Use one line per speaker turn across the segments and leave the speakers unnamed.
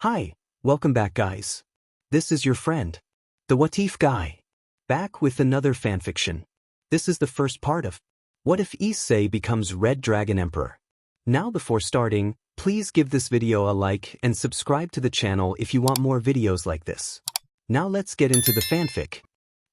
Hi, welcome back guys. This is your friend, the What If guy, back with another fanfiction. This is the first part of What If Issei Becomes Red Dragon Emperor. Now before starting, please give this video a like and subscribe to the channel if you want more videos like this. Now let's get into the fanfic.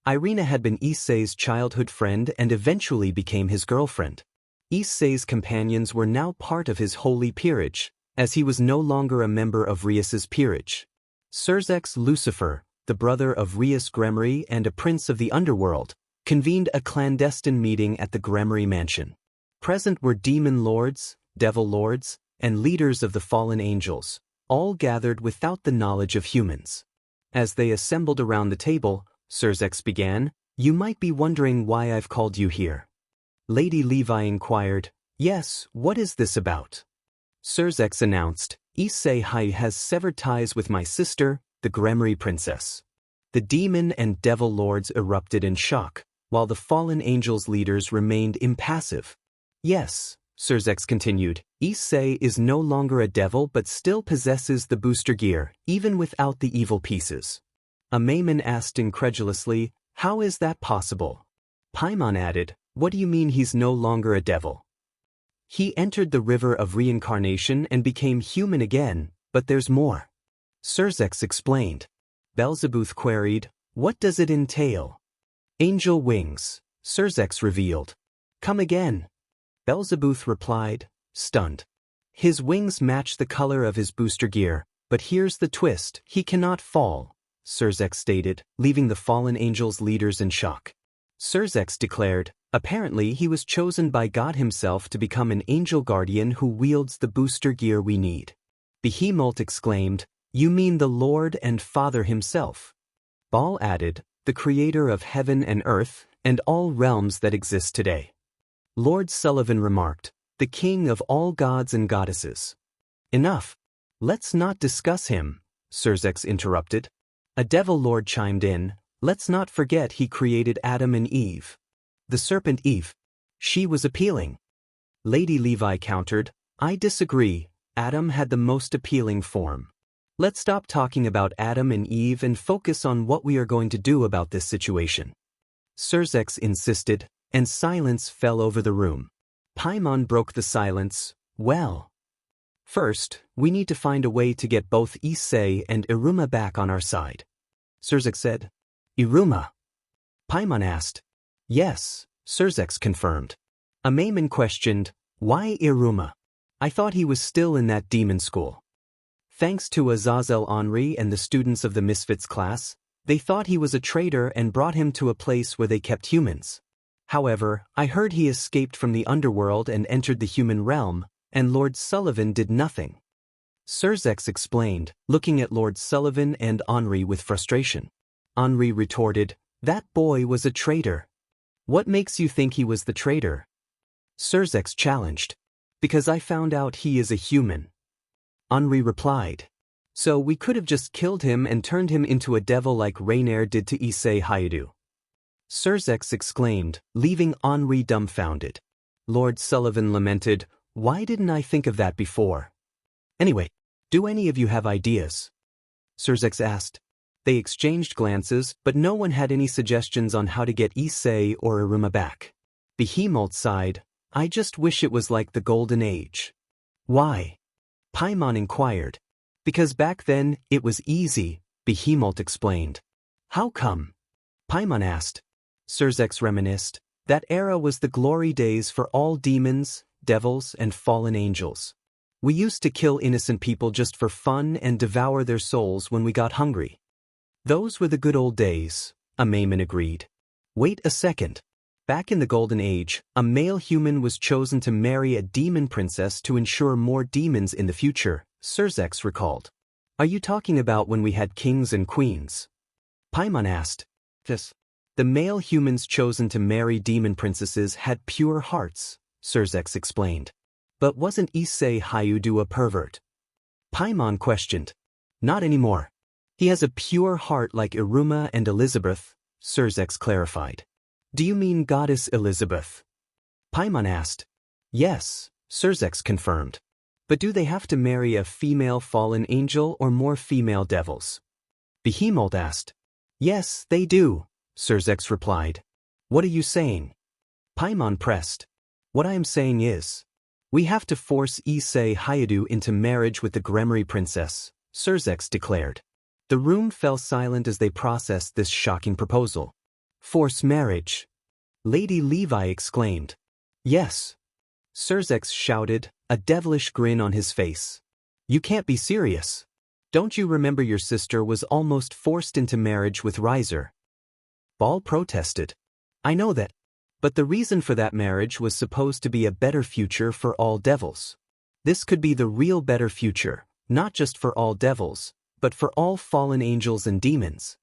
Irina had been Issei's childhood friend and eventually became his girlfriend. Issei's companions were now part of his holy peerage, as he was no longer a member of Rias's peerage. Surzex Lucifer, the brother of Rias Gremory and a prince of the underworld, convened a clandestine meeting at the Gremory mansion. Present were demon lords, devil lords, and leaders of the fallen angels, all gathered without the knowledge of humans. As they assembled around the table, Surzex began, "You might be wondering why I've called you here." Lady Levi inquired, "Yes, what is this about?" Surzex announced, "Issei Hyoudou has severed ties with my sister, the Gremory princess." The demon and devil lords erupted in shock, while the fallen angels' leaders remained impassive. "Yes," Surzex continued, "Issei is no longer a devil but still possesses the booster gear, even without the evil pieces." Amaimon asked incredulously, "How is that possible?" Paimon added, "What do you mean he's no longer a devil?" "He entered the river of reincarnation and became human again, but there's more." Surzex explained. Belzebuth queried, "What does it entail?" "Angel wings," Surzex revealed. "Come again." Belzebuth replied, stunned. "His wings match the color of his booster gear, but here's the twist, he cannot fall," Surzex stated, leaving the fallen angels' leaders in shock. Surzex declared, "Apparently he was chosen by God himself to become an angel guardian who wields the booster gear we need." Behemoth exclaimed, "You mean the Lord and Father himself?" Baal added, "The creator of heaven and earth, and all realms that exist today." Lord Sullivan remarked, "The king of all gods and goddesses." "Enough. Let's not discuss him," Surzex interrupted. A devil lord chimed in, "Let's not forget he created Adam and Eve. The serpent Eve. She was appealing." Lady Levi countered, "I disagree, Adam had the most appealing form. Let's stop talking about Adam and Eve and focus on what we are going to do about this situation." Surzex insisted, and silence fell over the room. Paimon broke the silence, "Well, first, we need to find a way to get both Issei and Iruma back on our side." Surzex said, "Iruma?" Paimon asked. "Yes," Surzex confirmed. Amaimon questioned, "Why Iruma? I thought he was still in that demon school." Thanks to Azazel Henri and the students of the Misfits class, they thought he was a traitor and brought him to a place where they kept humans. However, I heard he escaped from the underworld and entered the human realm, and Lord Sullivan did nothing. Surzex explained, looking at Lord Sullivan and Henri with frustration. Henri retorted, "That boy was a traitor." "What makes you think he was the traitor?" Surzex challenged. "Because I found out he is a human." Henri replied, "So we could have just killed him and turned him into a devil like Raynare did to Issei Hyoudou." Surzex exclaimed, leaving Henri dumbfounded. Lord Sullivan lamented, "Why didn't I think of that before?" "Anyway, do any of you have ideas?" Surzex asked. They exchanged glances, but no one had any suggestions on how to get Issei or Iruma back. Behemoth sighed, "I just wish it was like the Golden Age." "Why?" Paimon inquired. "Because back then, it was easy," Behemoth explained. "How come?" Paimon asked. Surzex reminisced, "That era was the glory days for all demons, devils, and fallen angels. We used to kill innocent people just for fun and devour their souls when we got hungry." "Those were the good old days," Amaimon agreed. "Wait a second. Back in the Golden Age, a male human was chosen to marry a demon princess to ensure more demons in the future," Surzex recalled. "Are you talking about when we had kings and queens?" Paimon asked. "Yes. The male humans chosen to marry demon princesses had pure hearts," Surzex explained. "But wasn't Issei Hyoudou a pervert?" Paimon questioned. "Not anymore. He has a pure heart like Iruma and Elizabeth," Surzex clarified. "Do you mean Goddess Elizabeth?" Paimon asked. "Yes," Surzex confirmed. But do they have to marry a female fallen angel or more female devils? Behemoth asked. Yes, they do, Serzex replied. What are you saying? Paimon pressed. What I am saying is, we have to force Issei Hyoudou into marriage with the Gremry princess, Serzex declared. The room fell silent as they processed this shocking proposal. Force marriage? Lady Levi exclaimed. Yes. Serzex shouted, a devilish grin on his face. You can't be serious. Don't you remember your sister was almost forced into marriage with Riser? Ball protested. I know that. But the reason for that marriage was supposed to be a better future for all devils. This could be the real better future, not just for all devils, but for all fallen angels and demons.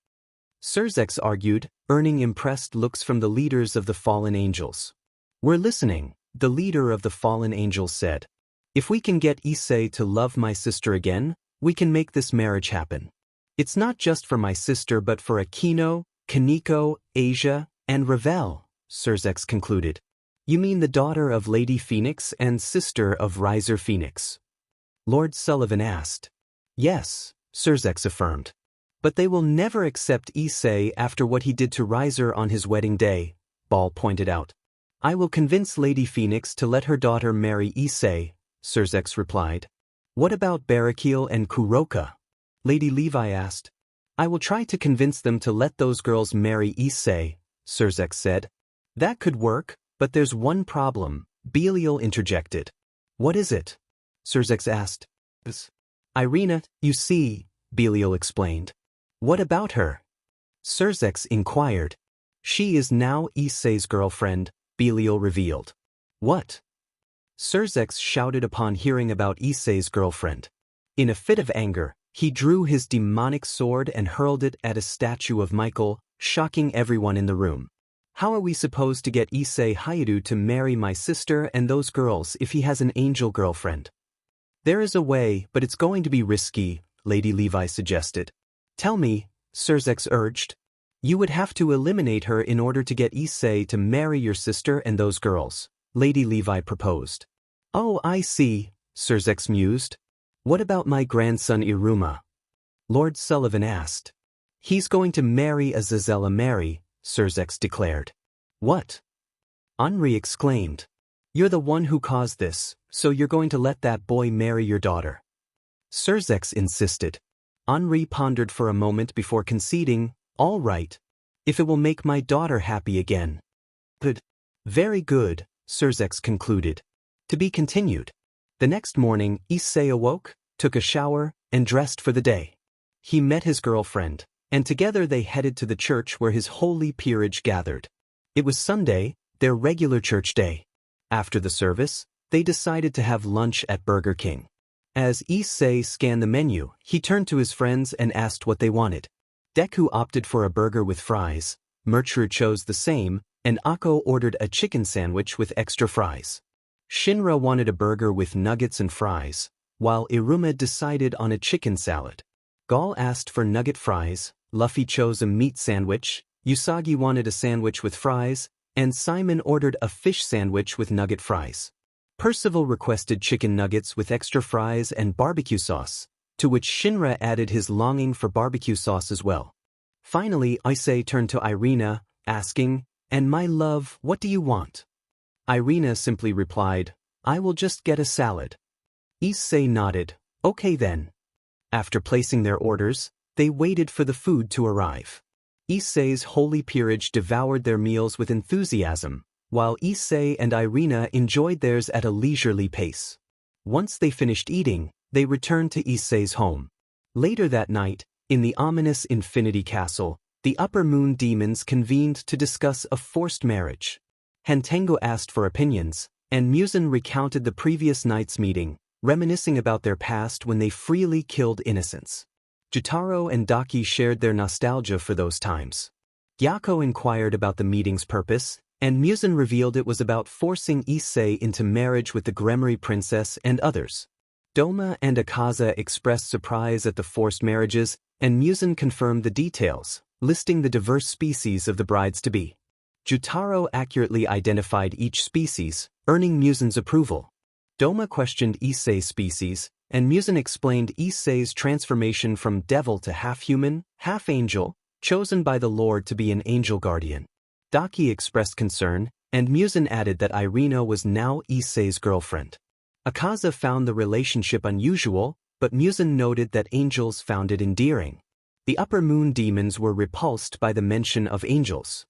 Serzex argued, earning impressed looks from the leaders of the fallen angels. We're listening, the leader of the fallen angels said. If we can get Issei to love my sister again, we can make this marriage happen. It's not just for my sister but for Akino, Kaneko, Asia, and Ravel, Serzex concluded. You mean the daughter of Lady Phoenix and sister of Riser Phoenix? Lord Sullivan asked. Yes, Serzex affirmed. But they will never accept Issei after what he did to Riser on his wedding day, Ball pointed out. I will convince Lady Phoenix to let her daughter marry Issei, Serzex replied. What about Barakil and Kuroka? Lady Levi asked. I will try to convince them to let those girls marry Issei, Serzex said. That could work, but there's one problem, Belial interjected. What is it? Serzex asked. Irina, you see, Belial explained. What about her? Serzex inquired. She is now Issei's girlfriend, Belial revealed. What? Serzex shouted upon hearing about Issei's girlfriend. In a fit of anger, he drew his demonic sword and hurled it at a statue of Michael, shocking everyone in the room. How are we supposed to get Issei Hyoudou to marry my sister and those girls if he has an angel girlfriend? There is a way, but it's going to be risky, Lady Levi suggested. Tell me, Serzex urged. You would have to eliminate her in order to get Issei to marry your sister and those girls, Lady Levi proposed. Oh, I see, Serzex mused. What about my grandson Iruma? Lord Sullivan asked. He's going to marry Azazela Mary, Serzex declared. What? Henri exclaimed. You're the one who caused this, so you're going to let that boy marry your daughter? Serzex insisted. Henri pondered for a moment before conceding, all right, if it will make my daughter happy again. Good. Very good, Serzex concluded. To be continued. The next morning, Issei awoke, took a shower, and dressed for the day. He met his girlfriend, and together they headed to the church where his holy peerage gathered. It was Sunday, their regular church day. After the service, they decided to have lunch at Burger King. As Issei scanned the menu, he turned to his friends and asked what they wanted. Deku opted for a burger with fries, Murchru chose the same, and Akko ordered a chicken sandwich with extra fries. Shinra wanted a burger with nuggets and fries, while Iruma decided on a chicken salad. Gaul asked for nugget fries, Luffy chose a meat sandwich, Usagi wanted a sandwich with fries, and Simon ordered a fish sandwich with nugget fries. Percival requested chicken nuggets with extra fries and barbecue sauce, to which Shinra added his longing for barbecue sauce as well. Finally, Issei turned to Irina, asking, And my love, what do you want? Irina simply replied, I will just get a salad. Issei nodded, okay then. After placing their orders, they waited for the food to arrive. Issei's holy peerage devoured their meals with enthusiasm, while Issei and Irina enjoyed theirs at a leisurely pace. Once they finished eating, they returned to Issei's home. Later that night, in the ominous Infinity Castle, the Upper Moon demons convened to discuss a forced marriage. Hantengo asked for opinions, and Muzan recounted the previous night's meeting, reminiscing about their past when they freely killed innocents. Jotaro and Daki shared their nostalgia for those times. Gyako inquired about the meeting's purpose, and Muzan revealed it was about forcing Issei into marriage with the Gremry princess and others. Doma and Akaza expressed surprise at the forced marriages, and Muzan confirmed the details, listing the diverse species of the brides-to-be. Jotaro accurately identified each species, earning Muzan's approval. Doma questioned Issei's species, and Muzan explained Issei's transformation from devil to half-human, half-angel, chosen by the Lord to be an angel guardian. Daki expressed concern, and Muzan added that Irina was now Issei's girlfriend. Akaza found the relationship unusual, but Muzan noted that angels found it endearing. The upper moon demons were repulsed by the mention of angels.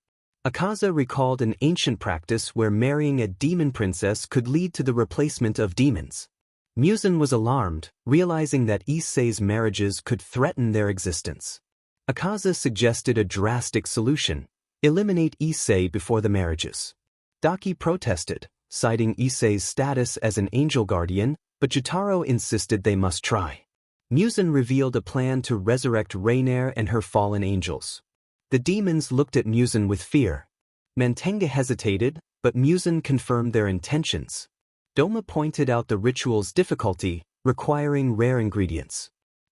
Akaza recalled an ancient practice where marrying a demon princess could lead to the replacement of demons. Muzan was alarmed, realizing that Issei's marriages could threaten their existence. Akaza suggested a drastic solution: eliminate Issei before the marriages. Daki protested, citing Issei's status as an angel guardian, but Jotaro insisted they must try. Muzan revealed a plan to resurrect Raynare and her fallen angels. The demons looked at Muzan with fear. Mantenga hesitated, but Muzan confirmed their intentions. Doma pointed out the ritual's difficulty, requiring rare ingredients.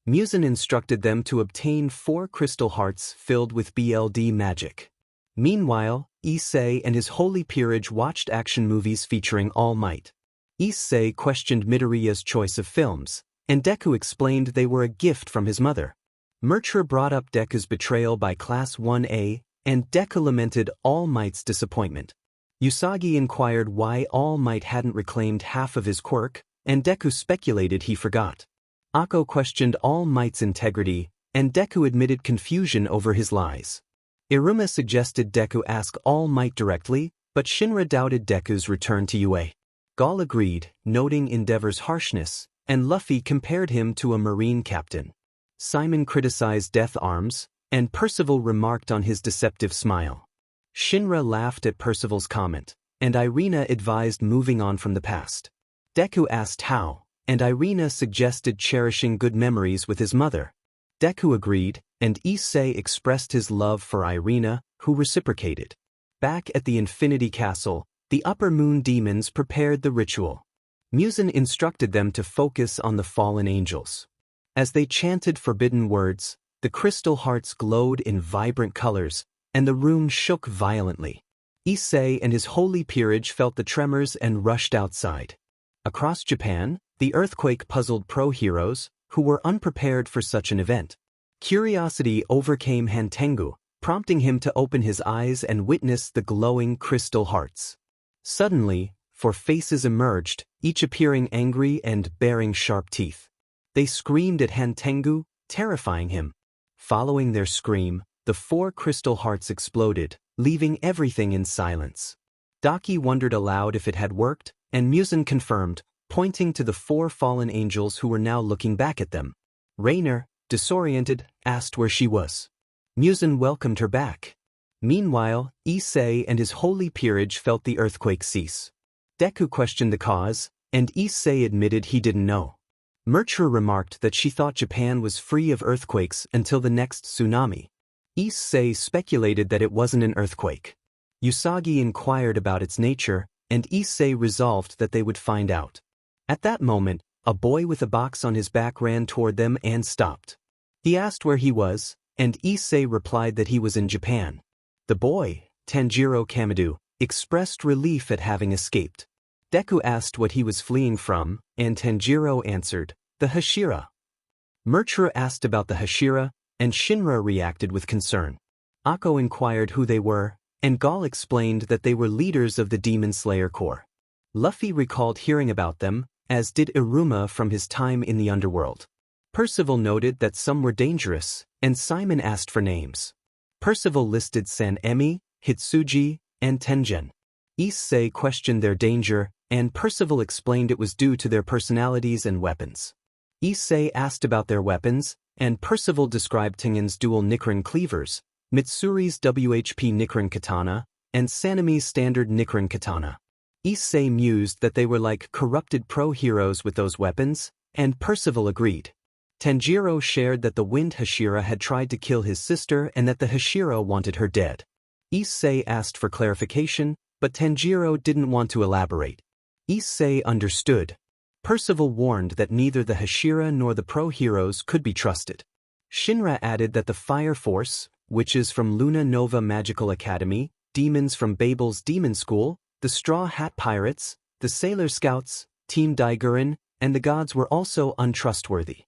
Muzan instructed them to obtain 4 crystal hearts filled with BLD magic. Meanwhile, Issei and his holy peerage watched action movies featuring All Might. Issei questioned Midoriya's choice of films, and Deku explained they were a gift from his mother. Merchra brought up Deku's betrayal by Class 1A, and Deku lamented All Might's disappointment. Usagi inquired why All Might hadn't reclaimed half of his quirk, and Deku speculated he forgot. Akko questioned All Might's integrity, and Deku admitted confusion over his lies. Iruma suggested Deku ask All Might directly, but Shinra doubted Deku's return to UA. Gaul agreed, noting Endeavor's harshness, and Luffy compared him to a marine captain. Simon criticized Death Arms, and Percival remarked on his deceptive smile. Shinra laughed at Percival's comment, and Irina advised moving on from the past. Deku asked how, and Irina suggested cherishing good memories with his mother. Deku agreed, and Issei expressed his love for Irina, who reciprocated. Back at the Infinity Castle, the Upper Moon demons prepared the ritual. Muzan instructed them to focus on the fallen angels. As they chanted forbidden words, the crystal hearts glowed in vibrant colors, and the room shook violently. Issei and his holy peerage felt the tremors and rushed outside. Across Japan, the earthquake puzzled pro-heroes, who were unprepared for such an event. Curiosity overcame Hantengu, prompting him to open his eyes and witness the glowing crystal hearts. Suddenly, 4 faces emerged, each appearing angry and baring sharp teeth. They screamed at Hantengu, terrifying him. Following their scream, the 4 crystal hearts exploded, leaving everything in silence. Daki wondered aloud if it had worked, and Muzan confirmed, pointing to the 4 fallen angels who were now looking back at them. Raynare, disoriented, asked where she was. Muzan welcomed her back. Meanwhile, Issei and his holy peerage felt the earthquake cease. Deku questioned the cause, and Issei admitted he didn't know. Merchra remarked that she thought Japan was free of earthquakes until the next tsunami. Issei speculated that it wasn't an earthquake. Usagi inquired about its nature, and Issei resolved that they would find out. At that moment, a boy with a box on his back ran toward them and stopped. He asked where he was, and Issei replied that he was in Japan. The boy, Tanjiro Kamado, expressed relief at having escaped. Deku asked what he was fleeing from, and Tanjiro answered, the Hashira. Merchra asked about the Hashira, and Shinra reacted with concern. Akko inquired who they were, and Gaul explained that they were leaders of the Demon Slayer Corps. Luffy recalled hearing about them, as did Iruma from his time in the underworld. Percival noted that some were dangerous, and Simon asked for names. Percival listed Sanemi, Hitsuji, and Tengen. Issei questioned their danger, and Percival explained it was due to their personalities and weapons. Issei asked about their weapons, and Percival described Tengen's dual Nichiren cleavers, Mitsuri's WHP Nichiren katana, and Sanemi's standard Nichiren katana. Issei mused that they were like corrupted pro-heroes with those weapons, and Percival agreed. Tanjiro shared that the Wind Hashira had tried to kill his sister and that the Hashira wanted her dead. Issei asked for clarification, but Tanjiro didn't want to elaborate. Issei understood. Percival warned that neither the Hashira nor the pro-heroes could be trusted. Shinra added that the Fire Force, witches from Luna Nova Magical Academy, demons from Babel's Demon School, the Straw Hat Pirates, the Sailor Scouts, Team Daiguren, and the gods were also untrustworthy.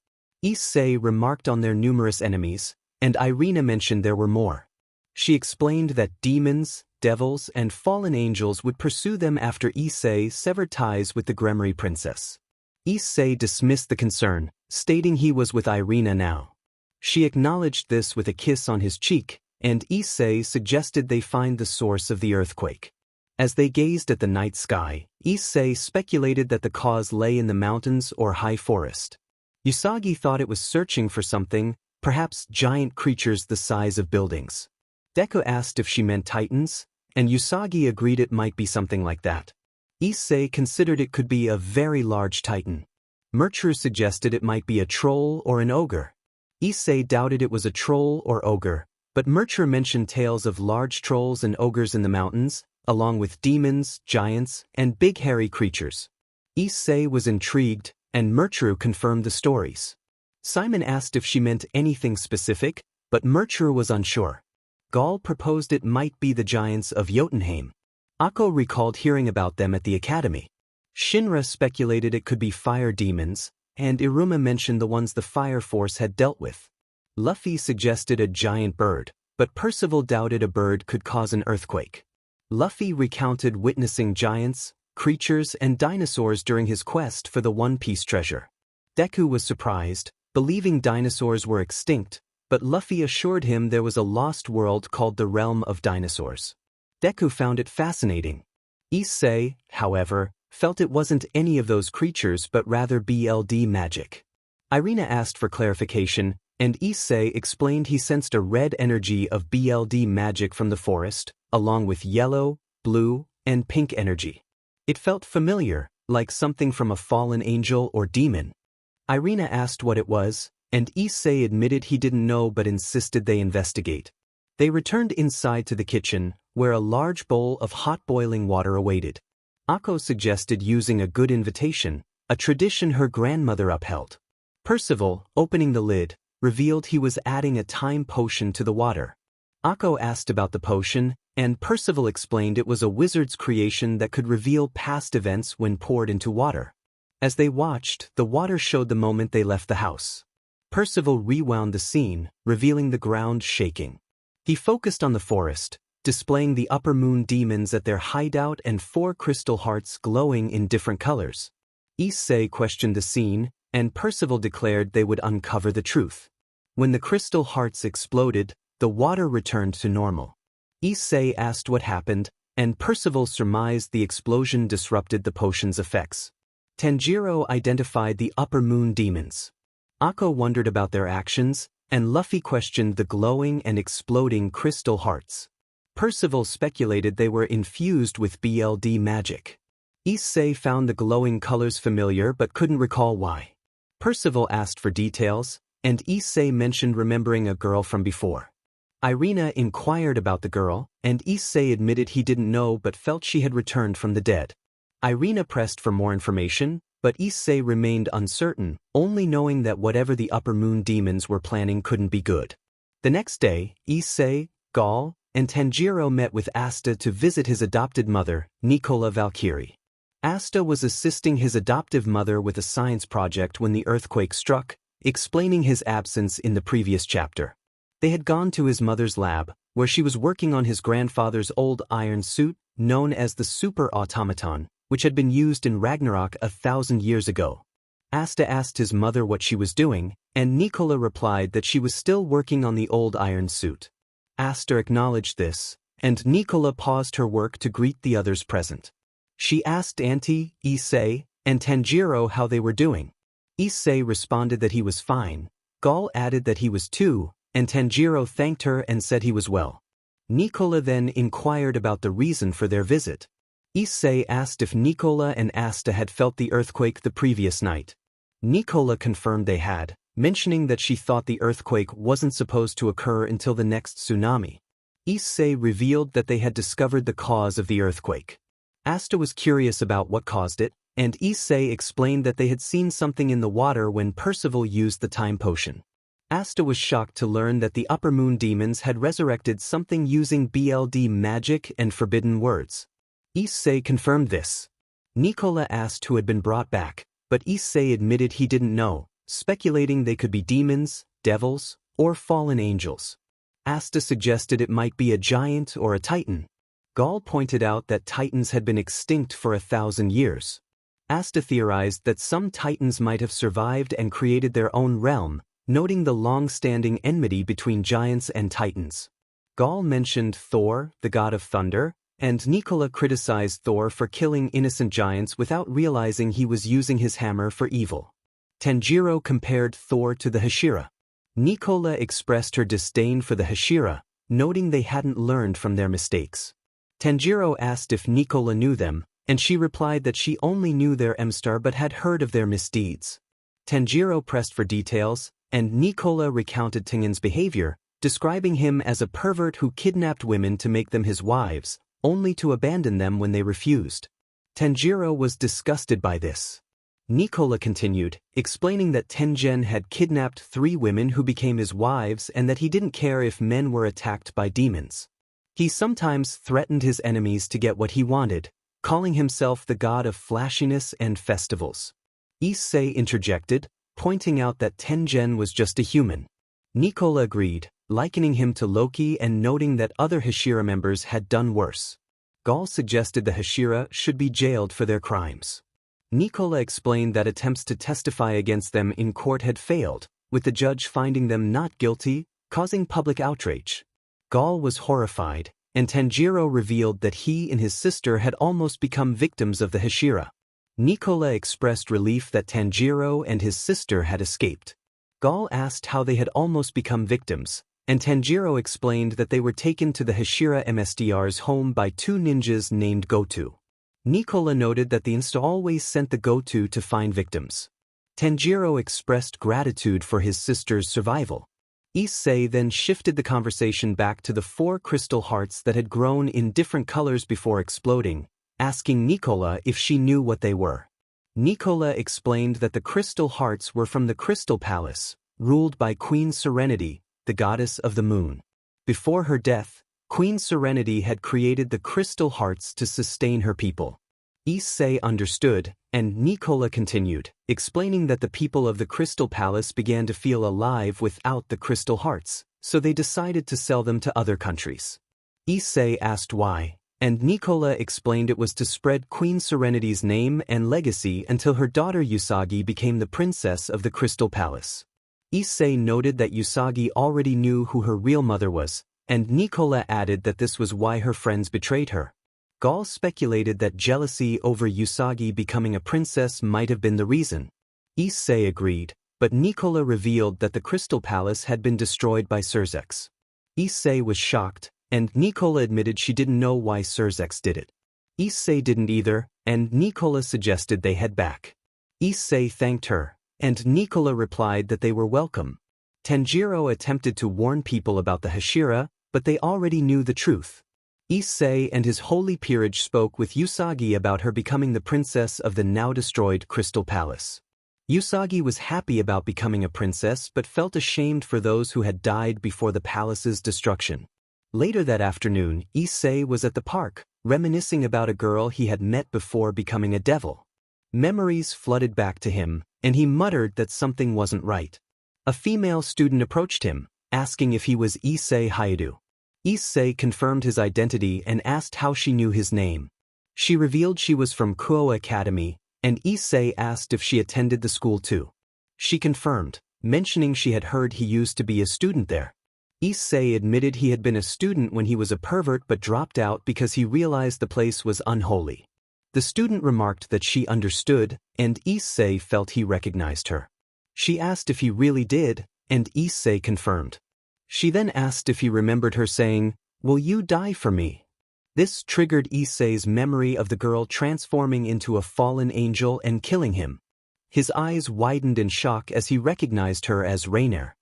Issei remarked on their numerous enemies, and Irina mentioned there were more. She explained that demons, devils, and fallen angels would pursue them after Issei severed ties with the Gremory princess. Issei dismissed the concern, stating he was with Irina now. She acknowledged this with a kiss on his cheek, and Issei suggested they find the source of the earthquake. As they gazed at the night sky, Issei speculated that the cause lay in the mountains or high forest. Usagi thought it was searching for something, perhaps giant creatures the size of buildings. Deku asked if she meant titans, and Usagi agreed it might be something like that. Issei considered it could be a very large titan. Murchru suggested it might be a troll or an ogre. Issei doubted it was a troll or ogre, but Murchru mentioned tales of large trolls and ogres in the mountains, along with demons, giants, and big hairy creatures. Issei was intrigued, and Murchru confirmed the stories. Simon asked if she meant anything specific, but Murchru was unsure. Gaul proposed it might be the giants of Jotunheim. Akko recalled hearing about them at the academy. Shinra speculated it could be fire demons, and Iruma mentioned the ones the fire force had dealt with. Luffy suggested a giant bird, but Percival doubted a bird could cause an earthquake. Luffy recounted witnessing giants, creatures, and dinosaurs during his quest for the One Piece treasure. Deku was surprised, believing dinosaurs were extinct, but Luffy assured him there was a lost world called the Realm of Dinosaurs. Deku found it fascinating. Issei, however, felt it wasn't any of those creatures but rather BLD magic. Irina asked for clarification, and Issei explained he sensed a red energy of BLD magic from the forest, along with yellow, blue, and pink energy. It felt familiar, like something from a fallen angel or demon. Irina asked what it was, and Issei admitted he didn't know but insisted they investigate. They returned inside to the kitchen, where a large bowl of hot boiling water awaited. Akko suggested using a good invitation, a tradition her grandmother upheld. Percival, opening the lid, revealed he was adding a time potion to the water. Akko asked about the potion, and Percival explained it was a wizard's creation that could reveal past events when poured into water. As they watched, the water showed the moment they left the house. Percival rewound the scene, revealing the ground shaking. He focused on the forest, displaying the upper moon demons at their hideout and 4 crystal hearts glowing in different colors. Issei questioned the scene, and Percival declared they would uncover the truth. When the crystal hearts exploded, the water returned to normal. Issei asked what happened, and Percival surmised the explosion disrupted the potion's effects. Tanjiro identified the upper moon demons. Akko wondered about their actions, and Luffy questioned the glowing and exploding crystal hearts. Percival speculated they were infused with BLD magic. Issei found the glowing colors familiar but couldn't recall why. Percival asked for details, and Issei mentioned remembering a girl from before. Irina inquired about the girl, and Issei admitted he didn't know but felt she had returned from the dead. Irina pressed for more information, but Issei remained uncertain, only knowing that whatever the upper moon demons were planning couldn't be good. The next day, Issei, Gaul, and Tanjiro met with Asta to visit his adopted mother, Nicola Valkyrie. Asta was assisting his adoptive mother with a science project when the earthquake struck, explaining his absence in the previous chapter. They had gone to his mother's lab, where she was working on his grandfather's old iron suit, known as the Super Automaton, which had been used in Ragnarok 1,000 years ago. Asta asked his mother what she was doing, and Nicola replied that she was still working on the old iron suit. Asta acknowledged this, and Nicola paused her work to greet the others present. She asked Auntie, Issei, and Tanjiro how they were doing. Issei responded that he was fine, Gaul added that he was too, and Tanjiro thanked her and said he was well. Nicola then inquired about the reason for their visit. Issei asked if Nicola and Asta had felt the earthquake the previous night. Nicola confirmed they had, mentioning that she thought the earthquake wasn't supposed to occur until the next tsunami. Issei revealed that they had discovered the cause of the earthquake. Asta was curious about what caused it, and Issei explained that they had seen something in the water when Percival used the time potion. Asta was shocked to learn that the upper moon demons had resurrected something using BLD magic and forbidden words. Issei confirmed this. Nicola asked who had been brought back, but Issei admitted he didn't know, speculating they could be demons, devils, or fallen angels. Asta suggested it might be a giant or a titan. Gall pointed out that titans had been extinct for 1,000 years. Asta theorized that some titans might have survived and created their own realm, noting the long-standing enmity between giants and titans. Gall mentioned Thor, the god of thunder, and Nicola criticized Thor for killing innocent giants without realizing he was using his hammer for evil. Tanjiro compared Thor to the Hashira. Nicola expressed her disdain for the Hashira, noting they hadn't learned from their mistakes. Tanjiro asked if Nicola knew them, and she replied that she only knew their Mstar but had heard of their misdeeds. Tanjiro pressed for details, and Nicola recounted Tengen's behavior, describing him as a pervert who kidnapped women to make them his wives, only to abandon them when they refused. Tanjiro was disgusted by this. Nicola continued, explaining that Tengen had kidnapped 3 women who became his wives and that he didn't care if men were attacked by demons. He sometimes threatened his enemies to get what he wanted, calling himself the god of flashiness and festivals. Issei interjected, pointing out that Tengen was just a human. Nicola agreed, likening him to Loki and noting that other Hashira members had done worse. Gall suggested the Hashira should be jailed for their crimes. Nicola explained that attempts to testify against them in court had failed, with the judge finding them not guilty, causing public outrage. Gall was horrified, and Tanjiro revealed that he and his sister had almost become victims of the Hashira. Nicola expressed relief that Tanjiro and his sister had escaped. Gall asked how they had almost become victims, and Tanjiro explained that they were taken to the Hashira MSDR's home by 2 ninjas named Gotu. Nicola noted that the Insta always sent the Gotu to find victims. Tanjiro expressed gratitude for his sister's survival. Issei then shifted the conversation back to the 4 crystal hearts that had grown in different colors before exploding, asking Nicola if she knew what they were. Nicola explained that the crystal hearts were from the Crystal Palace, ruled by Queen Serenity, the goddess of the moon. Before her death, Queen Serenity had created the crystal hearts to sustain her people. Issei understood, and Nicola continued, explaining that the people of the Crystal Palace began to feel alive without the crystal hearts, so they decided to sell them to other countries. Issei asked why, and Nicola explained it was to spread Queen Serenity's name and legacy until her daughter Usagi became the princess of the Crystal Palace. Issei noted that Usagi already knew who her real mother was, and Nicola added that this was why her friends betrayed her. Gall speculated that jealousy over Usagi becoming a princess might have been the reason. Issei agreed, but Nicola revealed that the Crystal Palace had been destroyed by Surzex. Issei was shocked, and Nicola admitted she didn't know why Surzex did it. Issei didn't either, and Nicola suggested they head back. Issei thanked her, and Nicola replied that they were welcome. Tanjiro attempted to warn people about the Hashira, but they already knew the truth. Issei and his holy peerage spoke with Usagi about her becoming the princess of the now-destroyed Crystal Palace. Usagi was happy about becoming a princess but felt ashamed for those who had died before the palace's destruction. Later that afternoon, Issei was at the park, reminiscing about a girl he had met before becoming a devil. Memories flooded back to him, and he muttered that something wasn't right. A female student approached him, asking if he was Issei Hyoudou. Issei confirmed his identity and asked how she knew his name. She revealed she was from Kuo Academy, and Issei asked if she attended the school too. She confirmed, mentioning she had heard he used to be a student there. Issei admitted he had been a student when he was a pervert but dropped out because he realized the place was unholy. The student remarked that she understood, and Issei felt he recognized her. She asked if he really did, and Issei confirmed. She then asked if he remembered her saying, "Will you die for me?" This triggered Issei's memory of the girl transforming into a fallen angel and killing him. His eyes widened in shock as he recognized her as Raynare.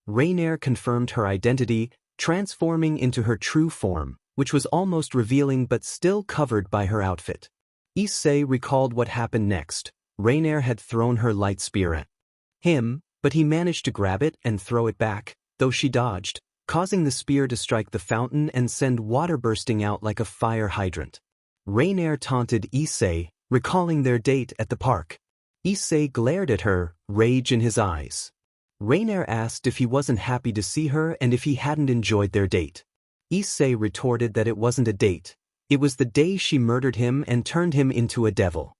Raynare confirmed her identity, transforming into her true form, which was almost revealing but still covered by her outfit. Issei recalled what happened next. Raynare had thrown her light spear at him, but he managed to grab it and throw it back, though she dodged, causing the spear to strike the fountain and send water bursting out like a fire hydrant. Raynare taunted Issei, recalling their date at the park. Issei glared at her, rage in his eyes. Raynare asked if he wasn't happy to see her and if he hadn't enjoyed their date. Issei retorted that it wasn't a date. It was the day she murdered him and turned him into a devil.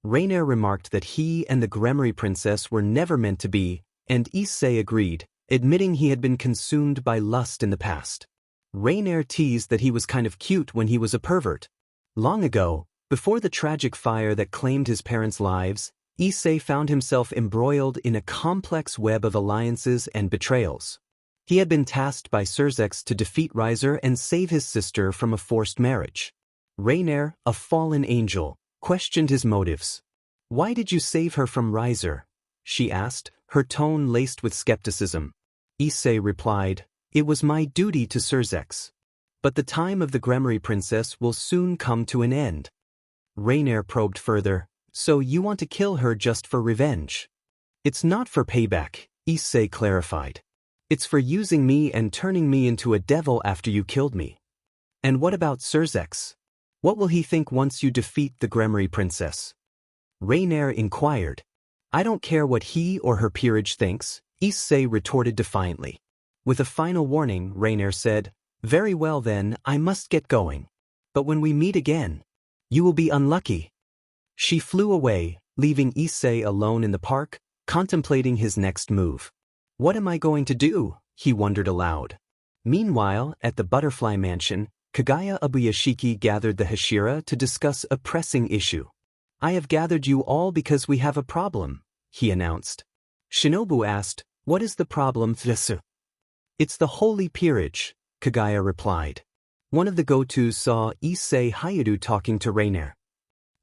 Raynare remarked that he and the Gremory princess were never meant to be, and Issei agreed, admitting he had been consumed by lust in the past. Raynare teased that he was kind of cute when he was a pervert. Long ago, before the tragic fire that claimed his parents' lives, Issei found himself embroiled in a complex web of alliances and betrayals. He had been tasked by Surzex to defeat Riser and save his sister from a forced marriage. Raynare, a fallen angel, questioned his motives. "Why did you save her from Riser?" she asked, her tone laced with skepticism. Issei replied, "It was my duty to Surzex. But the time of the Gremory princess will soon come to an end." Raynare probed further, "So you want to kill her just for revenge?" "It's not for payback," Issei clarified. "It's for using me and turning me into a devil after you killed me." "And what about Surzex? What will he think once you defeat the Gremory princess?" Raynare inquired. "I don't care what he or her peerage thinks," Issei retorted defiantly. With a final warning, Raynare said, "Very well then, I must get going. But when we meet again, you will be unlucky." She flew away, leaving Issei alone in the park, contemplating his next move. "What am I going to do?" he wondered aloud. Meanwhile, at the Butterfly Mansion, Kaguya Ubuyashiki gathered the Hashira to discuss a pressing issue. "I have gathered you all because we have a problem," he announced. Shinobu asked, "What is the problem, Tsusu?" "It's the Holy Peerage," Kaguya replied. One of the Gotus saw Issei Hyoudou talking to Raynare.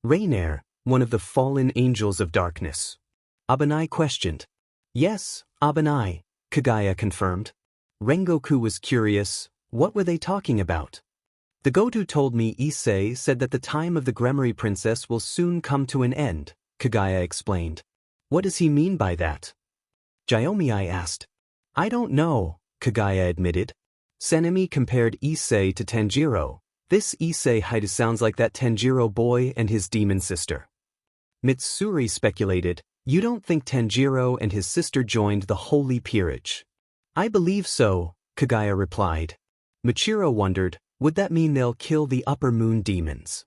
"Raynare, one of the fallen angels of darkness?" Abanai questioned. "Yes, Abanai," Kaguya confirmed. Rengoku was curious, what were they talking about? "The Gotu told me Issei said that the time of the Gremory princess will soon come to an end," Kaguya explained. "What does he mean by that?" Bgmi asked. "I don't know," Kaguya admitted. Senemi compared Issei to Tanjiro. "This Issei Hyoudou sounds like that Tanjiro boy and his demon sister." Mitsuri speculated, "You don't think Tanjiro and his sister joined the Holy Peerage?" "I believe so," Kaguya replied. Michiro wondered, would that mean they'll kill the Upper Moon demons?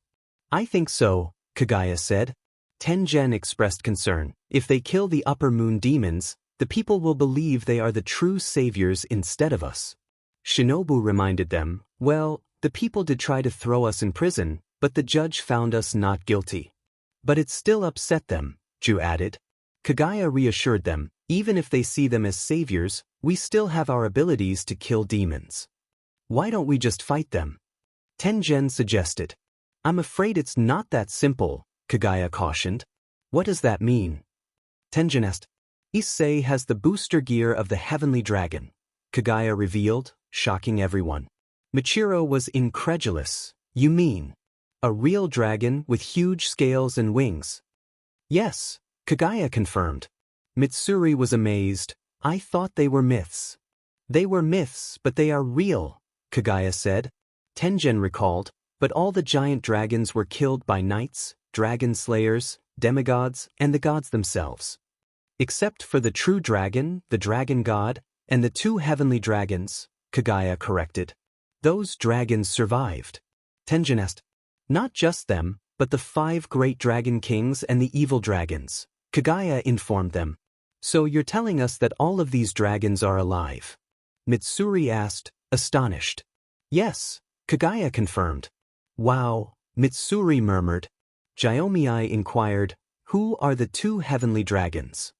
"I think so," Kaguya said. Tengen expressed concern. "If they kill the Upper Moon demons, the people will believe they are the true saviors instead of us." Shinobu reminded them, "Well, the people did try to throw us in prison, but the judge found us not guilty." "But it still upset them," Ju added. Kaguya reassured them, "Even if they see them as saviors, we still have our abilities to kill demons. Why don't we just fight them?" Tengen suggested. "I'm afraid it's not that simple," Kaguya cautioned. "What does that mean?" Tengen asked. "Issei has the booster gear of the Heavenly Dragon," Kaguya revealed, shocking everyone. Michiro was incredulous. "You mean a real dragon with huge scales and wings?" "Yes," Kaguya confirmed. Mitsuri was amazed. "I thought they were myths." "They were myths, but they are real," Kaguya said. Tengen recalled, "But all the giant dragons were killed by knights, dragon slayers, demigods, and the gods themselves. Except for the true dragon, the dragon god, and the 2 heavenly dragons," Kaguya corrected. "Those dragons survived." Tengen asked. "Not just them, but the 5 great dragon kings and the evil dragons," Kaguya informed them. "So you're telling us that all of these dragons are alive?" Mitsuri asked, astonished. "Yes," Kaguya confirmed. "Wow," Mitsuri murmured. Bgmi inquired, "Who are the 2 heavenly dragons?"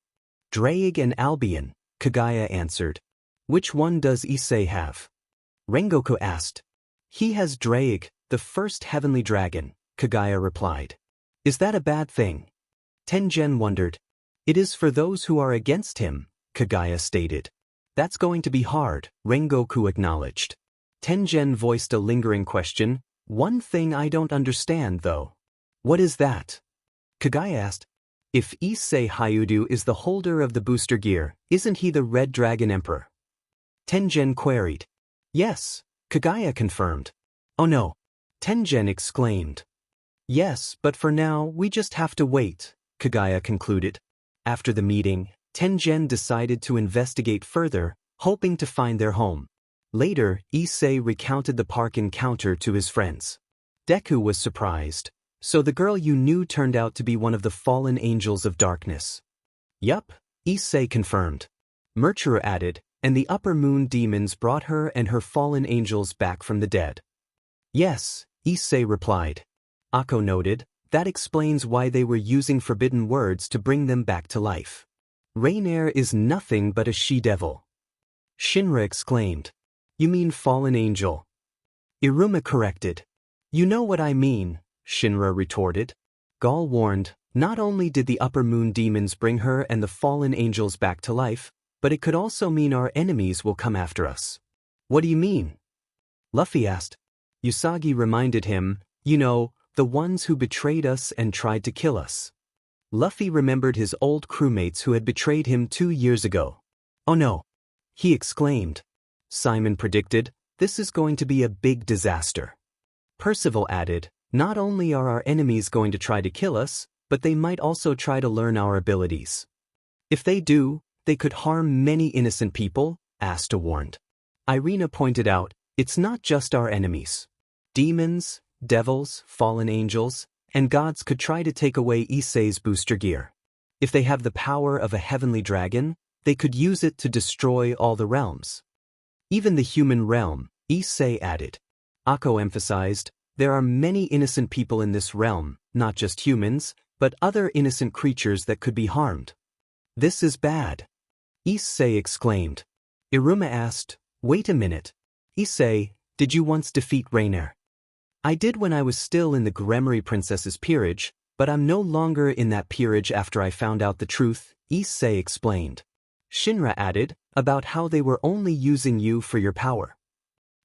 "Ddraig and Albion," Kaguya answered. "Which one does Issei have?" Rengoku asked. "He has Ddraig, the first heavenly dragon," Kaguya replied. "Is that a bad thing?" Tengen wondered. "It is for those who are against him," Kaguya stated. "That's going to be hard," Rengoku acknowledged. Tengen voiced a lingering question. "One thing I don't understand, though." "What is that?" Kaguya asked. "If Issei Hyoudou is the holder of the booster gear, isn't he the Red Dragon Emperor?" Tengen queried. "Yes," Kaguya confirmed. "Oh no!" Tengen exclaimed. Yes, but for now, we just have to wait, Kaguya concluded. After the meeting, Tengen decided to investigate further, hoping to find their home. Later, Issei recounted the park encounter to his friends. Deku was surprised. So the girl you knew turned out to be one of the fallen angels of darkness. Yup, Issei confirmed. Merchura added, and the upper moon demons brought her and her fallen angels back from the dead. Yes, Issei replied. Akko noted, that explains why they were using forbidden words to bring them back to life. Raynare is nothing but a she-devil. Shinra exclaimed. You mean fallen angel? Iruma corrected. You know what I mean, Shinra retorted. Gaul warned, not only did the upper moon demons bring her and the fallen angels back to life, but it could also mean our enemies will come after us. What do you mean? Luffy asked. Usagi reminded him, you know, the ones who betrayed us and tried to kill us. Luffy remembered his old crewmates who had betrayed him 2 years ago. Oh no! He exclaimed. Simon predicted, this is going to be a big disaster. Percival added, not only are our enemies going to try to kill us, but they might also try to learn our abilities. If they do, they could harm many innocent people, Asta warned. Irina pointed out, it's not just our enemies. Demons, devils, fallen angels, and gods could try to take away Issei's booster gear. If they have the power of a heavenly dragon, they could use it to destroy all the realms. Even the human realm, Issei added. Akko emphasized, there are many innocent people in this realm, not just humans, but other innocent creatures that could be harmed. This is bad. Issei exclaimed. Iruma asked, wait a minute. Issei, did you once defeat Raynare? I did when I was still in the Gremory Princess's Peerage, but I'm no longer in that Peerage after I found out the truth, Issei explained. Shinra added, about how they were only using you for your power.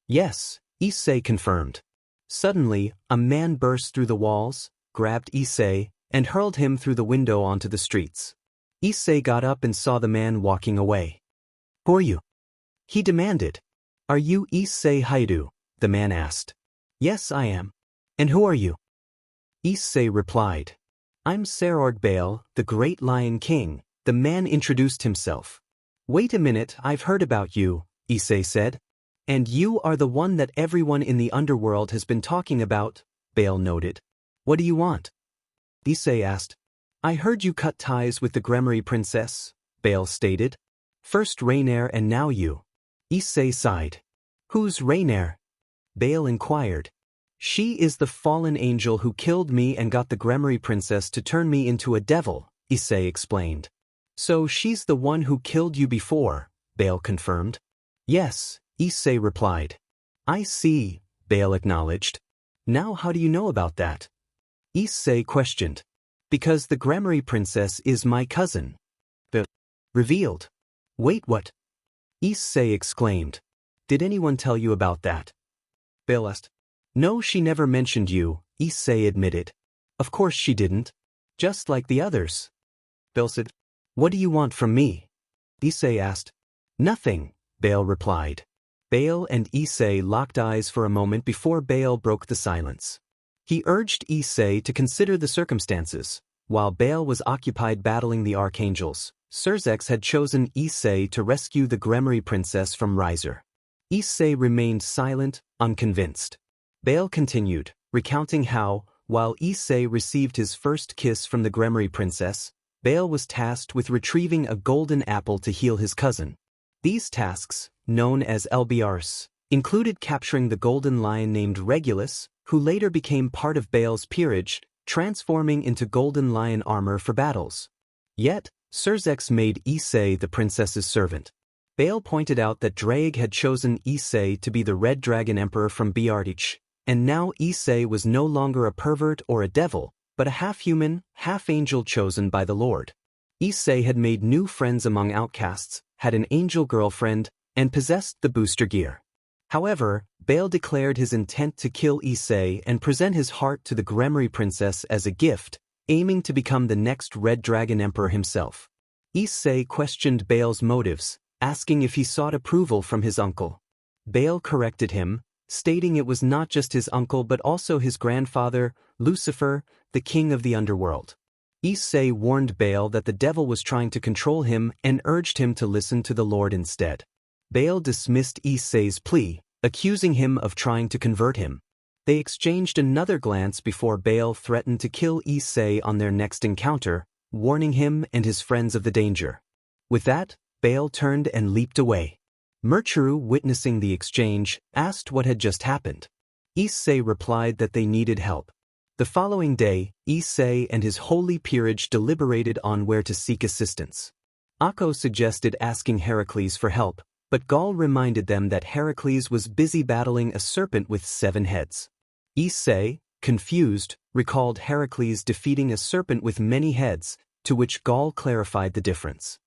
Yes, Issei confirmed. Suddenly, a man burst through the walls, grabbed Issei, and hurled him through the window onto the streets. Issei got up and saw the man walking away. Who are you? He demanded. Are you Issei Hyoudou? The man asked. Yes, I am. And who are you? Issei replied. I'm Serorg Bale, the Great Lion King. The man introduced himself. Wait a minute, I've heard about you, Issei said. And you are the one that everyone in the underworld has been talking about, Bale noted. What do you want? Issei asked. I heard you cut ties with the Gremory Princess, Bale stated. First Raynare and now you. Issei sighed. Who's Raynare? Bale inquired. She is the fallen angel who killed me and got the Gremory Princess to turn me into a devil, Issei explained. So she's the one who killed you before, Bale confirmed. Yes, Issei replied. I see, Bale acknowledged. Now how do you know about that? Issei questioned. Because the Gremory Princess is my cousin. Bale revealed. Wait, what? Issei exclaimed. Did anyone tell you about that? Bale asked. No, she never mentioned you, Issei admitted. Of course she didn't. Just like the others. Bale said. What do you want from me? Issei asked. Nothing, Bale replied. Bale and Issei locked eyes for a moment before Bale broke the silence. He urged Issei to consider the circumstances. While Bale was occupied battling the archangels, Surzex had chosen Issei to rescue the Gremory Princess from Riser. Issei remained silent, unconvinced. Bale continued, recounting how, while Issei received his first kiss from the Gremory Princess, Bale was tasked with retrieving a golden apple to heal his cousin. These tasks, known as LBRs, included capturing the golden lion named Regulus, who later became part of Bale's Peerage, transforming into golden lion armor for battles. Yet, Surzex made Issei the princess's servant. Bale pointed out that Ddraig had chosen Issei to be the Red Dragon Emperor from Peerage, and now Issei was no longer a pervert or a devil, but a half-human, half-angel chosen by the Lord. Issei had made new friends among outcasts, had an angel girlfriend, and possessed the booster gear. However, Bale declared his intent to kill Issei and present his heart to the Gremory Princess as a gift, aiming to become the next Red Dragon Emperor himself. Issei questioned Bale's motives, asking if he sought approval from his uncle. Bale corrected him, stating it was not just his uncle but also his grandfather, Lucifer, the king of the underworld. Issei warned Baal that the devil was trying to control him and urged him to listen to the Lord instead. Baal dismissed Issei's plea, accusing him of trying to convert him. They exchanged another glance before Baal threatened to kill Issei on their next encounter, warning him and his friends of the danger. With that, Baal turned and leaped away. Merchuru, witnessing the exchange, asked what had just happened. Issei replied that they needed help. The following day, Issei and his holy peerage deliberated on where to seek assistance. Akko suggested asking Heracles for help, but Gaul reminded them that Heracles was busy battling a serpent with 7 heads. Issei, confused, recalled Heracles defeating a serpent with many heads, to which Gaul clarified the difference.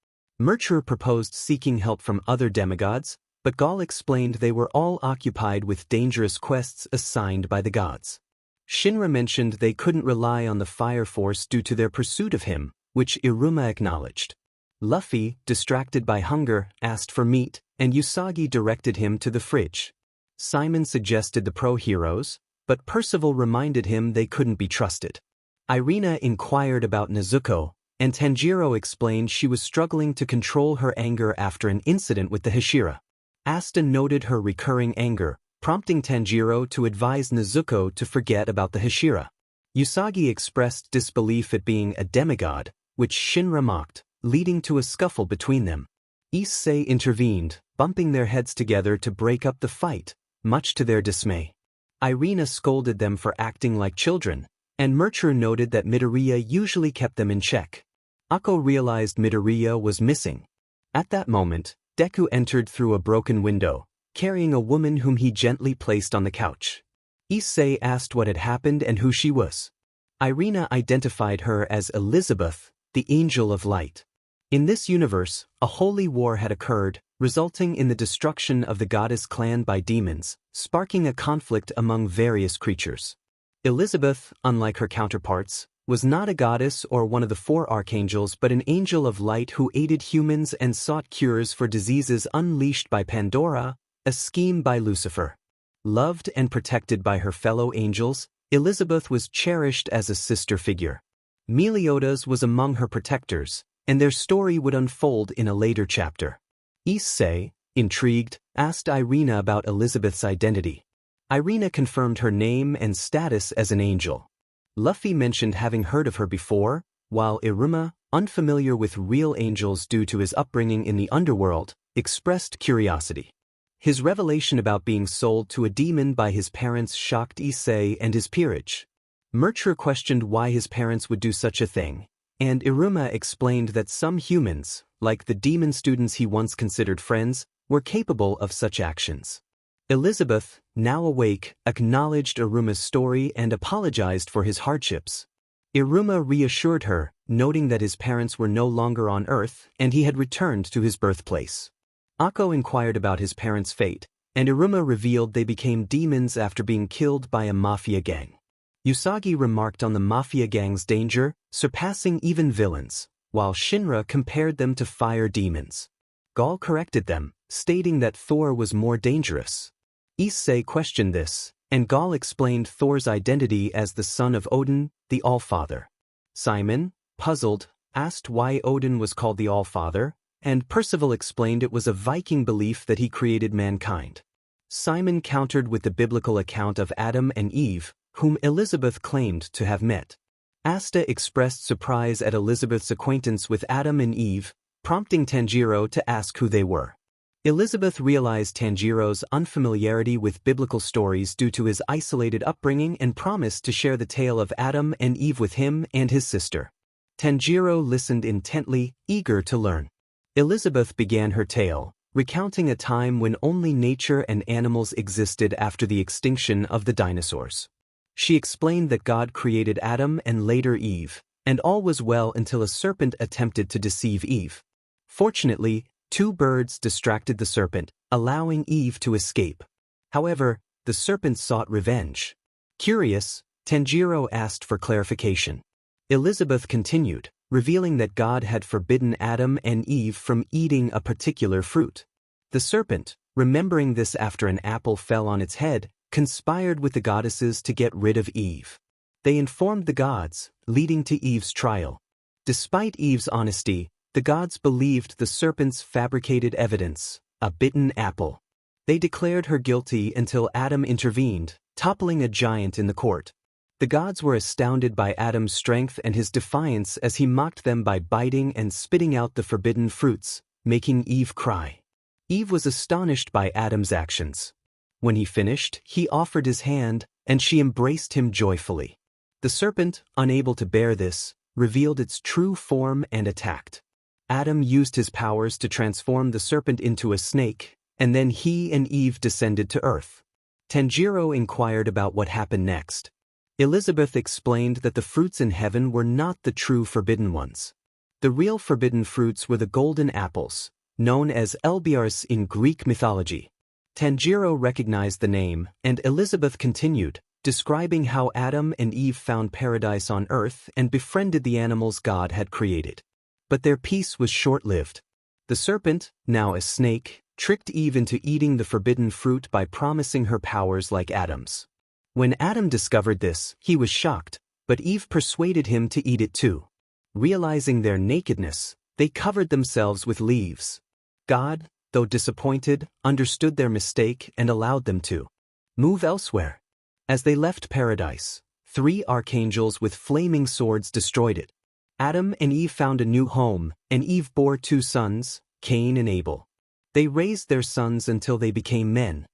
Merchuru proposed seeking help from other demigods, but Gaul explained they were all occupied with dangerous quests assigned by the gods. Shinra mentioned they couldn't rely on the fire force due to their pursuit of him, which Iruma acknowledged. Luffy, distracted by hunger, asked for meat, and Usagi directed him to the fridge. Simon suggested the pro-heroes, but Percival reminded him they couldn't be trusted. Irina inquired about Nezuko, and Tanjiro explained she was struggling to control her anger after an incident with the Hashira. Asta noted her recurring anger, prompting Tanjiro to advise Nezuko to forget about the Hashira. Usagi expressed disbelief at being a demigod, which Shinra mocked, leading to a scuffle between them. Issei intervened, bumping their heads together to break up the fight, much to their dismay. Irina scolded them for acting like children, and Merchuru noted that Midoriya usually kept them in check. Akko realized Midoriya was missing. At that moment, Deku entered through a broken window, carrying a woman whom he gently placed on the couch. Issei asked what had happened and who she was. Irina identified her as Elizabeth, the Angel of Light. In this universe, a holy war had occurred, resulting in the destruction of the goddess clan by demons, sparking a conflict among various creatures. Elizabeth, unlike her counterparts, was not a goddess or one of the 4 archangels but an angel of light who aided humans and sought cures for diseases unleashed by Pandora, a scheme by Lucifer. Loved and protected by her fellow angels, Elizabeth was cherished as a sister figure. Meliodas was among her protectors, and their story would unfold in a later chapter. Issei, intrigued, asked Irina about Elizabeth's identity. Irina confirmed her name and status as an angel. Luffy mentioned having heard of her before, while Iruma, unfamiliar with real angels due to his upbringing in the underworld, expressed curiosity. His revelation about being sold to a demon by his parents shocked Issei and his peerage. Merchuru questioned why his parents would do such a thing, and Iruma explained that some humans, like the demon students he once considered friends, were capable of such actions. Elizabeth, now awake, acknowledged Iruma's story and apologized for his hardships. Iruma reassured her, noting that his parents were no longer on Earth and he had returned to his birthplace. Akko inquired about his parents' fate, and Iruma revealed they became demons after being killed by a mafia gang. Usagi remarked on the mafia gang's danger, surpassing even villains, while Shinra compared them to fire demons. Gaul corrected them, stating that Thor was more dangerous. Issei questioned this, and Gaul explained Thor's identity as the son of Odin, the Allfather. Simon, puzzled, asked why Odin was called the Allfather, and Percival explained it was a Viking belief that he created mankind. Simon countered with the biblical account of Adam and Eve, whom Elizabeth claimed to have met. Asta expressed surprise at Elizabeth's acquaintance with Adam and Eve, prompting Tanjiro to ask who they were. Elizabeth realized Tanjiro's unfamiliarity with biblical stories due to his isolated upbringing and promised to share the tale of Adam and Eve with him and his sister. Tanjiro listened intently, eager to learn. Elizabeth began her tale, recounting a time when only nature and animals existed after the extinction of the dinosaurs. She explained that God created Adam and later Eve, and all was well until a serpent attempted to deceive Eve. Fortunately, 2 birds distracted the serpent, allowing Eve to escape. However, the serpent sought revenge. Curious, Tanjiro asked for clarification. Elizabeth continued, revealing that God had forbidden Adam and Eve from eating a particular fruit. The serpent, remembering this after an apple fell on its head, conspired with the goddesses to get rid of Eve. They informed the gods, leading to Eve's trial. Despite Eve's honesty, the gods believed the serpent's fabricated evidence, a bitten apple. They declared her guilty until Adam intervened, toppling a giant in the court. The gods were astounded by Adam's strength and his defiance as he mocked them by biting and spitting out the forbidden fruits, making Eve cry. Eve was astonished by Adam's actions. When he finished, he offered his hand, and she embraced him joyfully. The serpent, unable to bear this, revealed its true form and attacked. Adam used his powers to transform the serpent into a snake, and then he and Eve descended to earth. Tanjiro inquired about what happened next. Elizabeth explained that the fruits in heaven were not the true forbidden ones. The real forbidden fruits were the golden apples, known as Elbiars in Greek mythology. Tanjiro recognized the name, and Elizabeth continued, describing how Adam and Eve found paradise on earth and befriended the animals God had created. But their peace was short-lived. The serpent, now a snake, tricked Eve into eating the forbidden fruit by promising her powers like Adam's. When Adam discovered this, he was shocked, but Eve persuaded him to eat it too. Realizing their nakedness, they covered themselves with leaves. God, though disappointed, understood their mistake and allowed them to move elsewhere. As they left paradise, 3 archangels with flaming swords destroyed it. Adam and Eve found a new home, and Eve bore 2 sons, Cain and Abel. They raised their sons until they became men.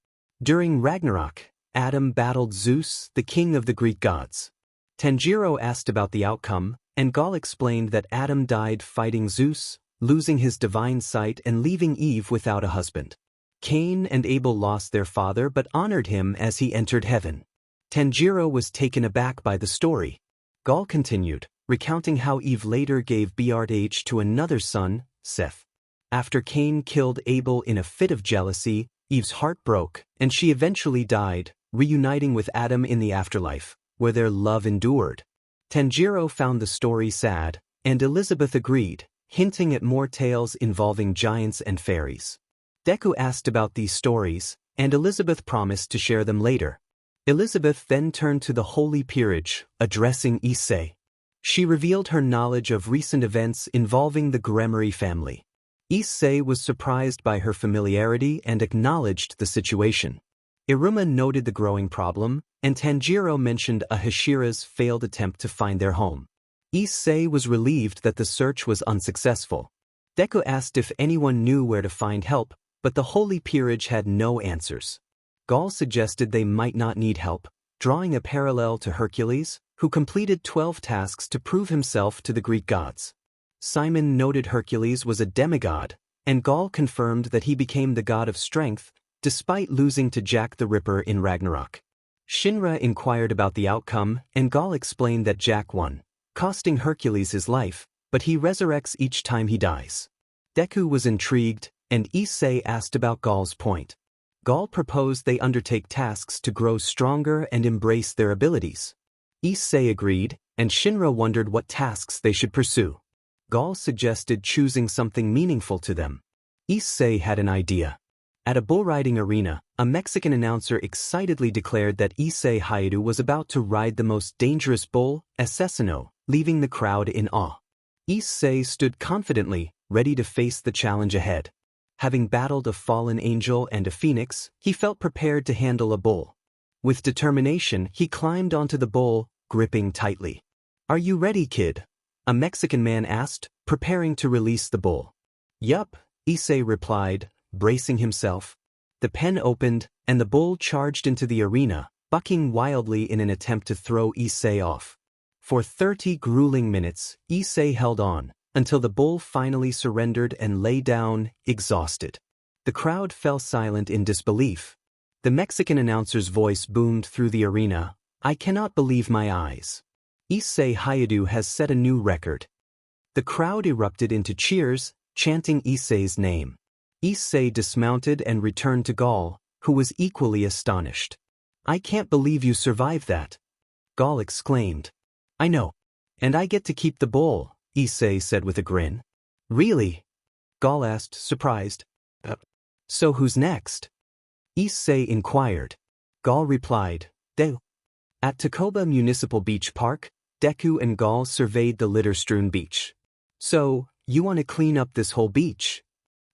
During Ragnarok, Adam battled Zeus, the king of the Greek gods. Tanjiro asked about the outcome, and Gaul explained that Adam died fighting Zeus, losing his divine sight and leaving Eve without a husband. Cain and Abel lost their father but honored him as he entered heaven. Tanjiro was taken aback by the story. Gaul continued, recounting how Eve later gave Peerage to another son, Seth. After Cain killed Abel in a fit of jealousy, Eve's heart broke, and she eventually died, reuniting with Adam in the afterlife, where their love endured. Tanjiro found the story sad, and Elizabeth agreed, hinting at more tales involving giants and fairies. Deku asked about these stories, and Elizabeth promised to share them later. Elizabeth then turned to the holy peerage, addressing Issei. She revealed her knowledge of recent events involving the Gremory family. Issei was surprised by her familiarity and acknowledged the situation. Iruma noted the growing problem, and Tanjiro mentioned Ahashira's failed attempt to find their home. Issei was relieved that the search was unsuccessful. Deku asked if anyone knew where to find help, but the holy peerage had no answers. Gaul suggested they might not need help, drawing a parallel to Hercules, who completed 12 tasks to prove himself to the Greek gods. Simon noted Hercules was a demigod, and Gaul confirmed that he became the god of strength, despite losing to Jack the Ripper in Ragnarok. Shinra inquired about the outcome, and Gaul explained that Jack won, costing Hercules his life, but he resurrects each time he dies. Deku was intrigued, and Issei asked about Gaul's point. Gaul proposed they undertake tasks to grow stronger and embrace their abilities. Issei agreed, and Shinra wondered what tasks they should pursue. Gaul suggested choosing something meaningful to them. Issei had an idea. At a bull riding arena, a Mexican announcer excitedly declared that Issei Hyoudou was about to ride the most dangerous bull, Asesino, leaving the crowd in awe. Issei stood confidently, ready to face the challenge ahead. Having battled a fallen angel and a phoenix, he felt prepared to handle a bull. With determination, he climbed onto the bull, gripping tightly. "Are you ready, kid?" a Mexican man asked, preparing to release the bull. "Yup," Issei replied, bracing himself. The pen opened, and the bull charged into the arena, bucking wildly in an attempt to throw Issei off. For 30 grueling minutes, Issei held on, until the bull finally surrendered and lay down, exhausted. The crowd fell silent in disbelief. The Mexican announcer's voice boomed through the arena, "I cannot believe my eyes. Issei Hyoudou has set a new record." The crowd erupted into cheers, chanting Issei's name. Issei dismounted and returned to Gaul, who was equally astonished. "I can't believe you survived that," Gaul exclaimed. "I know. And I get to keep the bull," Issei said with a grin. "Really?" Gaul asked, surprised. "So who's next?" Issei inquired. Gal replied, "Deku." At Takoba Municipal Beach Park, Deku and Gal surveyed the litter-strewn beach. "So, you want to clean up this whole beach?"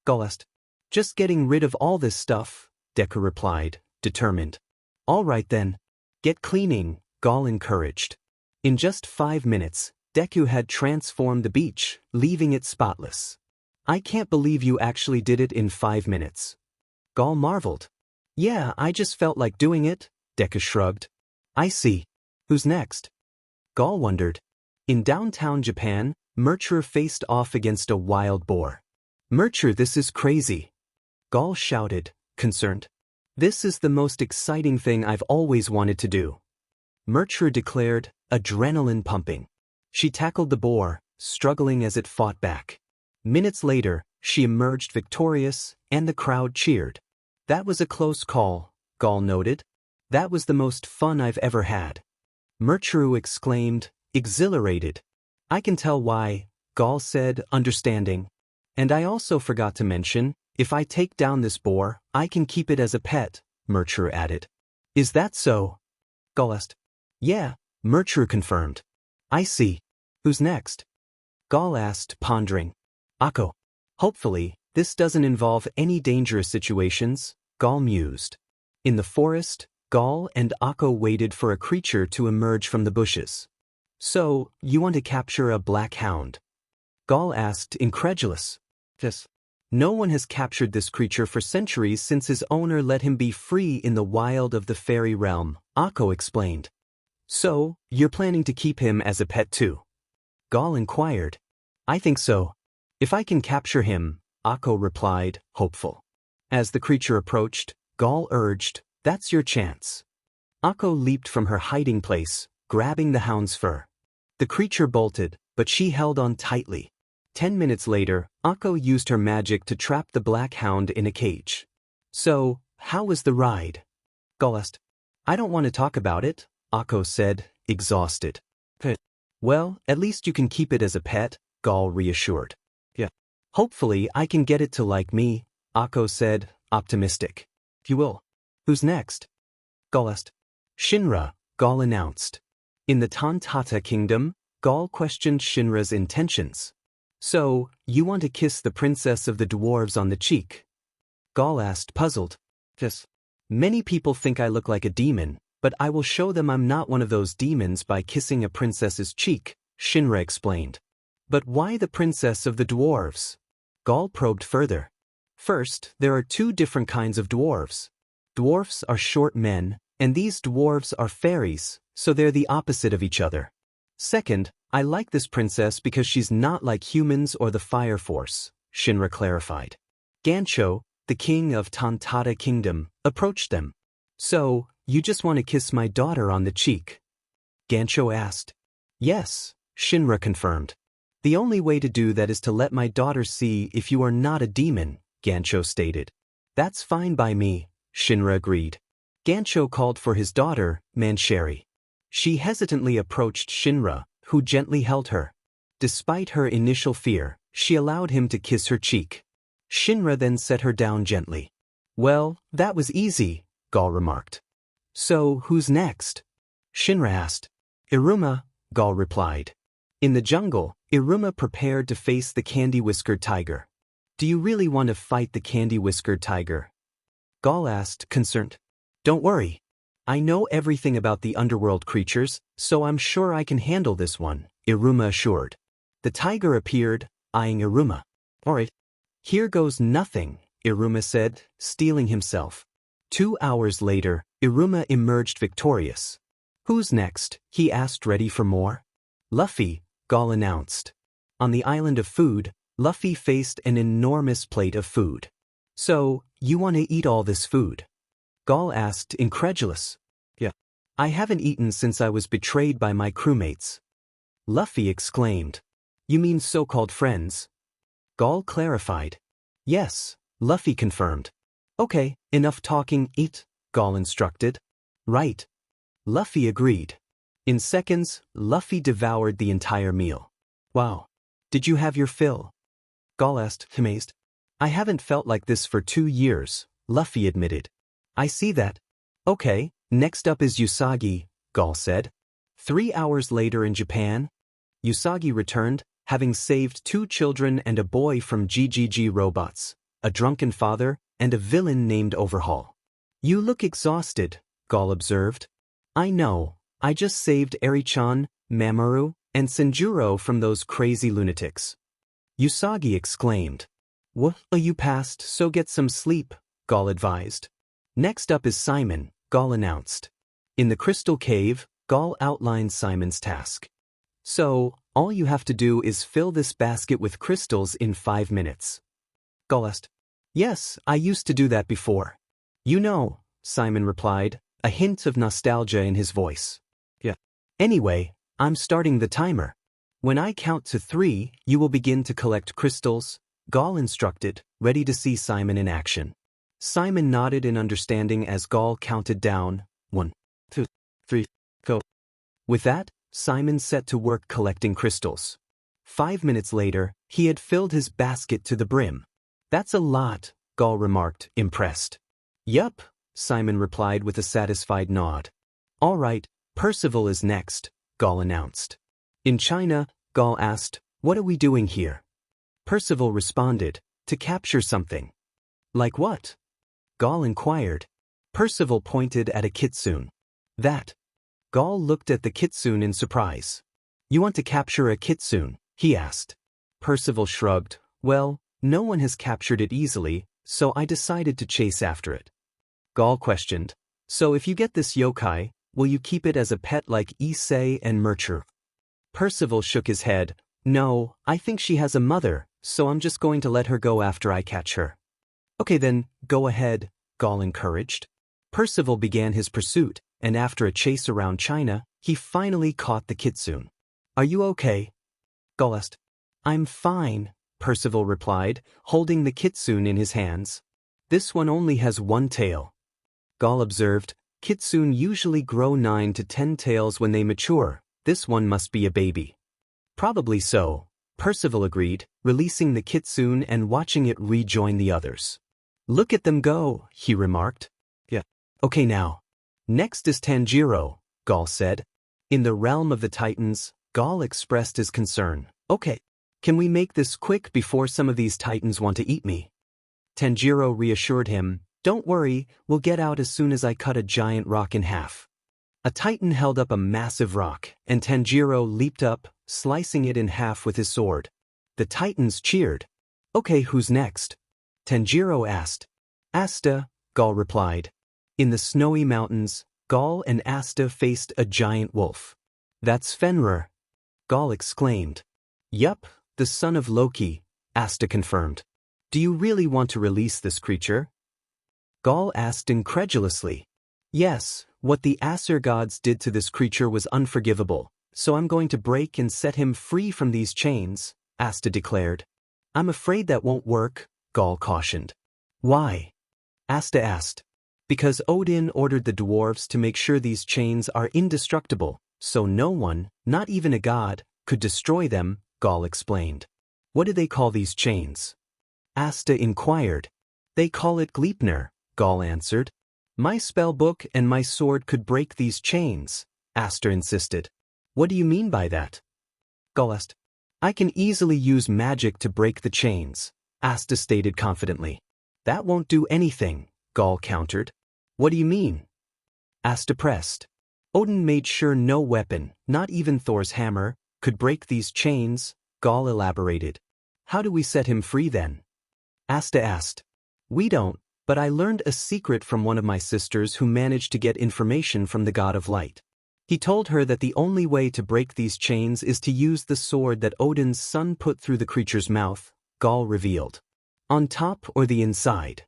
Gal asked. "Just getting rid of all this stuff," Deku replied, determined. "All right then. Get cleaning," Gal encouraged. In just 5 minutes, Deku had transformed the beach, leaving it spotless. "I can't believe you actually did it in 5 minutes." Gal marveled. "Yeah, I just felt like doing it," Deku shrugged. "I see. Who's next?" Gal wondered. In downtown Japan, Merchur faced off against a wild boar. "Merchur, this is crazy," Gal shouted, concerned. "This is the most exciting thing I've always wanted to do." Merchur declared, adrenaline pumping. She tackled the boar, struggling as it fought back. Minutes later, she emerged victorious, and the crowd cheered. "That was a close call," Gal noted. "That was the most fun I've ever had." Merchur exclaimed, exhilarated. "I can tell why," Gal said, understanding. "And I also forgot to mention, if I take down this boar, I can keep it as a pet," Merchur added. "Is that so?" Gal asked. "Yeah," Merchur confirmed. "I see. Who's next?" Gal asked, pondering. "Akko. Hopefully, this doesn't involve any dangerous situations," Gal mused. In the forest, Gal and Akko waited for a creature to emerge from the bushes. "So, you want to capture a black hound?" Gal asked, incredulous. "Yes. No one has captured this creature for centuries since his owner let him be free in the wild of the fairy realm," Akko explained. "So, you're planning to keep him as a pet too?" Gal inquired. "I think so. If I can capture him," Akko replied, hopeful. As the creature approached, Gal urged, "That's your chance." Akko leaped from her hiding place, grabbing the hound's fur. The creature bolted, but she held on tightly. 10 minutes later, Akko used her magic to trap the black hound in a cage. "So, how was the ride?" Gal asked. "I don't want to talk about it," Akko said, exhausted. "Well, at least you can keep it as a pet," Gal reassured. "Yeah. Hopefully I can get it to like me," Akko said, optimistic. "You will. Who's next?" Gal asked. "Shinra," Gal announced. In the Tantata Kingdom, Gal questioned Shinra's intentions. "So, you want to kiss the princess of the dwarves on the cheek?" Gal asked, puzzled. "Yes. Many people think I look like a demon, but I will show them I'm not one of those demons by kissing a princess's cheek," Shinra explained. "But why the princess of the dwarves?" Gal probed further. "First, there are 2 different kinds of dwarves. Dwarfs are short men, and these dwarves are fairies, so they're the opposite of each other. Second, I like this princess because she's not like humans or the Fire Force," Shinra clarified. Gancho, the king of Tantata Kingdom, approached them. "So, you just want to kiss my daughter on the cheek?" Gancho asked. "Yes," Shinra confirmed. "The only way to do that is to let my daughter see if you are not a demon," Gancho stated. "That's fine by me," Shinra agreed. Gancho called for his daughter, Mancheri. She hesitantly approached Shinra, who gently held her. Despite her initial fear, she allowed him to kiss her cheek. Shinra then set her down gently. "Well, that was easy," Gal remarked. "So, who's next?" Shinra asked. "Iruma," Gal replied. In the jungle, Iruma prepared to face the candy-whiskered tiger. "Do you really want to fight the candy-whiskered tiger?" Gal asked, concerned. "Don't worry. I know everything about the underworld creatures, so I'm sure I can handle this one," Iruma assured. The tiger appeared, eyeing Iruma. "All right. Here goes nothing," Iruma said, steeling himself. 2 hours later, Iruma emerged victorious. "Who's next?" he asked, ready for more. "Luffy," Gal announced. On the island of food, Luffy faced an enormous plate of food. "So, you want to eat all this food?" Gal asked, incredulous. "Yeah. I haven't eaten since I was betrayed by my crewmates." Luffy exclaimed. "You mean so-called friends?" Gal clarified. "Yes," Luffy confirmed. "Okay, enough talking, eat," Gal instructed. "Right." Luffy agreed. In seconds, Luffy devoured the entire meal. "Wow. Did you have your fill?" Gal asked, amazed. "I haven't felt like this for 2 years," Luffy admitted. I see that. Okay, next up is Usagi, Gal said. 3 hours later in Japan, Usagi returned, having saved 2 children and a boy from GGG robots, a drunken father, and a villain named Overhaul. You look exhausted, Gal observed. I know, I just saved Eri-chan, Mamoru, and Senjuro from those crazy lunatics. Usagi exclaimed. Well, you passed, so get some sleep, Gal advised. Next up is Simon, Gal announced. In the crystal cave, Gal outlined Simon's task. So, all you have to do is fill this basket with crystals in 5 minutes. Gal asked. Yes, I used to do that before. You know, Simon replied, a hint of nostalgia in his voice. Yeah. Anyway, I'm starting the timer. When I count to 3, you will begin to collect crystals, Gal instructed, ready to see Simon in action. Simon nodded in understanding as Gal counted down, 1, 2, 3, go. With that, Simon set to work collecting crystals. 5 minutes later, he had filled his basket to the brim. That's a lot, Gal remarked, impressed. Yup, Simon replied with a satisfied nod. All right, Percival is next, Gal announced. In China, Gal asked, what are we doing here? Percival responded, to capture something. Like what? Gal inquired. Percival pointed at a kitsune. That. Gal looked at the kitsune in surprise. You want to capture a kitsune? He asked. Percival shrugged. Well, no one has captured it easily, so I decided to chase after it. Gal questioned. So if you get this yokai, will you keep it as a pet like Issei and Mercher? Percival shook his head. No, I think she has a mother, so I'm just going to let her go after I catch her. Okay then, go ahead, Gal encouraged. Percival began his pursuit, and after a chase around China, he finally caught the kitsune. Are you okay? Gal asked. I'm fine, Percival replied, holding the kitsune in his hands. This one only has 1 tail. Gal observed, kitsune usually grow 9 to 10 tails when they mature. This one must be a baby. Probably so, Percival agreed, releasing the kitsune and watching it rejoin the others. Look at them go, he remarked. Yeah. Okay now. Next is Tanjiro, Gal said. In the realm of the Titans, Gal expressed his concern. Okay. Can we make this quick before some of these Titans want to eat me? Tanjiro reassured him, don't worry, we'll get out as soon as I cut a giant rock in half. A Titan held up a massive rock, and Tanjiro leaped up, slicing it in half with his sword. The Titans cheered. Okay, who's next? Tanjiro asked. Asta, Gal replied. In the snowy mountains, Gal and Asta faced a giant wolf. That's Fenrir, Gal exclaimed. Yup, the son of Loki, Asta confirmed. Do you really want to release this creature? Gal asked incredulously. Yes, what the Aesir gods did to this creature was unforgivable, so I'm going to break and set him free from these chains, Asta declared. I'm afraid that won't work, Gal cautioned. Why? Asta asked. Because Odin ordered the dwarves to make sure these chains are indestructible, so no one, not even a god, could destroy them, Gal explained. What do they call these chains? Asta inquired. They call it Gleipnir, Gal answered. My spell book and my sword could break these chains, Asta insisted. What do you mean by that? Gal asked. I can easily use magic to break the chains, Asta stated confidently. That won't do anything, Gal countered. What do you mean? Asta pressed. Odin made sure no weapon, not even Thor's hammer, could break these chains, Gal elaborated. How do we set him free then? Asta asked. We don't, but I learned a secret from one of my sisters who managed to get information from the god of light. He told her that the only way to break these chains is to use the sword that Odin's son put through the creature's mouth, Gal revealed. On top or the inside?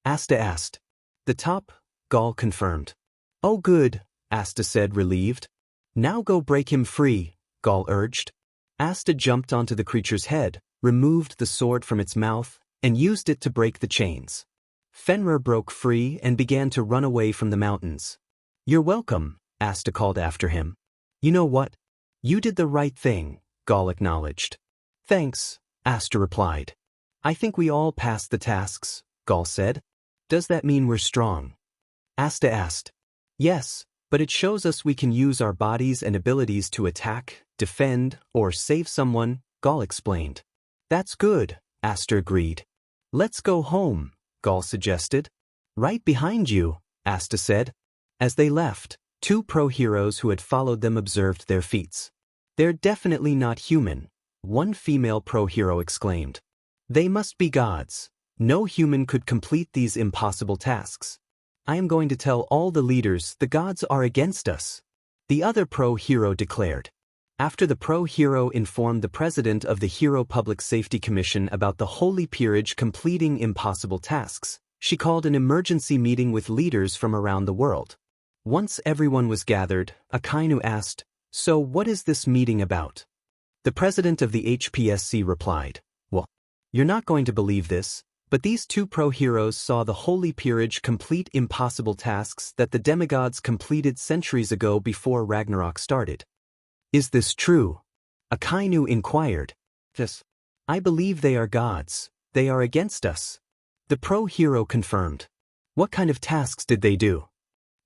Asta asked. The top, Gal confirmed. Oh good, Asta said relieved. Now go break him free, Gal urged. Asta jumped onto the creature's head, removed the sword from its mouth, and used it to break the chains. Fenrir broke free and began to run away from the mountains. You're welcome, Asta called after him. You know what? You did the right thing, Gal acknowledged. Thanks, Asta replied. I think we all passed the tasks, Gal said. Does that mean we're strong? Asta asked. Yes, but it shows us we can use our bodies and abilities to attack, defend, or save someone, Gaul explained. That's good, Asta agreed. Let's go home, Gaul suggested. Right behind you, Asta said. As they left, two pro-heroes who had followed them observed their feats. They're definitely not human, one female pro-hero exclaimed. They must be gods. No human could complete these impossible tasks. I am going to tell all the leaders the gods are against us, the other pro-hero declared. After the pro-hero informed the president of the Hero Public Safety Commission about the Holy Peerage completing impossible tasks, she called an emergency meeting with leaders from around the world. Once everyone was gathered, Akainu asked, "So what is this meeting about?" The president of the HPSC replied, "Well, you're not going to believe this, but these two pro-heroes saw the Holy Peerage complete impossible tasks that the demigods completed centuries ago before Ragnarok started." "Is this true?" Akainu inquired. "Yes. I believe they are gods. They are against us." The pro-hero confirmed. "What kind of tasks did they do?"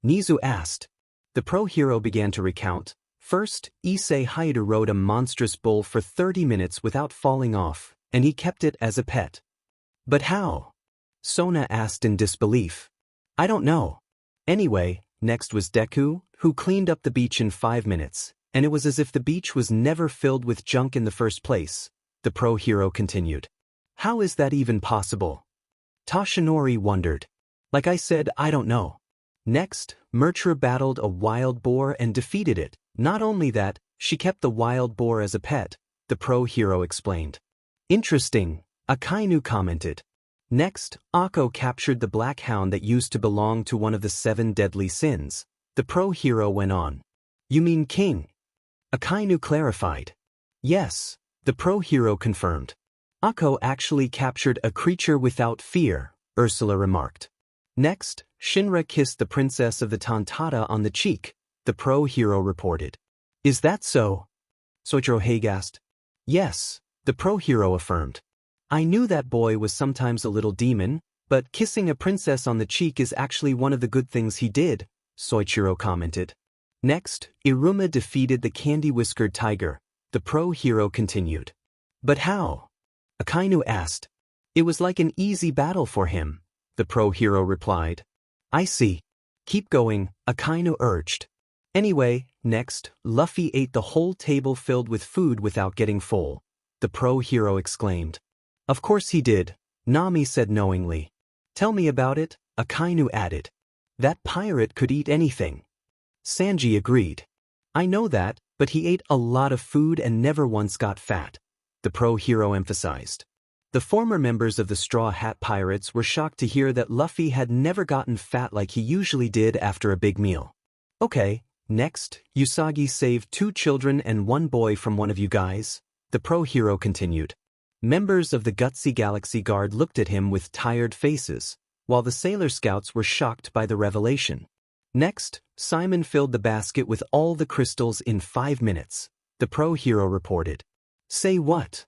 Nizu asked. The pro-hero began to recount. First, Issei Hyoudou rode a monstrous bull for 30 minutes without falling off, and he kept it as a pet. "But how?" Sona asked in disbelief. "I don't know." Anyway, next was Deku, who cleaned up the beach in 5 minutes, and it was as if the beach was never filled with junk in the first place, the pro-hero continued. "How is that even possible?" Toshinori wondered. "Like I said, I don't know." Next, Mertra battled a wild boar and defeated it. Not only that, she kept the wild boar as a pet, the pro-hero explained. "Interesting," Akainu commented. Next, Akko captured the black hound that used to belong to one of the 7 deadly sins. The pro-hero went on. "You mean king?" Akainu clarified. "Yes," the pro-hero confirmed. "Akko actually captured a creature without fear," Ursula remarked. Next, Shinra kissed the princess of the Tantata on the cheek, the pro-hero reported. "Is that so?" Soichiro Haig asked. "Yes," the pro-hero affirmed. "I knew that boy was sometimes a little demon, but kissing a princess on the cheek is actually one of the good things he did," Soichiro commented. Next, Iruma defeated the candy-whiskered tiger, the pro-hero continued. "But how?" Akainu asked. "It was like an easy battle for him," the pro-hero replied. "I see. Keep going," Akainu urged. Anyway, next, Luffy ate the whole table filled with food without getting full, the pro-hero exclaimed. "Of course he did," Nami said knowingly. "Tell me about it," Akainu added. "That pirate could eat anything." Sanji agreed. "I know that, but he ate a lot of food and never once got fat," the pro-hero emphasized. The former members of the Straw Hat Pirates were shocked to hear that Luffy had never gotten fat like he usually did after a big meal. "Okay, next, Usagi saved 2 children and 1 boy from one of you guys," the pro-hero continued. Members of the Gutsy Galaxy Guard looked at him with tired faces, while the Sailor Scouts were shocked by the revelation. Next, Simon filled the basket with all the crystals in 5 minutes, the pro-hero reported. "Say what?"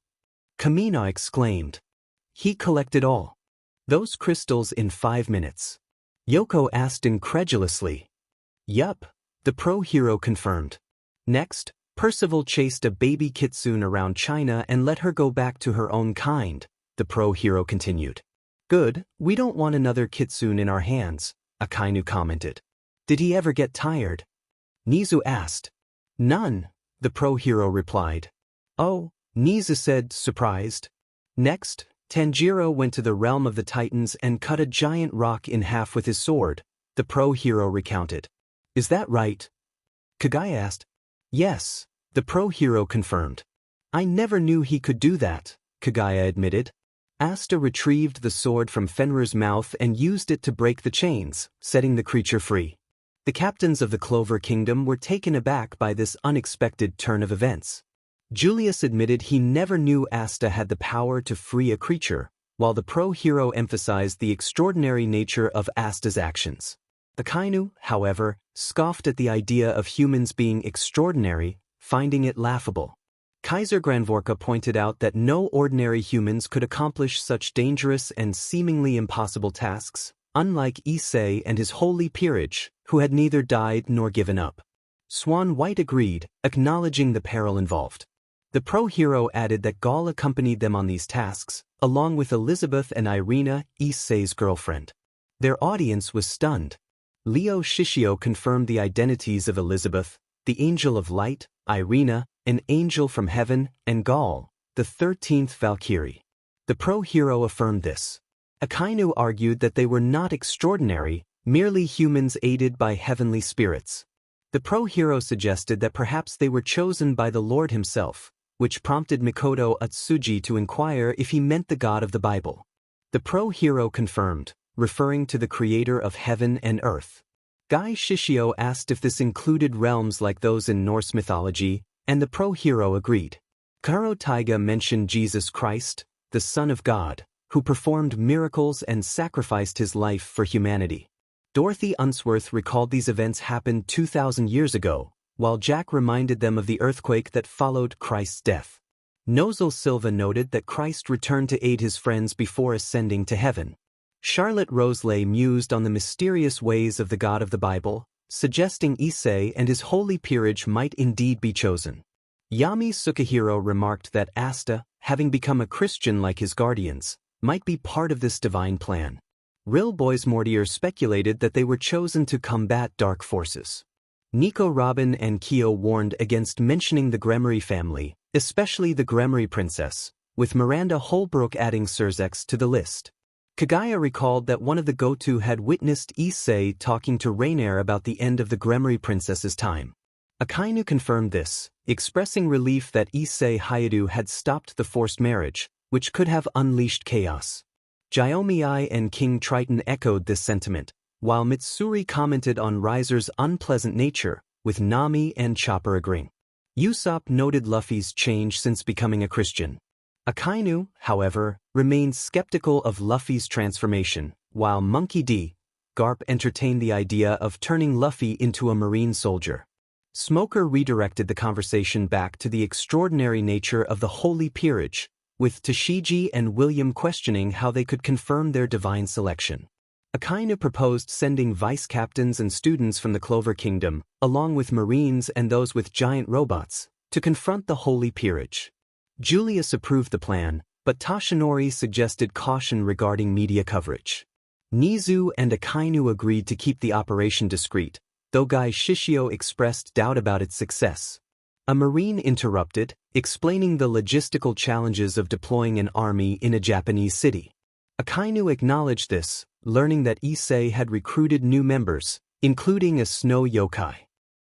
Kamina exclaimed. "He collected all those crystals in 5 minutes." Yoko asked incredulously. "Yup," the pro-hero confirmed. Next, Percival chased a baby kitsune around China and let her go back to her own kind, the pro-hero continued. "Good, we don't want another kitsune in our hands," Akainu commented. "Did he ever get tired?" Nizu asked. "None," the pro-hero replied. "Oh," Nizu said, surprised. Next, Tanjiro went to the realm of the Titans and cut a giant rock in half with his sword, the pro-hero recounted. "Is that right?" Kagaya asked. "Yes," the pro-hero confirmed. "I never knew he could do that," Kagaya admitted. Asta retrieved the sword from Fenrir's mouth and used it to break the chains, setting the creature free. The captains of the Clover Kingdom were taken aback by this unexpected turn of events. Julius admitted he never knew Asta had the power to free a creature, while the pro-hero emphasized the extraordinary nature of Asta's actions. Akainu, however, scoffed at the idea of humans being extraordinary, finding it laughable. Kaiser Granvorka pointed out that no ordinary humans could accomplish such dangerous and seemingly impossible tasks, unlike Issei and his holy Peerage, who had neither died nor given up. Swan White agreed, acknowledging the peril involved. The pro-hero added that Gaul accompanied them on these tasks, along with Elizabeth and Irina, Issei's girlfriend. Their audience was stunned. Leo Shishio confirmed the identities of Elizabeth, the angel of light, Irina, an angel from heaven, and Gaul, the 13th Valkyrie. The pro-hero affirmed this. Akainu argued that they were not extraordinary, merely humans aided by heavenly spirits. The pro-hero suggested that perhaps they were chosen by the Lord himself, which prompted Mikoto Atsuji to inquire if he meant the God of the Bible. The pro-hero confirmed, referring to the creator of heaven and earth. Guy Shishio asked if this included realms like those in Norse mythology, and the pro-hero agreed. Kuro Taiga mentioned Jesus Christ, the Son of God, who performed miracles and sacrificed his life for humanity. Dorothy Unsworth recalled these events happened 2,000 years ago, while Jack reminded them of the earthquake that followed Christ's death. Nozel Silva noted that Christ returned to aid his friends before ascending to heaven. Charlotte Roselay mused on the mysterious ways of the God of the Bible, suggesting Issei and his holy Peerage might indeed be chosen. Yami Sukahiro remarked that Asta, having become a Christian like his guardians, might be part of this divine plan. Ril Boismortier speculated that they were chosen to combat dark forces. Nico Robin and Kyo warned against mentioning the Gremory family, especially the Gremory princess, with Miranda Holbrook adding Surzex to the list. Kagaya recalled that one of the Gotu had witnessed Issei talking to Raynare about the end of the Gremory princess's time. Akainu confirmed this, expressing relief that Issei Hyoudou had stopped the forced marriage, which could have unleashed chaos. Jiomi and King Triton echoed this sentiment, while Mitsuri commented on Riser's unpleasant nature, with Nami and Chopper agreeing. Usopp noted Luffy's change since becoming a Christian. Akainu, however, remained skeptical of Luffy's transformation, while Monkey D. Garp entertained the idea of turning Luffy into a marine soldier. Smoker redirected the conversation back to the extraordinary nature of the Holy Peerage, with Tashigi and William questioning how they could confirm their divine selection. Akainu proposed sending vice-captains and students from the Clover Kingdom, along with Marines and those with giant robots, to confront the Holy Peerage. Julius approved the plan, but Tashinori suggested caution regarding media coverage. Nizu and Akainu agreed to keep the operation discreet, though Guy Shishio expressed doubt about its success. A Marine interrupted, explaining the logistical challenges of deploying an army in a Japanese city. Akainu acknowledged this, learning that Issei had recruited new members, including a snow yokai.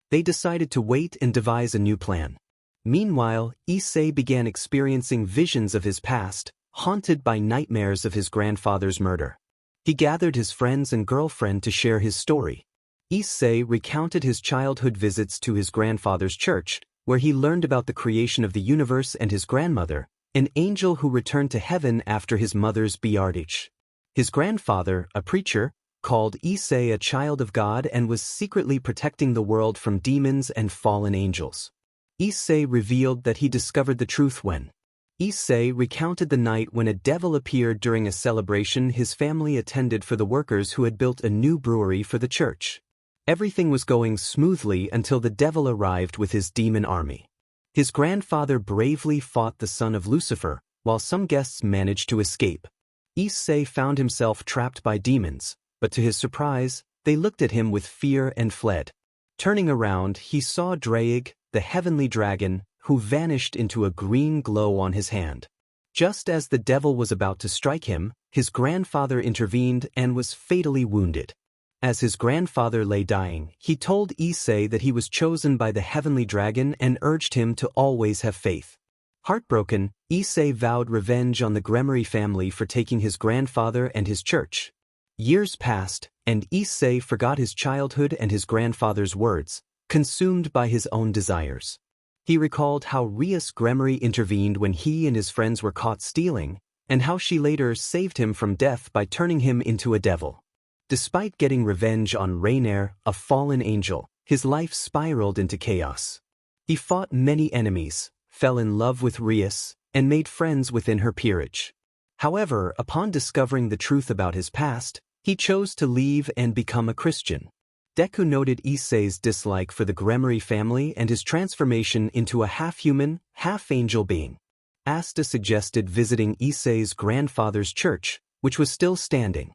They decided to wait and devise a new plan. Meanwhile, Issei began experiencing visions of his past, haunted by nightmares of his grandfather's murder. He gathered his friends and girlfriend to share his story. Issei recounted his childhood visits to his grandfather's church, where he learned about the creation of the universe and his grandmother, an angel who returned to heaven after his mother's BRDH. His grandfather, a preacher, called Issei a child of God and was secretly protecting the world from demons and fallen angels. Issei revealed that he discovered the truth when Issei recounted the night when a devil appeared during a celebration his family attended for the workers who had built a new brewery for the church. Everything was going smoothly until the devil arrived with his demon army. His grandfather bravely fought the son of Lucifer, while some guests managed to escape. Issei found himself trapped by demons, but to his surprise, they looked at him with fear and fled. Turning around, he saw Ddraig, the heavenly dragon, who vanished into a green glow on his hand. Just as the devil was about to strike him, his grandfather intervened and was fatally wounded. As his grandfather lay dying, he told Issei that he was chosen by the heavenly dragon and urged him to always have faith. Heartbroken, Issei vowed revenge on the Gremory family for taking his grandfather and his church. Years passed, and Issei forgot his childhood and his grandfather's words, consumed by his own desires. He recalled how Rias Gremory intervened when he and his friends were caught stealing, and how she later saved him from death by turning him into a devil. Despite getting revenge on Raynare, a fallen angel, his life spiraled into chaos. He fought many enemies, fell in love with Rias, and made friends within her peerage. However, upon discovering the truth about his past, He chose to leave and become a Christian. Deku noted Issei's dislike for the Gremory family and his transformation into a half-human, half-angel being. Asta suggested visiting Issei's grandfather's church, which was still standing.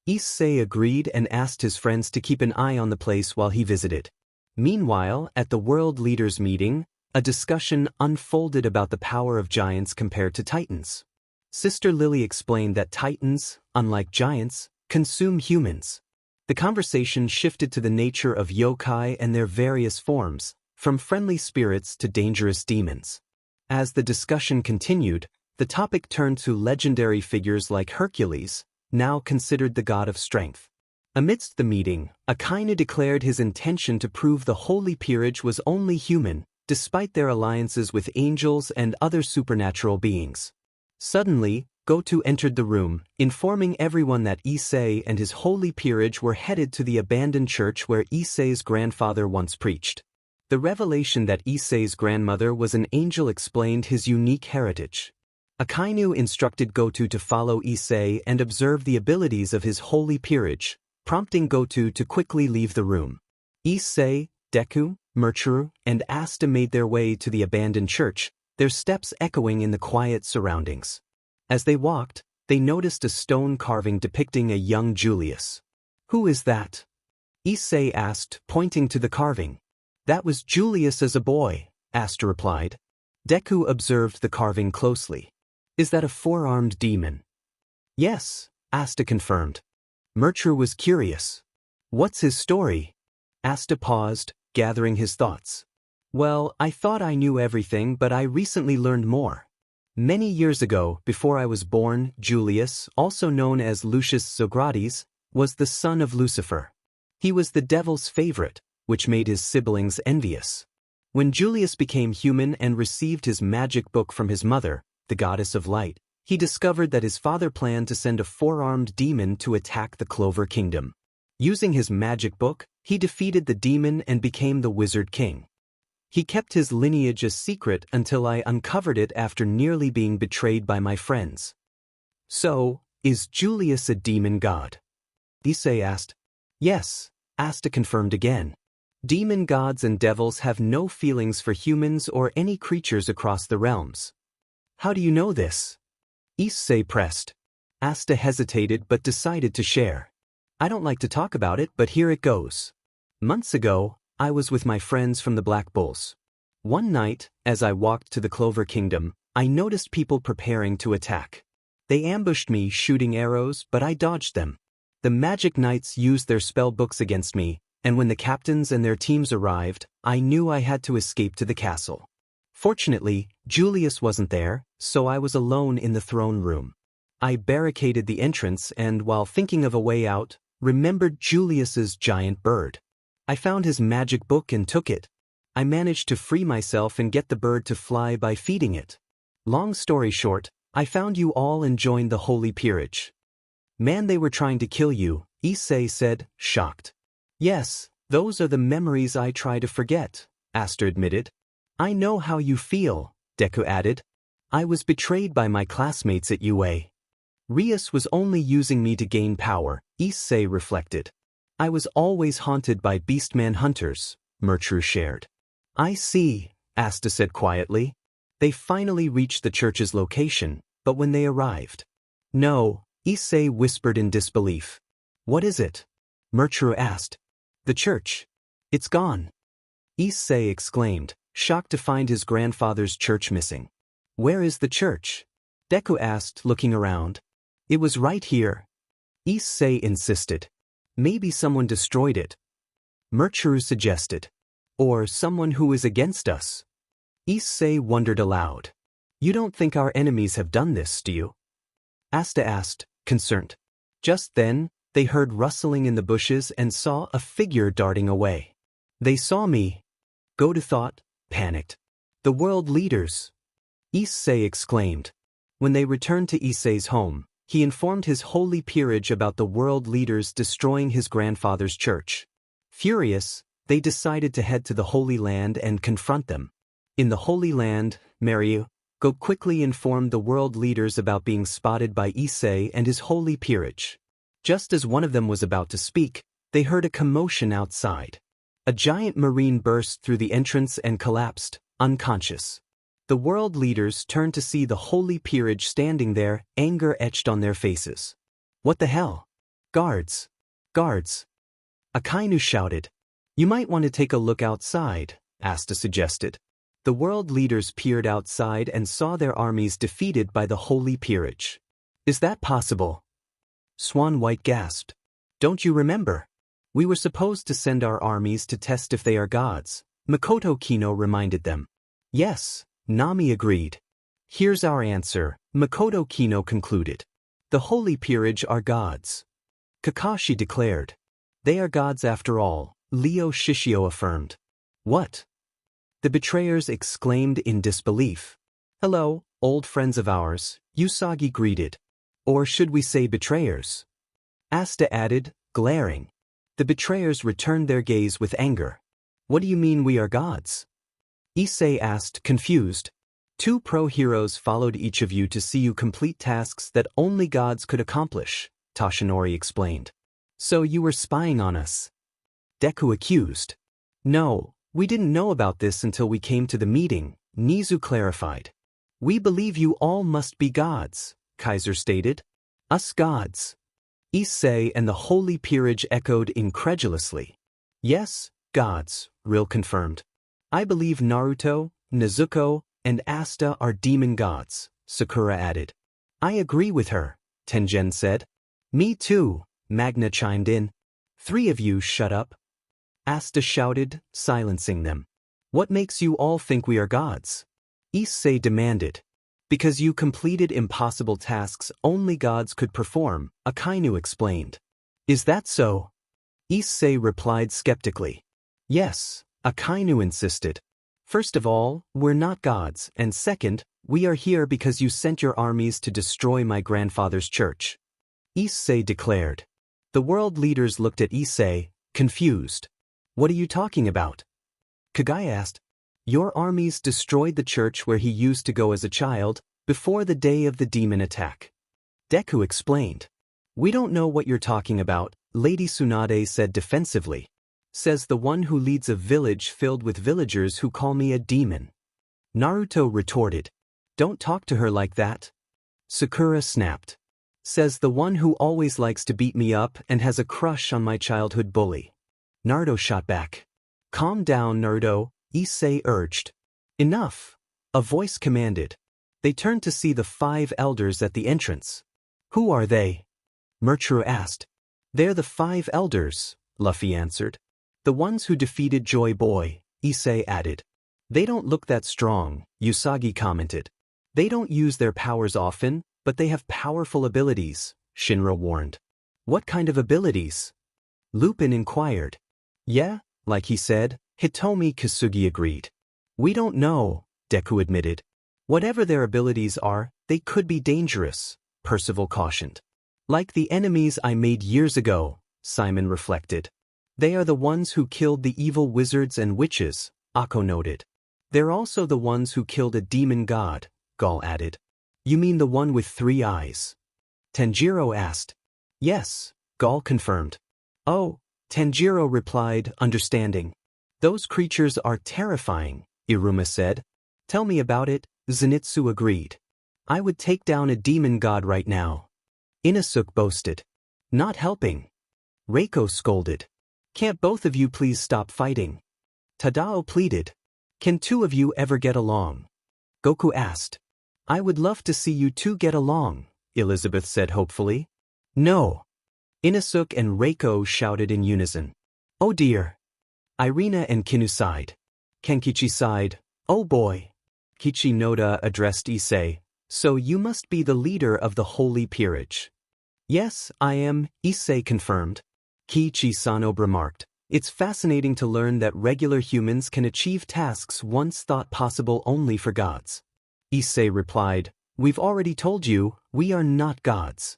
Issei agreed and asked his friends to keep an eye on the place while he visited. Meanwhile, at the World Leaders meeting, a discussion unfolded about the power of giants compared to titans. Sister Lily explained that titans, unlike giants, consume humans. The conversation shifted to the nature of yokai and their various forms, from friendly spirits to dangerous demons. As the discussion continued, the topic turned to legendary figures like Hercules, now considered the god of strength. Amidst the meeting, Akainu declared his intention to prove the Holy Peerage was only human, despite their alliances with angels and other supernatural beings. Suddenly, Goto entered the room, informing everyone that Issei and his Holy Peerage were headed to the abandoned church where Issei's grandfather once preached. The revelation that Issei's grandmother was an angel explained his unique heritage. Akainu instructed Goto to follow Issei and observe the abilities of his Holy Peerage, prompting Goto to quickly leave the room. Issei, Deku, Murchuru, and Asta made their way to the abandoned church, their steps echoing in the quiet surroundings. As they walked, they noticed a stone carving depicting a young Julius. "Who is that?" Issei asked, pointing to the carving. "That was Julius as a boy," Asta replied. Deku observed the carving closely. "Is that a four-armed demon?" "Yes," Asta confirmed. Murchuru was curious. "What's his story?" Asta paused, gathering his thoughts. "Well, I thought I knew everything, but I recently learned more. Many years ago, before I was born, Julius, also known as Lucius Zogrades, was the son of Lucifer. He was the devil's favorite, which made his siblings envious. When Julius became human and received his magic book from his mother, the goddess of light, he discovered that his father planned to send a four-armed demon to attack the Clover Kingdom. Using his magic book, he defeated the demon and became the Wizard King. He kept his lineage a secret until I uncovered it after nearly being betrayed by my friends." "So, is Julius a demon god?" Issei asked. "Yes," Asta confirmed again. "Demon gods and devils have no feelings for humans or any creatures across the realms." "How do you know this?" Issei pressed. Asta hesitated but decided to share. "I don't like to talk about it, but here it goes. Months ago, I was with my friends from the Black Bulls. One night, as I walked to the Clover Kingdom, I noticed people preparing to attack. They ambushed me shooting arrows, but I dodged them. The Magic Knights used their spell books against me, and when the captains and their teams arrived, I knew I had to escape to the castle. Fortunately, Julius wasn't there, so I was alone in the throne room. I barricaded the entrance and, while thinking of a way out, remembered Julius's giant bird. I found his magic book and took it. I managed to free myself and get the bird to fly by feeding it. Long story short, I found you all and joined the Holy Peerage." "Man, they were trying to kill you," Issei said, shocked. "Yes, those are the memories I try to forget," Asta admitted. "I know how you feel," Deku added. "I was betrayed by my classmates at UA. Rias was only using me to gain power," Issei reflected. "I was always haunted by beastman hunters," Murchuru shared. "I see," Asta said quietly. They finally reached the church's location, but when they arrived. "No," Issei whispered in disbelief. "What is it?" Murchuru asked. "The church. It's gone." Issei exclaimed, shocked to find his grandfather's church missing. "Where is the church?" Deku asked, looking around. "It was right here." Issei insisted. "Maybe someone destroyed it," Murchuru suggested. "Or someone who is against us." Issei wondered aloud. "You don't think our enemies have done this, do you?" Asta asked, concerned. Just then, they heard rustling in the bushes and saw a figure darting away. "They saw me," Goto thought, panicked. "The world leaders!" Issei exclaimed. When they returned to Issei's home, he informed his Holy Peerage about the world leaders destroying his grandfather's church. Furious, they decided to head to the Holy Land and confront them. In the Holy Land, Go quickly informed the world leaders about being spotted by Issei and his Holy Peerage. Just as one of them was about to speak, they heard a commotion outside. A giant marine burst through the entrance and collapsed, unconscious. The world leaders turned to see the holy peerage standing there, anger etched on their faces. What the hell? Guards! Guards! Akainu shouted. You might want to take a look outside, Asta suggested. The world leaders peered outside and saw their armies defeated by the holy peerage. Is that possible? Swan White gasped. Don't you remember? We were supposed to send our armies to test if they are gods, Makoto Kino reminded them. Yes, Nami agreed. Here's our answer, Makoto Kino concluded. The holy peerage are gods. Kakashi declared. They are gods after all, Leo Shishio affirmed. What? The betrayers exclaimed in disbelief. Hello, old friends of ours, Usagi greeted. Or should we say betrayers? Asta added, glaring. The betrayers returned their gaze with anger. What do you mean we are gods? Issei asked, confused. 2 pro-heroes followed each of you to see you complete tasks that only gods could accomplish, Toshinori explained. So you were spying on us? Deku accused. No, we didn't know about this until we came to the meeting, Nizu clarified. We believe you all must be gods, Kaiser stated. Us gods. Issei and the holy peerage echoed incredulously. Yes, gods, Ril confirmed. I believe Naruto, Nezuko, and Asta are demon gods, Sakura added. I agree with her, Tengen said. Me too, Magna chimed in. 3 of you shut up. Asta shouted, silencing them. What makes you all think we are gods? Issei demanded. Because you completed impossible tasks only gods could perform, Akainu explained. Is that so? Issei replied skeptically. Yes, Akainu insisted. First of all, we're not gods, and second, we are here because you sent your armies to destroy my grandfather's church. Issei declared. The world leaders looked at Issei, confused. What are you talking about? Kagai asked. Your armies destroyed the church where he used to go as a child, before the day of the demon attack. Deku explained. We don't know what you're talking about, Lady Tsunade said defensively. Says the one who leads a village filled with villagers who call me a demon. Naruto retorted. Don't talk to her like that. Sakura snapped. Says the one who always likes to beat me up and has a crush on my childhood bully. Naruto shot back. Calm down, Naruto, Issei urged. Enough, a voice commanded. They turned to see the 5 elders at the entrance. Who are they? Murchuru asked. They're the 5 elders, Luffy answered. The ones who defeated Joy Boy, Issei added. They don't look that strong, Usagi commented. They don't use their powers often, but they have powerful abilities, Shinra warned. What kind of abilities? Lupin inquired. Yeah, like he said, Hitomi Kasugi agreed. We don't know, Deku admitted. Whatever their abilities are, they could be dangerous, Percival cautioned. Like the enemies I made years ago, Simon reflected. They are the ones who killed the evil wizards and witches, Akko noted. They're also the ones who killed a demon god, Gaul added. You mean the one with 3 eyes? Tanjiro asked. Yes, Gaul confirmed. Oh, Tanjiro replied, understanding. Those creatures are terrifying, Iruma said. Tell me about it, Zenitsu agreed. I would take down a demon god right now. Inosuke boasted. Not helping. Reiko scolded. Can't both of you please stop fighting? Tadao pleaded. Can 2 of you ever get along? Goku asked. I would love to see you 2 get along, Elizabeth said hopefully. No. Inosuke and Reiko shouted in unison. Oh dear. Irina and Kinu sighed. Kenkichi sighed. Oh boy. Kichinoda addressed Issei. So you must be the leader of the holy peerage. Yes, I am, Issei confirmed. Kiichi Sanob remarked. It's fascinating to learn that regular humans can achieve tasks once thought possible only for gods. Issei replied, We've already told you, we are not gods.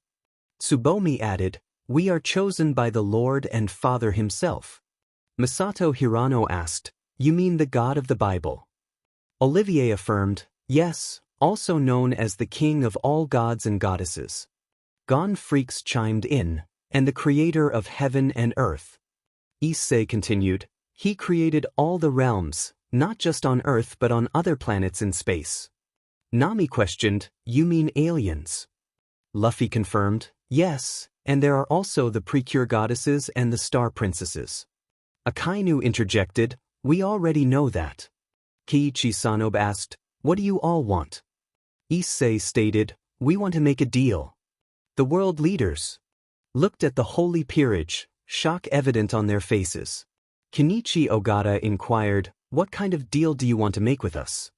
Tsubomi added, We are chosen by the Lord and Father himself. Masato Hirano asked, You mean the God of the Bible? Olivier affirmed, Yes, also known as the King of all gods and goddesses. Gon Freaks chimed in, and the creator of heaven and earth. Issei continued, he created all the realms, not just on Earth but on other planets in space. Nami questioned, you mean aliens? Luffy confirmed, yes, and there are also the precure goddesses and the star princesses. Akainu interjected, we already know that. Keiichi Sanobe asked, what do you all want? Issei stated, we want to make a deal. The world leaders looked at the holy peerage, shock evident on their faces. Kenichi Ogata inquired, what kind of deal do you want to make with us?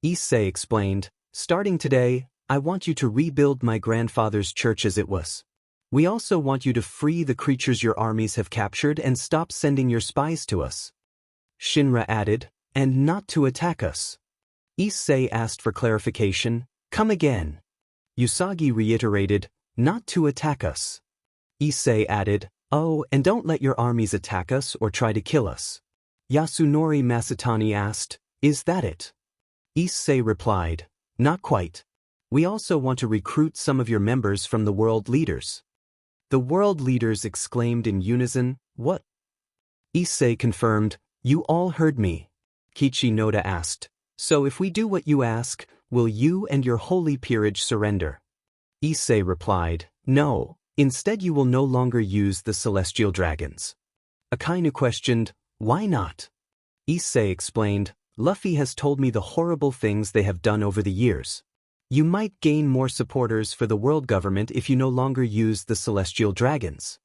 Issei explained, starting today, I want you to rebuild my grandfather's church as it was. We also want you to free the creatures your armies have captured and stop sending your spies to us. Shinra added, and not to attack us. Issei asked for clarification, come again. Usagi reiterated, not to attack us. Issei added, oh, and don't let your armies attack us or try to kill us. Yasunori Masatani asked, is that it? Issei replied, not quite. We also want to recruit some of your members from the world leaders. The world leaders exclaimed in unison, what? Issei confirmed, you all heard me. Kichinoda asked, so if we do what you ask, will you and your holy peerage surrender? Issei replied, no, instead you will no longer use the celestial dragons. Akainu questioned, why not? Issei explained, Luffy has told me the horrible things they have done over the years. You might gain more supporters for the world government if you no longer use the celestial dragons.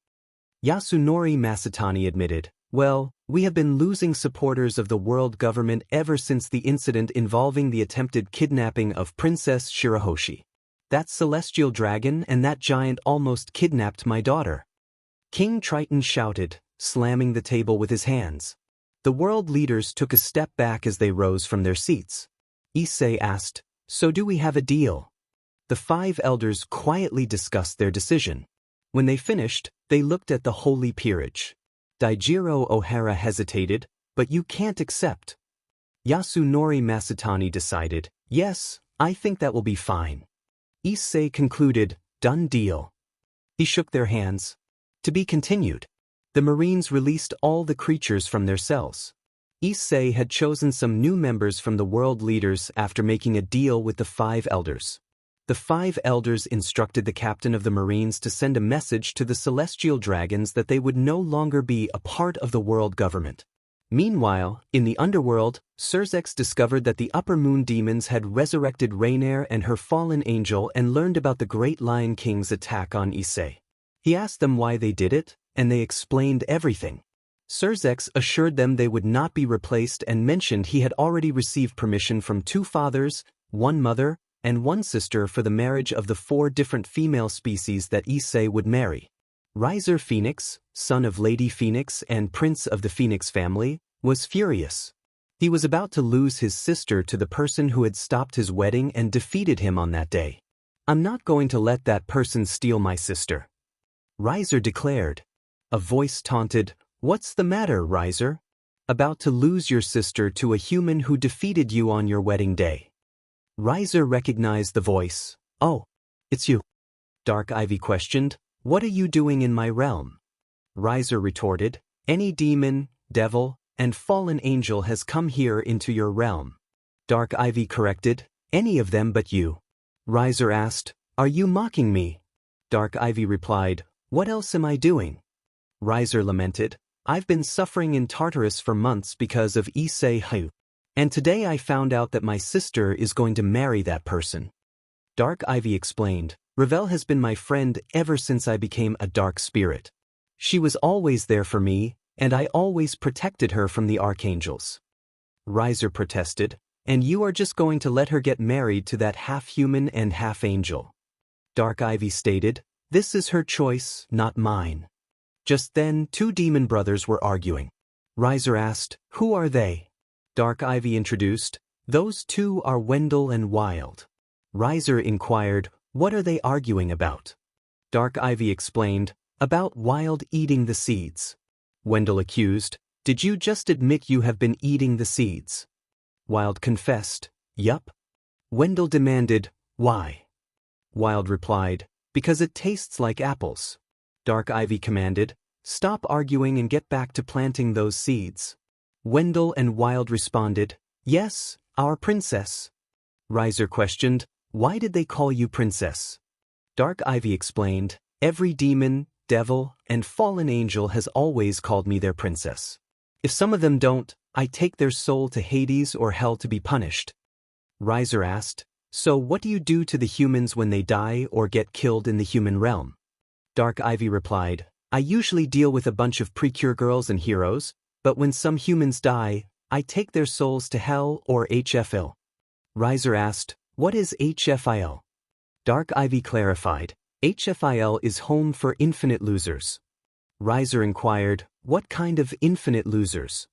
Yasunori Masatani admitted, well, we have been losing supporters of the world government ever since the incident involving the attempted kidnapping of Princess Shirahoshi. That celestial dragon and that giant almost kidnapped my daughter. King Triton shouted, slamming the table with his hands. The world leaders took a step back as they rose from their seats. Issei asked, so do we have a deal? The 5 elders quietly discussed their decision. When they finished, they looked at the holy peerage. Daijiro Ohara hesitated, but you can't accept. Yasunori Masatani decided, yes, I think that will be fine. Issei concluded, done deal. He shook their hands. To be continued. The Marines released all the creatures from their cells. Issei had chosen some new members from the world leaders after making a deal with the 5 elders. The 5 elders instructed the captain of the Marines to send a message to the celestial dragons that they would no longer be a part of the world government. Meanwhile, in the underworld, Surzex discovered that the Upper Moon demons had resurrected Raynare and her fallen angel and learned about the Great Lion King's attack on Issei. He asked them why they did it, and they explained everything. Surzex assured them they would not be replaced and mentioned he had already received permission from 2 fathers, 1 mother, and 1 sister for the marriage of the 4 different female species that Issei would marry. Riser Phoenix, son of Lady Phoenix and prince of the Phoenix family, was furious. He was about to lose his sister to the person who had stopped his wedding and defeated him on that day. I'm not going to let that person steal my sister. Riser declared. A voice taunted, what's the matter, Riser? About to lose your sister to a human who defeated you on your wedding day. Riser recognized the voice. Oh, it's you. Dark Ivy questioned, what are you doing in my realm? Riser retorted, any demon, devil, and fallen angel has come here into your realm. Dark Ivy corrected, any of them but you. Riser asked, are you mocking me? Dark Ivy replied, what else am I doing? Riser lamented, I've been suffering in Tartarus for months because of Issei Hyoudou. And today I found out that my sister is going to marry that person. Dark Ivy explained, Ravel has been my friend ever since I became a dark spirit. She was always there for me, and I always protected her from the archangels. Riser protested, and you are just going to let her get married to that half-human and half-angel. Dark Ivy stated, this is her choice, not mine. Just then 2 demon brothers were arguing. Riser asked, who are they? Dark Ivy introduced, those 2 are Wendell and Wild. Riser inquired, what are they arguing about? Dark Ivy explained, about Wild eating the seeds. Wendell accused, did you just admit you have been eating the seeds? Wild confessed, yup. Wendell demanded, why? Wild replied, because it tastes like apples. Dark Ivy commanded. Stop arguing and get back to planting those seeds. Wendell and Wild responded, Yes, our princess. Riser questioned, Why did they call you princess? Dark Ivy explained, Every demon, devil, and fallen angel has always called me their princess. If some of them don't, I take their soul to Hades or hell to be punished. Riser asked, So what do you do to the humans when they die or get killed in the human realm? Dark Ivy replied, I usually deal with a bunch of precure girls and heroes, but when some humans die, I take their souls to hell or HFL. Riser asked, What is HFIL? Dark Ivy clarified, HFIL is home for infinite losers. Riser inquired, What kind of infinite losers?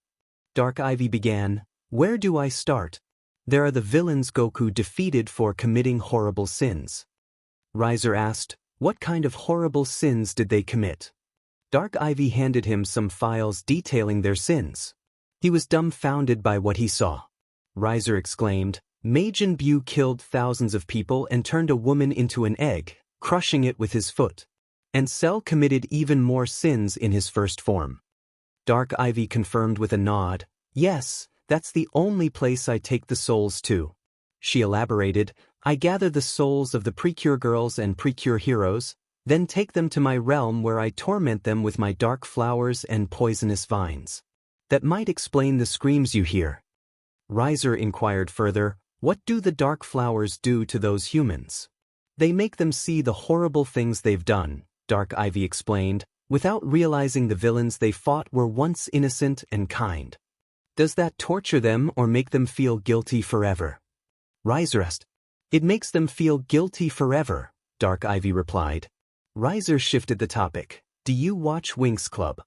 Dark Ivy began, Where do I start? There are the villains Goku defeated for committing horrible sins. Riser asked, What kind of horrible sins did they commit? Dark Ivy handed him some files detailing their sins. He was dumbfounded by what he saw. Riser exclaimed, Majin Buu killed thousands of people and turned a woman into an egg, crushing it with his foot. And Cell committed even more sins in his first form. Dark Ivy confirmed with a nod, Yes, that's the only place I take the souls to. She elaborated, I gather the souls of the precure girls and precure heroes, then take them to my realm where I torment them with my dark flowers and poisonous vines. That might explain the screams you hear. Riser inquired further, What do the dark flowers do to those humans? They make them see the horrible things they've done, Dark Ivy explained, without realizing the villains they fought were once innocent and kind. Does that torture them or make them feel guilty forever? Riser asked. It makes them feel guilty forever, Dark Ivy replied. Riser shifted the topic. Do you watch Winx Club?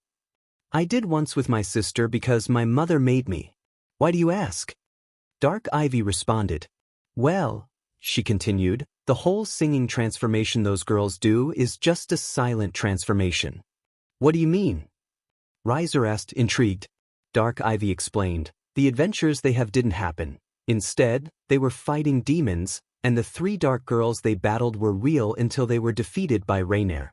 I did once with my sister because my mother made me. Why do you ask? Dark Ivy responded. Well, she continued, the whole singing transformation those girls do is just a silent transformation. What do you mean? Riser asked, intrigued. Dark Ivy explained, the adventures they have didn't happen. Instead, they were fighting demons, and the 3 dark girls they battled were real until they were defeated by Raynare.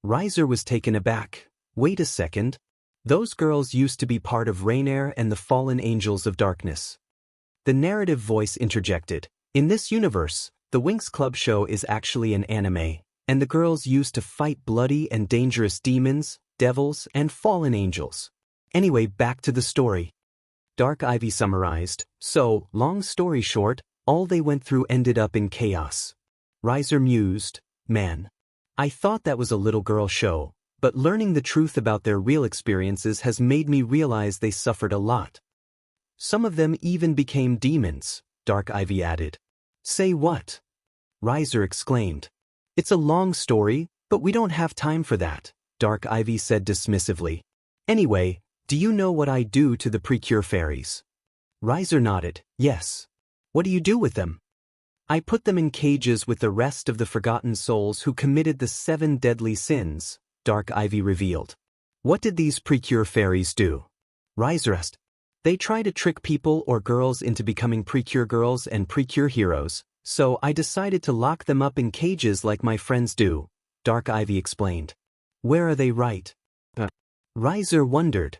Riser was taken aback. Wait a second. Those girls used to be part of Raynare and the fallen angels of darkness. The narrative voice interjected. In this universe, the Winx Club show is actually an anime, and the girls used to fight bloody and dangerous demons, devils, and fallen angels. Anyway, back to the story. Dark Ivy summarized, so, long story short, all they went through ended up in chaos. Riser mused, Man, I thought that was a little girl show, but learning the truth about their real experiences has made me realize they suffered a lot. Some of them even became demons, Dark Ivy added. Say what? Riser exclaimed. It's a long story, but we don't have time for that, Dark Ivy said dismissively. Anyway, do you know what I do to the precure fairies? Riser nodded, yes. What do you do with them? I put them in cages with the rest of the forgotten souls who committed the 7 deadly sins, Dark Ivy revealed. What did these precure fairies do? Riser asked. They try to trick people or girls into becoming precure girls and precure heroes, so I decided to lock them up in cages like my friends do, Dark Ivy explained. Where are they right? Riser wondered.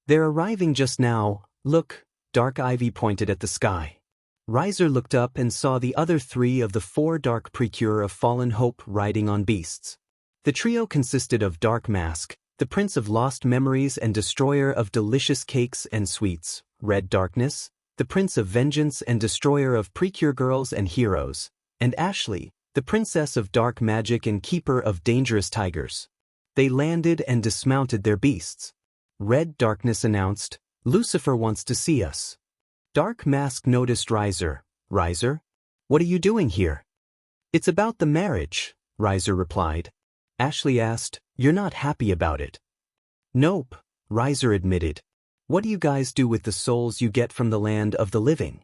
They're arriving just now, look, Dark Ivy pointed at the sky. Riser looked up and saw the other 3 of the 4 dark precure of Fallen Hope riding on beasts. The trio consisted of Dark Mask, the Prince of Lost Memories and Destroyer of Delicious Cakes and Sweets, Red Darkness, the Prince of Vengeance and Destroyer of Precure Girls and Heroes, and Ashley, the Princess of Dark Magic and Keeper of Dangerous Tigers. They landed and dismounted their beasts. Red Darkness announced, Lucifer wants to see us. Dark Mask noticed Riser. Riser? What are you doing here? It's about the marriage, Riser replied. Ashley asked, You're not happy about it? Nope, Riser admitted. What do you guys do with the souls you get from the land of the living?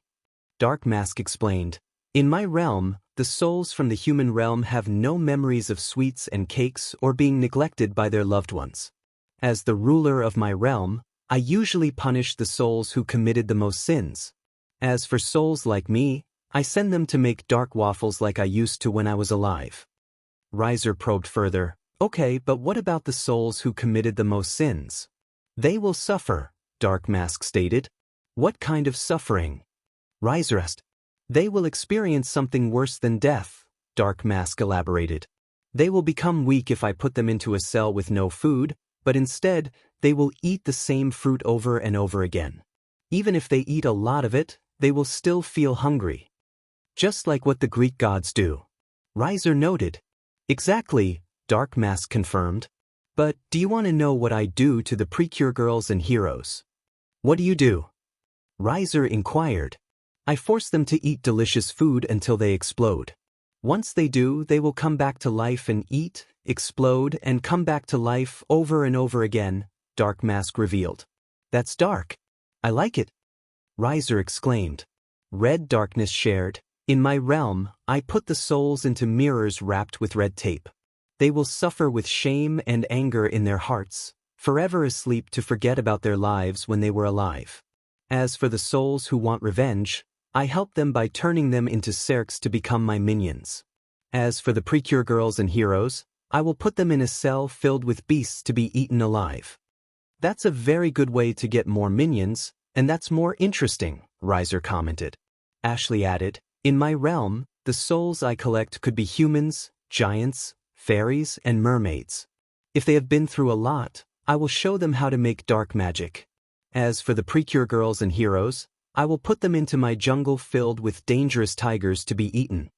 Dark Mask explained. In my realm, the souls from the human realm have no memories of sweets and cakes or being neglected by their loved ones. As the ruler of my realm, I usually punish the souls who committed the most sins. As for souls like me, I send them to make dark waffles like I used to when I was alive. Riser probed further. Okay, but what about the souls who committed the most sins? They will suffer, Dark Mask stated. What kind of suffering? Rias asked. They will experience something worse than death, Dark Mask elaborated. They will become weak if I put them into a cell with no food, but instead, they will eat the same fruit over and over again. Even if they eat a lot of it, they will still feel hungry. Just like what the Greek gods do. Rias noted. Exactly, Dark Mask confirmed. But do you want to know what I do to the Precure girls and heroes? What do you do? Rias inquired. I force them to eat delicious food until they explode. Once they do, they will come back to life and eat, explode, and come back to life over and over again, Dark Mask revealed. That's dark. I like it. Rias exclaimed. Red Darkness shared. In my realm, I put the souls into mirrors wrapped with red tape. They will suffer with shame and anger in their hearts, forever asleep to forget about their lives when they were alive. As for the souls who want revenge, I help them by turning them into serks to become my minions. As for the Precure girls and heroes, I will put them in a cell filled with beasts to be eaten alive. That's a very good way to get more minions, and that's more interesting, Rias commented. Ashley added, in my realm, the souls I collect could be humans, giants, fairies, and mermaids. If they have been through a lot, I will show them how to make dark magic. As for the Precure girls and heroes, I will put them into my jungle filled with dangerous tigers to be eaten.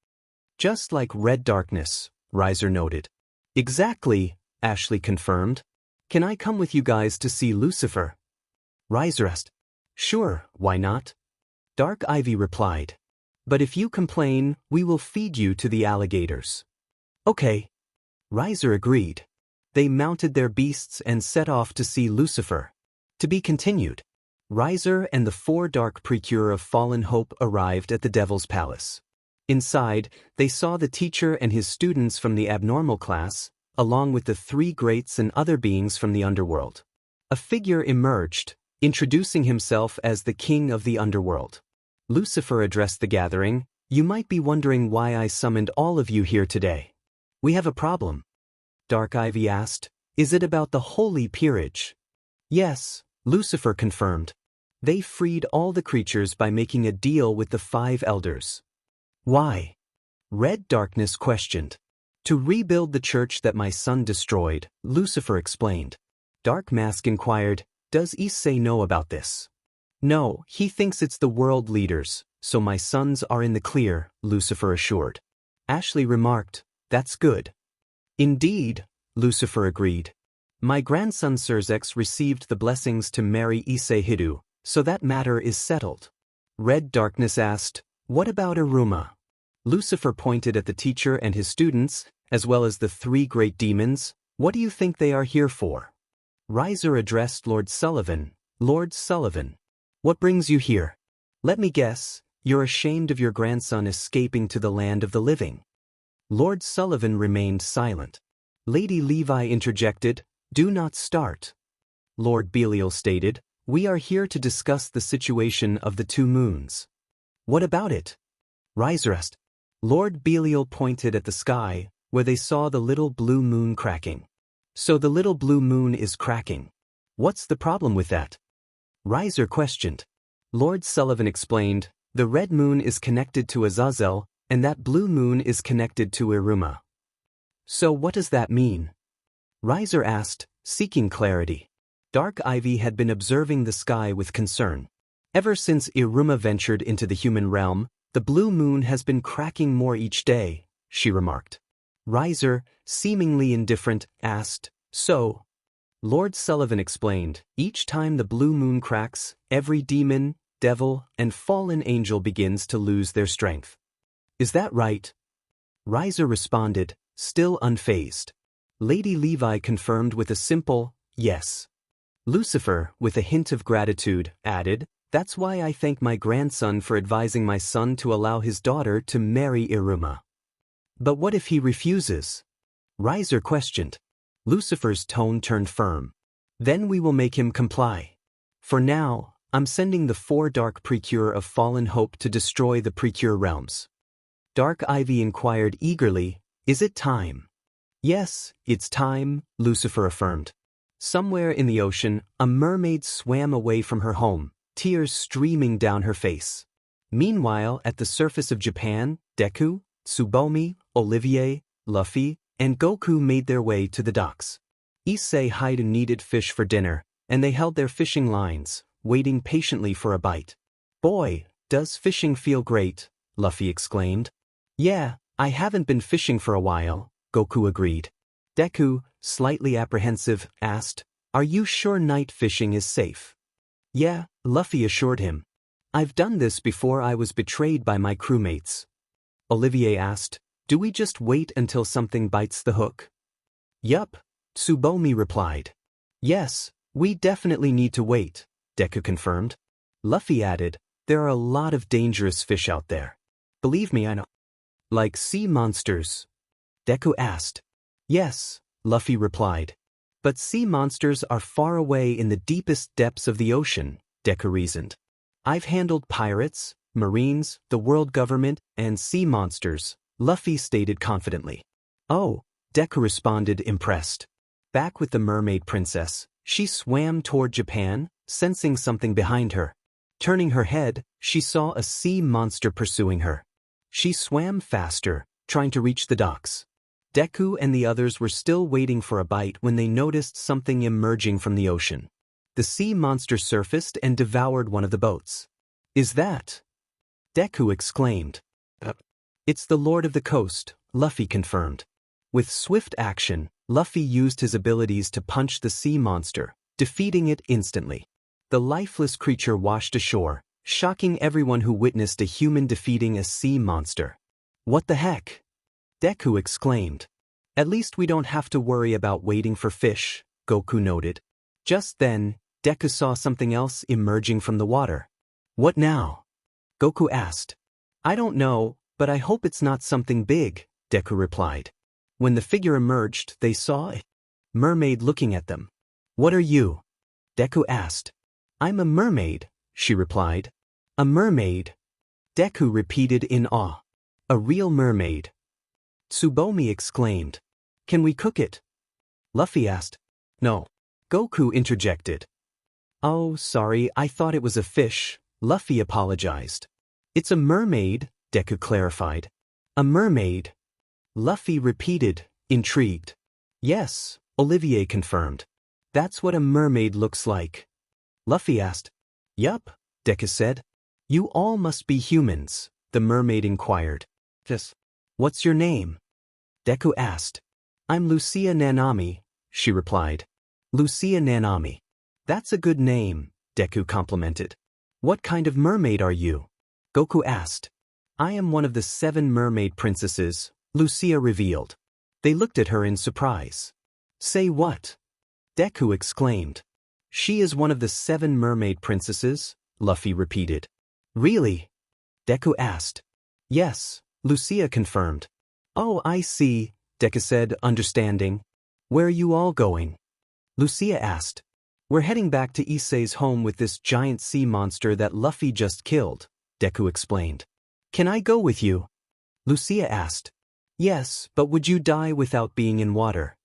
Just like Red Darkness, Rias noted. Exactly, Ashley confirmed. Can I come with you guys to see Lucifer? Rias asked. Sure, why not? Dark Ivy replied. But if you complain, we will feed you to the alligators. Okay. Rias agreed. They mounted their beasts and set off to see Lucifer. To be continued. Rias and the 4 dark Precure of Fallen Hope arrived at the Devil's Palace. Inside, they saw the teacher and his students from the abnormal class, along with the 3 greats and other beings from the underworld. A figure emerged, introducing himself as the king of the underworld. Lucifer addressed the gathering. You might be wondering why I summoned all of you here today. We have a problem. Dark Ivy asked. Is it about the holy peerage? Yes, Lucifer confirmed. They freed all the creatures by making a deal with the 5 elders. Why? Red Darkness questioned. To rebuild the church that my son destroyed, Lucifer explained. Dark Mask inquired, does Issei know about this? No, he thinks it's the world leaders, so my sons are in the clear, Lucifer assured. Ashley remarked, that's good. Indeed, Lucifer agreed. My grandson Surzex received the blessings to marry Issei Hyoudou, so that matter is settled. Red Darkness asked, what about Iruma? Lucifer pointed at the teacher and his students, as well as the 3 great demons. What do you think they are here for? Rias addressed Lord Sullivan. Lord Sullivan. What brings you here? Let me guess, you're ashamed of your grandson escaping to the land of the living. Lord Sullivan remained silent. Lady Levi interjected, do not start. Lord Belial stated, we are here to discuss the situation of the 2 moons. What about it? Rias asked. Lord Belial pointed at the sky, where they saw the little blue moon cracking. So the little blue moon is cracking. What's the problem with that? Rias questioned. Lord Sullivan explained, the red moon is connected to Azazel, and that blue moon is connected to Iruma. So what does that mean? Rias asked, seeking clarity. Dark Ivy had been observing the sky with concern. Ever since Iruma ventured into the human realm, the blue moon has been cracking more each day, she remarked. Rias, seemingly indifferent, asked, so? Lord Sullivan explained, each time the blue moon cracks, every demon, devil, and fallen angel begins to lose their strength. Is that right? Rias responded, still unfazed. Lady Levi confirmed with a simple, yes. Lucifer, with a hint of gratitude, added, that's why I thank my grandson for advising my son to allow his daughter to marry Iruma. But what if he refuses? Rias questioned. Lucifer's tone turned firm. Then we will make him comply. For now, I'm sending the 4 dark Precure of Fallen Hope to destroy the Precure realms. Dark Ivy inquired eagerly, is it time? Yes, it's time, Lucifer affirmed. Somewhere in the ocean, a mermaid swam away from her home, tears streaming down her face. Meanwhile, at the surface of Japan, Deku, Tsubomi, Olivier, Luffy, and Goku made their way to the docks. Issei Hyoudou needed fish for dinner, and they held their fishing lines, waiting patiently for a bite. Boy, does fishing feel great, Luffy exclaimed. Yeah, I haven't been fishing for a while, Goku agreed. Deku, slightly apprehensive, asked, Are you sure night fishing is safe? Yeah, Luffy assured him. I've done this before I was betrayed by my crewmates. Olivier asked, Do we just wait until something bites the hook? Yup, Tsubomi replied. Yes, we definitely need to wait, Deku confirmed. Luffy added, There are a lot of dangerous fish out there. Believe me, I know. Like sea monsters? Deku asked. Yes, Luffy replied. But sea monsters are far away in the deepest depths of the ocean, Deku reasoned. I've handled pirates, marines, the world government, and sea monsters, Luffy stated confidently. Oh, Deku responded impressed. Back with the mermaid princess, she swam toward Japan, sensing something behind her. Turning her head, she saw a sea monster pursuing her. She swam faster, trying to reach the docks. Deku and the others were still waiting for a bite when they noticed something emerging from the ocean. The sea monster surfaced and devoured one of the boats. Is that? Deku exclaimed. It's the Lord of the Coast, Luffy confirmed. With swift action, Luffy used his abilities to punch the sea monster, defeating it instantly. The lifeless creature washed ashore, shocking everyone who witnessed a human defeating a sea monster. What the heck? Deku exclaimed. At least we don't have to worry about waiting for fish, Goku noted. Just then, Deku saw something else emerging from the water. What now? Goku asked. I don't know, but I hope it's not something big, Deku replied. When the figure emerged, they saw a mermaid looking at them. What are you? Deku asked. I'm a mermaid, she replied. A mermaid? Deku repeated in awe. A real mermaid. Tsubomi exclaimed. Can we cook it? Luffy asked. No. Goku interjected. Oh, sorry, I thought it was a fish, Luffy apologized. It's a mermaid, Deku clarified. A mermaid? Luffy repeated, intrigued. Yes, Olivier confirmed. That's what a mermaid looks like. Luffy asked. Yup, Deku said. You all must be humans, the mermaid inquired. Yes. What's your name? Deku asked. I'm Lucia Nanami, she replied. Lucia Nanami. That's a good name, Deku complimented. What kind of mermaid are you? Goku asked. I am one of the 7 mermaid princesses, Lucia revealed. They looked at her in surprise. Say what? Deku exclaimed. She is one of the 7 mermaid princesses, Luffy repeated. Really? Deku asked. Yes, Lucia confirmed. Oh, I see, Deku said, understanding. Where are you all going? Lucia asked. We're heading back to Issei's home with this giant sea monster that Luffy just killed, Deku explained. Can I go with you? Lucia asked. Yes, but would you die without being in water?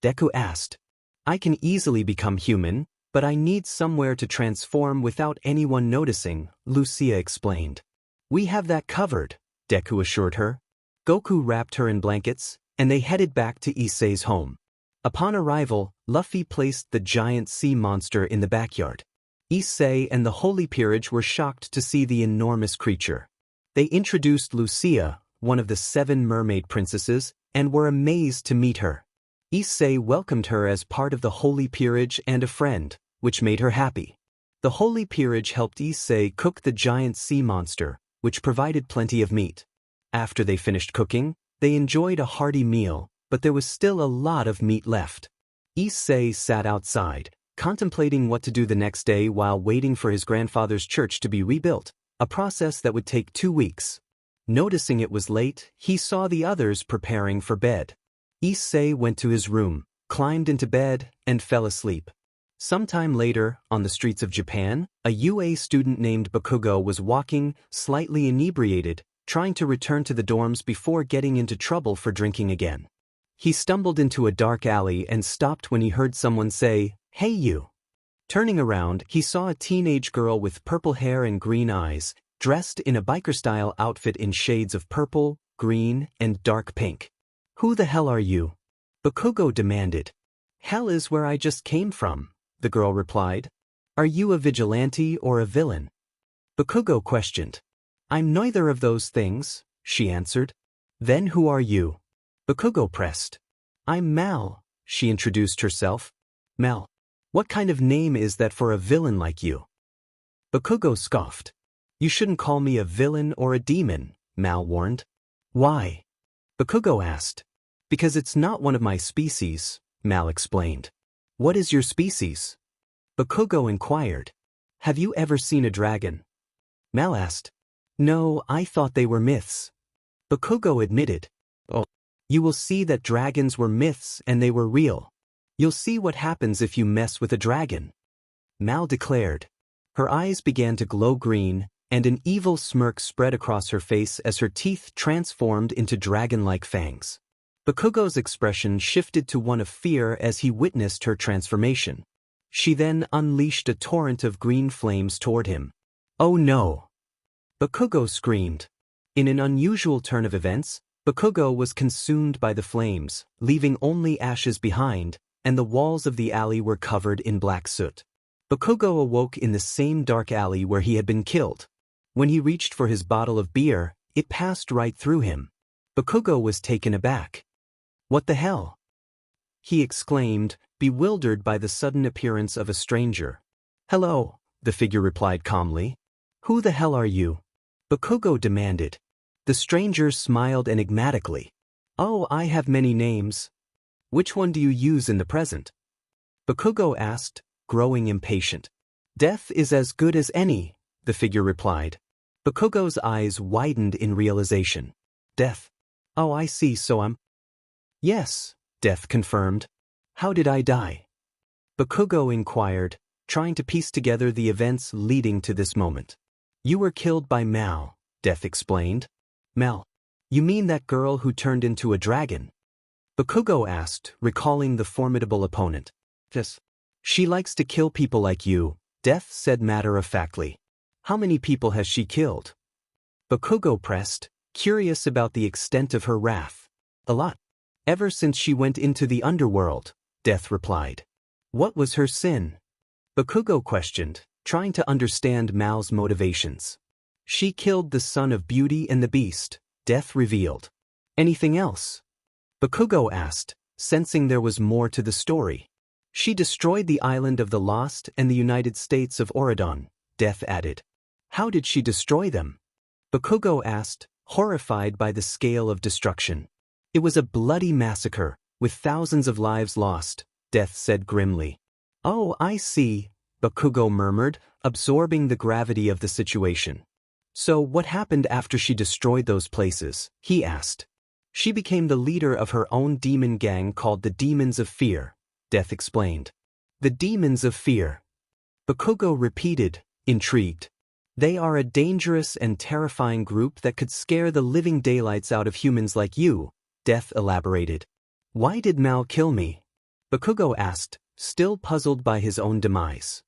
Deku asked. I can easily become human, but I need somewhere to transform without anyone noticing, Lucia explained. We have that covered, Deku assured her. Goku wrapped her in blankets, and they headed back to Issei's home. Upon arrival, Luffy placed the giant sea monster in the backyard. Issei and the Holy Peerage were shocked to see the enormous creature. They introduced Lucia, one of the 7 mermaid princesses, and were amazed to meet her. Issei welcomed her as part of the Holy Peerage and a friend, which made her happy. The Holy Peerage helped Issei cook the giant sea monster, which provided plenty of meat. After they finished cooking, they enjoyed a hearty meal, but there was still a lot of meat left. Issei sat outside, contemplating what to do the next day while waiting for his grandfather's church to be rebuilt, a process that would take 2 weeks. Noticing it was late, he saw the others preparing for bed. Issei went to his room, climbed into bed, and fell asleep. Sometime later, on the streets of Japan, a UA student named Bakugo was walking, slightly inebriated, trying to return to the dorms before getting into trouble for drinking again. He stumbled into a dark alley and stopped when he heard someone say, "Hey you." Turning around, he saw a teenage girl with purple hair and green eyes, dressed in a biker-style outfit in shades of purple, green, and dark pink. "Who the hell are you?" Bakugo demanded. "Hell is where I just came from," the girl replied. "Are you a vigilante or a villain?" Bakugo questioned. "I'm neither of those things," she answered. "Then who are you?" Bakugo pressed. "I'm Mal," she introduced herself. "Mal? What kind of name is that for a villain like you?" Bakugo scoffed. "You shouldn't call me a villain or a demon," Mal warned. "Why?" Bakugo asked. "Because it's not one of my species," Mal explained. "What is your species?" Bakugo inquired. "Have you ever seen a dragon?" Mal asked. "No, I thought they were myths." Bakugo admitted. "Oh, you will see that dragons were myths and they were real. You'll see what happens if you mess with a dragon," Mal declared. Her eyes began to glow green, and an evil smirk spread across her face as her teeth transformed into dragon-like fangs. Bakugo's expression shifted to one of fear as he witnessed her transformation. She then unleashed a torrent of green flames toward him. "Oh no!" Bakugo screamed. In an unusual turn of events, Bakugo was consumed by the flames, leaving only ashes behind, and the walls of the alley were covered in black soot. Bakugo awoke in the same dark alley where he had been killed. When he reached for his bottle of beer, it passed right through him. Bakugo was taken aback. "What the hell?" he exclaimed, bewildered by the sudden appearance of a stranger. "Hello," the figure replied calmly. "Who the hell are you?" Bakugo demanded. The stranger smiled enigmatically. "Oh, I have many names. Which one do you use in the present?" Bakugo asked, growing impatient. "Death is as good as any," the figure replied. Bakugo's eyes widened in realization. "Death? Oh, I see, so I'm—" "Yes," Death confirmed. "How did I die?" Bakugo inquired, trying to piece together the events leading to this moment. "You were killed by Mal," Death explained. "Mal? You mean that girl who turned into a dragon?" Bakugo asked, recalling the formidable opponent. "Yes. She likes to kill people like you," Death said matter-of-factly. "How many people has she killed?" Bakugo pressed, curious about the extent of her wrath. "A lot. Ever since she went into the underworld," Death replied. "What was her sin?" Bakugo questioned, trying to understand Mal's motivations. "She killed the son of Beauty and the Beast," Death revealed. "Anything else?" Bakugo asked, sensing there was more to the story. "She destroyed the island of the Lost and the United States of Oridon," Death added. "How did she destroy them?" Bakugo asked, horrified by the scale of destruction. "It was a bloody massacre, with thousands of lives lost," Death said grimly. "Oh, I see," Bakugo murmured, absorbing the gravity of the situation. "So what happened after she destroyed those places?" he asked. "She became the leader of her own demon gang called the Demons of Fear," Death explained. "The Demons of Fear?" Bakugo repeated, intrigued. "They are a dangerous and terrifying group that could scare the living daylights out of humans like you," Death elaborated. "Why did Mal kill me?" Bakugo asked, still puzzled by his own demise.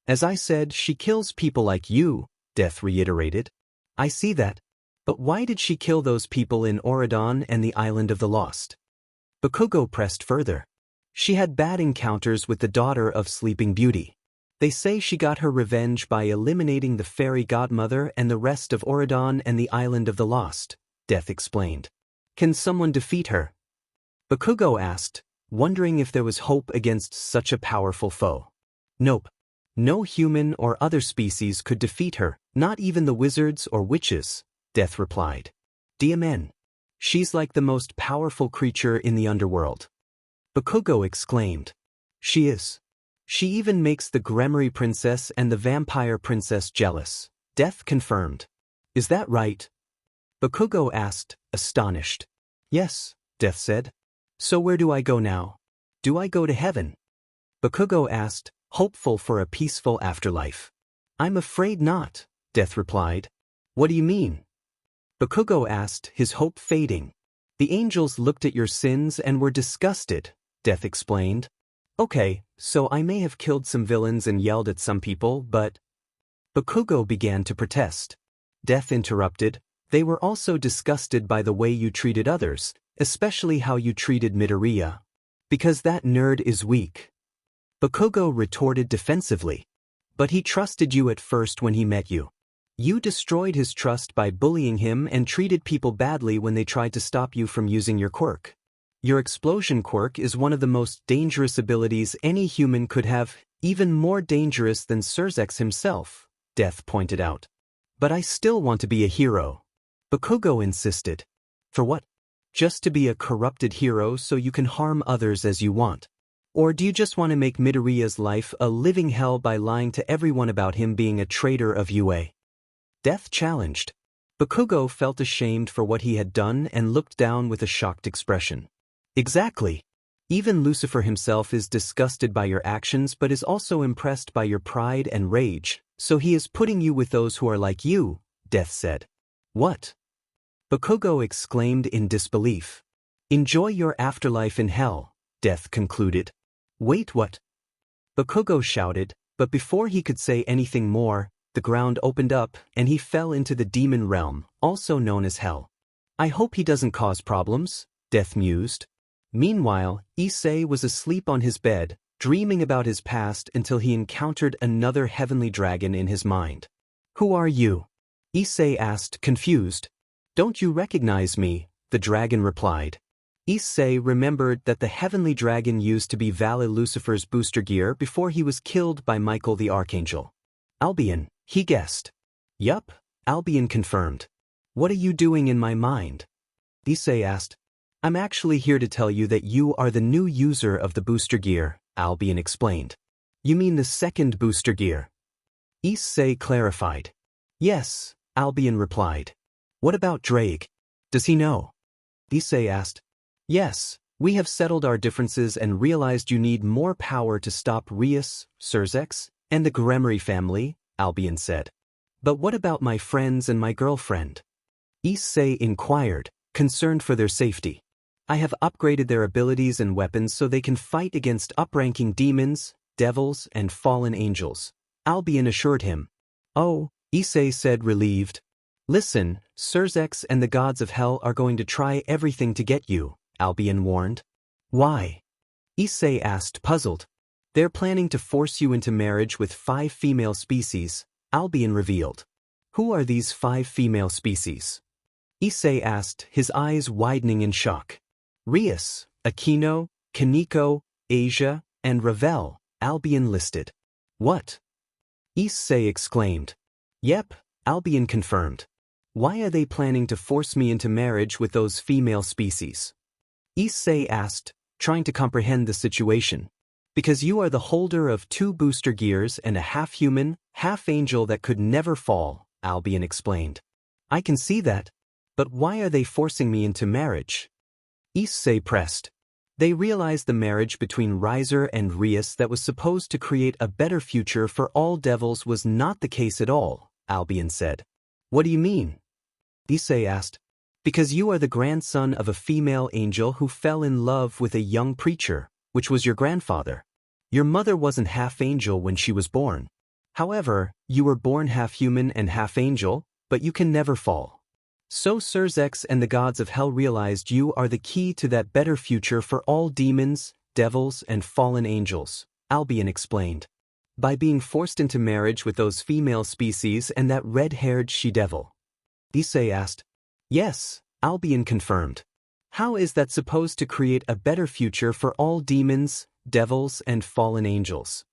"As I said, she kills people like you," Death reiterated. "I see that. But why did she kill those people in Oridon and the Island of the Lost?" Bakugo pressed further. "She had bad encounters with the daughter of Sleeping Beauty. They say she got her revenge by eliminating the fairy godmother and the rest of Oridon and the Island of the Lost," Death explained. "Can someone defeat her?" Bakugo asked, wondering if there was hope against such a powerful foe. "Nope. No human or other species could defeat her, not even the wizards or witches," Death replied. "DMN. She's like the most powerful creature in the underworld." Bakugo exclaimed. "She is. She even makes the Gremory Princess and the Vampire Princess jealous," Death confirmed. "Is that right?" Bakugo asked, astonished. "Yes," Death said. "So where do I go now? Do I go to heaven?" Bakugo asked, hopeful for a peaceful afterlife. "I'm afraid not," Death replied. "What do you mean?" Bakugo asked, his hope fading. The angels looked at your sins and were disgusted, Death explained. Okay, so I may have killed some villains and yelled at some people, but... Bakugo began to protest. Death interrupted. They were also disgusted by the way you treated others, especially how you treated Midoriya. Because that nerd is weak. Bakugo retorted defensively. But he trusted you at first when he met you. You destroyed his trust by bullying him and treated people badly when they tried to stop you from using your quirk. Your explosion quirk is one of the most dangerous abilities any human could have, even more dangerous than Surzex himself, Death pointed out. But I still want to be a hero. Bakugo insisted. For what? Just to be a corrupted hero so you can harm others as you want? Or do you just want to make Midoriya's life a living hell by lying to everyone about him being a traitor of UA? Death challenged. Bakugo felt ashamed for what he had done and looked down with a shocked expression. Exactly. Even Lucifer himself is disgusted by your actions but is also impressed by your pride and rage, so he is putting you with those who are like you, Death said. What? Bakugo exclaimed in disbelief. Enjoy your afterlife in hell, Death concluded. Wait, what? Bakugo shouted, but before he could say anything more, the ground opened up and he fell into the demon realm, also known as hell. I hope he doesn't cause problems, Death mused. Meanwhile, Issei was asleep on his bed, dreaming about his past until he encountered another heavenly dragon in his mind. Who are you? Issei asked, confused. Don't you recognize me? The dragon replied. Issei remembered that the heavenly dragon used to be Vale Lucifer's booster gear before he was killed by Michael the Archangel. Albion, he guessed. Yup, Albion confirmed. What are you doing in my mind? Issei asked. I'm actually here to tell you that you are the new user of the booster gear, Albion explained. You mean the second booster gear? Issei clarified. Yes, Albion replied. What about Ddraig? Does he know? Issei asked. Yes, we have settled our differences and realized you need more power to stop Rias, Surzex, and the Gremory family, Albion said. But what about my friends and my girlfriend? Issei inquired, concerned for their safety. I have upgraded their abilities and weapons so they can fight against up-ranking demons, devils, and fallen angels, Albion assured him. Oh, Issei said, relieved. Listen, Surzex and the gods of hell are going to try everything to get you, Albion warned. Why? Issei asked, puzzled. They're planning to force you into marriage with 5 female species, Albion revealed. Who are these 5 female species? Issei asked, his eyes widening in shock. Rias, Akino, Kaneko, Asia, and Ravel, Albion listed. What? Issei exclaimed. Yep, Albion confirmed. Why are they planning to force me into marriage with those female species? Issei asked, trying to comprehend the situation. Because you are the holder of 2 booster gears and a half-human, half-angel that could never fall, Albion explained. I can see that. But why are they forcing me into marriage? Issei pressed. They realized the marriage between Riser and Rias that was supposed to create a better future for all devils was not the case at all, Albion said. What do you mean? Issei asked. Because you are the grandson of a female angel who fell in love with a young preacher, which was your grandfather. Your mother wasn't half-angel when she was born. However, you were born half-human and half-angel, but you can never fall. So Surzex and the gods of hell realized you are the key to that better future for all demons, devils, and fallen angels, Albion explained. By being forced into marriage with those female species and that red-haired she-devil. Issei asked. Yes, Albion confirmed. How is that supposed to create a better future for all demons, devils, and fallen angels?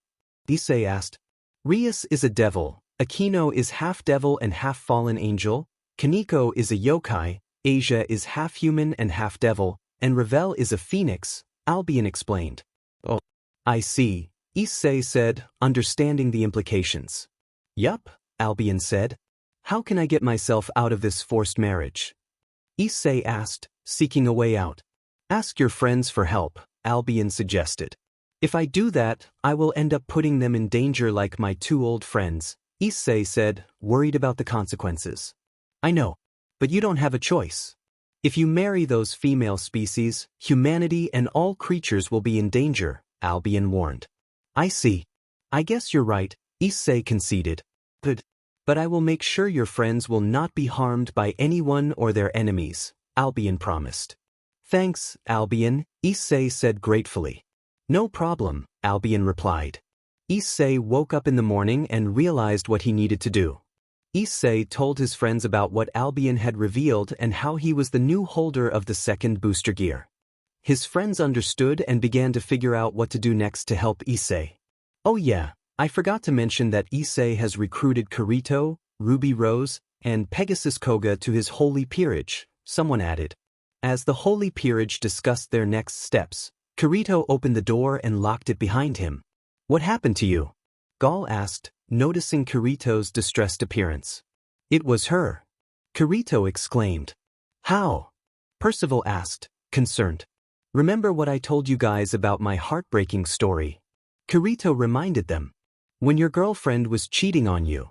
Issei asked. Rias is a devil, Akino is half-devil and half-fallen angel, Kaneko is a yokai, Asia is half-human and half-devil, and Ravel is a phoenix, Albion explained. Oh, I see, Issei said, understanding the implications. Yup, Albion said. How can I get myself out of this forced marriage? Issei asked, seeking a way out. Ask your friends for help, Albion suggested. If I do that, I will end up putting them in danger like my 2 old friends, Issei said, worried about the consequences. I know. But you don't have a choice. If you marry those female species, humanity and all creatures will be in danger, Albion warned. I see. I guess you're right, Issei conceded. But I will make sure your friends will not be harmed by anyone or their enemies, Albion promised. Thanks, Albion, Issei said gratefully. No problem, Albion replied. Issei woke up in the morning and realized what he needed to do. Issei told his friends about what Albion had revealed and how he was the new holder of the second booster gear. His friends understood and began to figure out what to do next to help Issei. Oh yeah, I forgot to mention that Issei has recruited Kirito, Ruby Rose, and Pegasus Koga to his holy peerage, someone added. As the holy peerage discussed their next steps, Kirito opened the door and locked it behind him. What happened to you? Gaul asked, noticing Kirito's distressed appearance. It was her. Kirito exclaimed. How? Percival asked, concerned. Remember what I told you guys about my heartbreaking story? Kirito reminded them. When your girlfriend was cheating on you?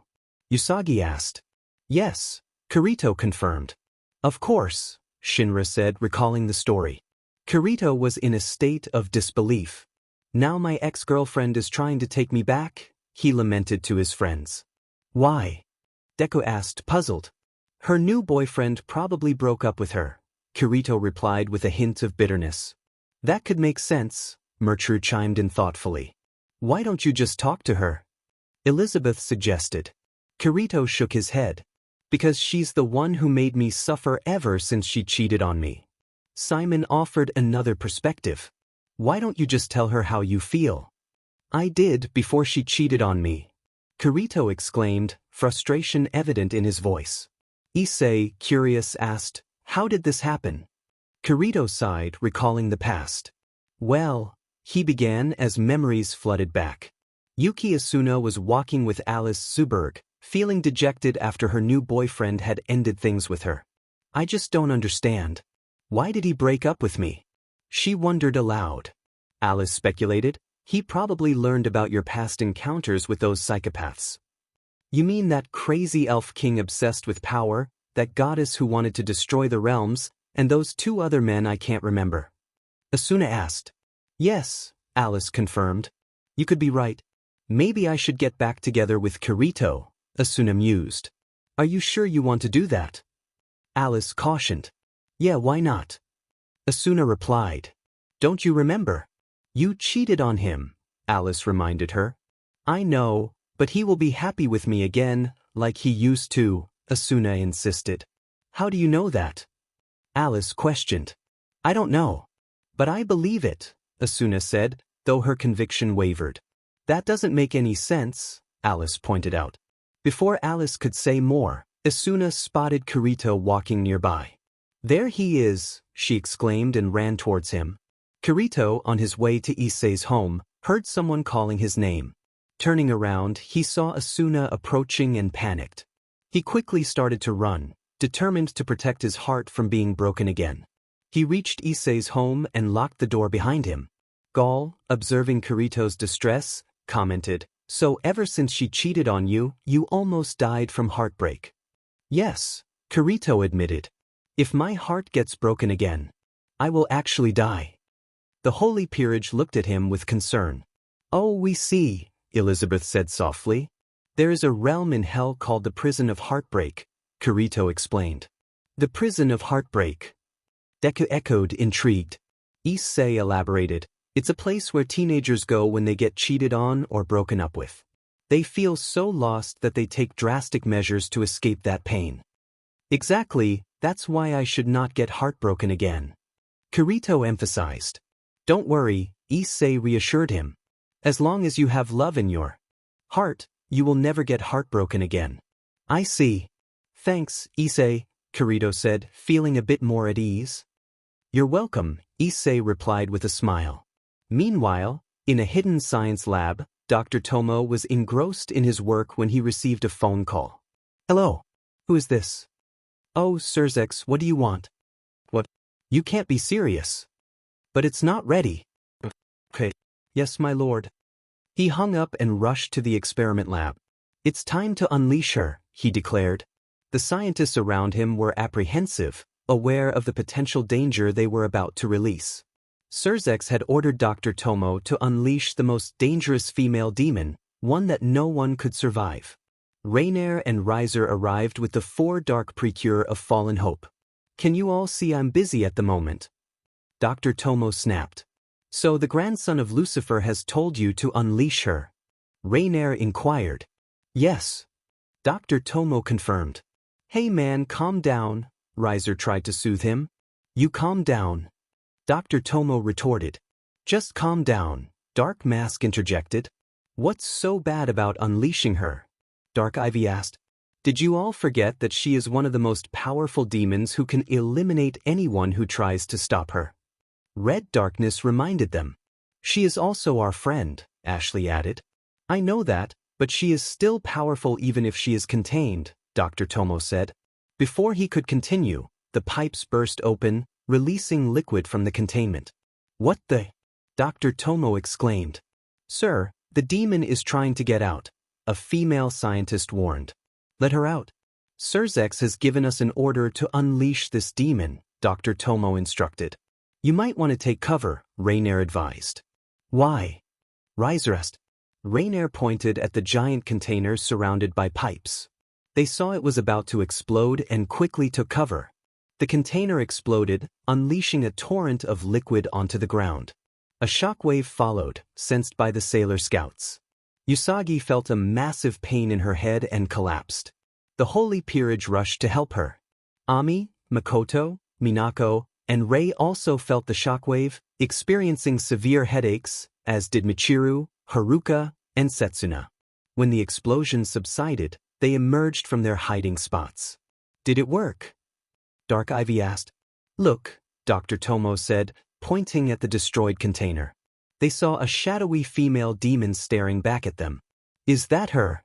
Usagi asked. Yes, Kirito confirmed. Of course, Shinra said, recalling the story. Kirito was in a state of disbelief. Now my ex-girlfriend is trying to take me back, he lamented to his friends. Why? Deku asked, puzzled. Her new boyfriend probably broke up with her, Kirito replied with a hint of bitterness. That could make sense, Mertru chimed in thoughtfully. Why don't you just talk to her? Elizabeth suggested. Kirito shook his head. Because she's the one who made me suffer ever since she cheated on me. Simon offered another perspective. Why don't you just tell her how you feel? I did before she cheated on me. Kirito exclaimed, frustration evident in his voice. Issei, curious, asked, how did this happen? Kirito sighed, recalling the past. Well, he began as memories flooded back. Yuki Asuna was walking with Alice Zuberg, feeling dejected after her new boyfriend had ended things with her. I just don't understand. Why did he break up with me? She wondered aloud. Alice speculated, he probably learned about your past encounters with those psychopaths. You mean that crazy elf king obsessed with power, that goddess who wanted to destroy the realms, and those two other men I can't remember? Asuna asked. Yes, Alice confirmed. You could be right. Maybe I should get back together with Kirito, Asuna mused. Are you sure you want to do that? Alice cautioned. Yeah, why not? Asuna replied. Don't you remember? You cheated on him, Alice reminded her. I know, but he will be happy with me again, like he used to, Asuna insisted. How do you know that? Alice questioned. I don't know. But I believe it, Asuna said, though her conviction wavered. That doesn't make any sense, Alice pointed out. Before Alice could say more, Asuna spotted Kirito walking nearby. There he is, she exclaimed and ran towards him. Kirito, on his way to Issei's home, heard someone calling his name. Turning around, he saw Asuna approaching and panicked. He quickly started to run, determined to protect his heart from being broken again. He reached Issei's home and locked the door behind him. Gaul, observing Kirito's distress, commented, So ever since she cheated on you, you almost died from heartbreak. Yes, Kirito admitted. If my heart gets broken again, I will actually die. The holy peerage looked at him with concern. Oh, we see, Elizabeth said softly. There is a realm in hell called the Prison of Heartbreak, Kirito explained. The Prison of Heartbreak. Deku echoed, intrigued. Issei elaborated. It's a place where teenagers go when they get cheated on or broken up with. They feel so lost that they take drastic measures to escape that pain. Exactly, that's why I should not get heartbroken again. Kirito emphasized. Don't worry, Issei reassured him. As long as you have love in your heart, you will never get heartbroken again. I see. Thanks, Issei, Kirito said, feeling a bit more at ease. You're welcome, Issei replied with a smile. Meanwhile, in a hidden science lab, Dr. Tomo was engrossed in his work when he received a phone call. Hello. Who is this? Oh, Surzex, what do you want? What? You can't be serious. But it's not ready. Okay. Yes, my lord. He hung up and rushed to the experiment lab. It's time to unleash her, he declared. The scientists around him were apprehensive, aware of the potential danger they were about to release. Surzex had ordered Dr. Tomo to unleash the most dangerous female demon, one that no one could survive. Raynare and Riser arrived with the 4 dark precure of fallen hope. "Can you all see I'm busy at the moment?" Dr. Tomo snapped. "So the grandson of Lucifer has told you to unleash her?" Raynare inquired. "Yes." Dr. Tomo confirmed. "Hey man, calm down," Riser tried to soothe him. "You calm down," Dr. Tomo retorted. "Just calm down," Dark Mask interjected. "What's so bad about unleashing her?" Dark Ivy asked. "Did you all forget that she is one of the most powerful demons who can eliminate anyone who tries to stop her?" Red Darkness reminded them. "She is also our friend," Ashley added. "I know that, but she is still powerful even if she is contained," Dr. Tomo said. Before he could continue, the pipes burst open, releasing liquid from the containment. "What the?" Dr. Tomo exclaimed. "Sir, the demon is trying to get out," a female scientist warned. "Let her out." "Surzex has given us an order to unleash this demon," Dr. Tomo instructed. "You might want to take cover," Raynare advised. "Why?" Riser asked. Raynare pointed at the giant container surrounded by pipes. They saw it was about to explode and quickly took cover. The container exploded, unleashing a torrent of liquid onto the ground. A shockwave followed, sensed by the sailor scouts. Usagi felt a massive pain in her head and collapsed. The Holy Peerage rushed to help her. Ami, Makoto, Minako, and Rei also felt the shockwave, experiencing severe headaches, as did Michiru, Haruka, and Setsuna. When the explosion subsided, they emerged from their hiding spots. "Did it work?" Dark Ivy asked. "Look," Dr. Tomo said, pointing at the destroyed container. They saw a shadowy female demon staring back at them. "Is that her?"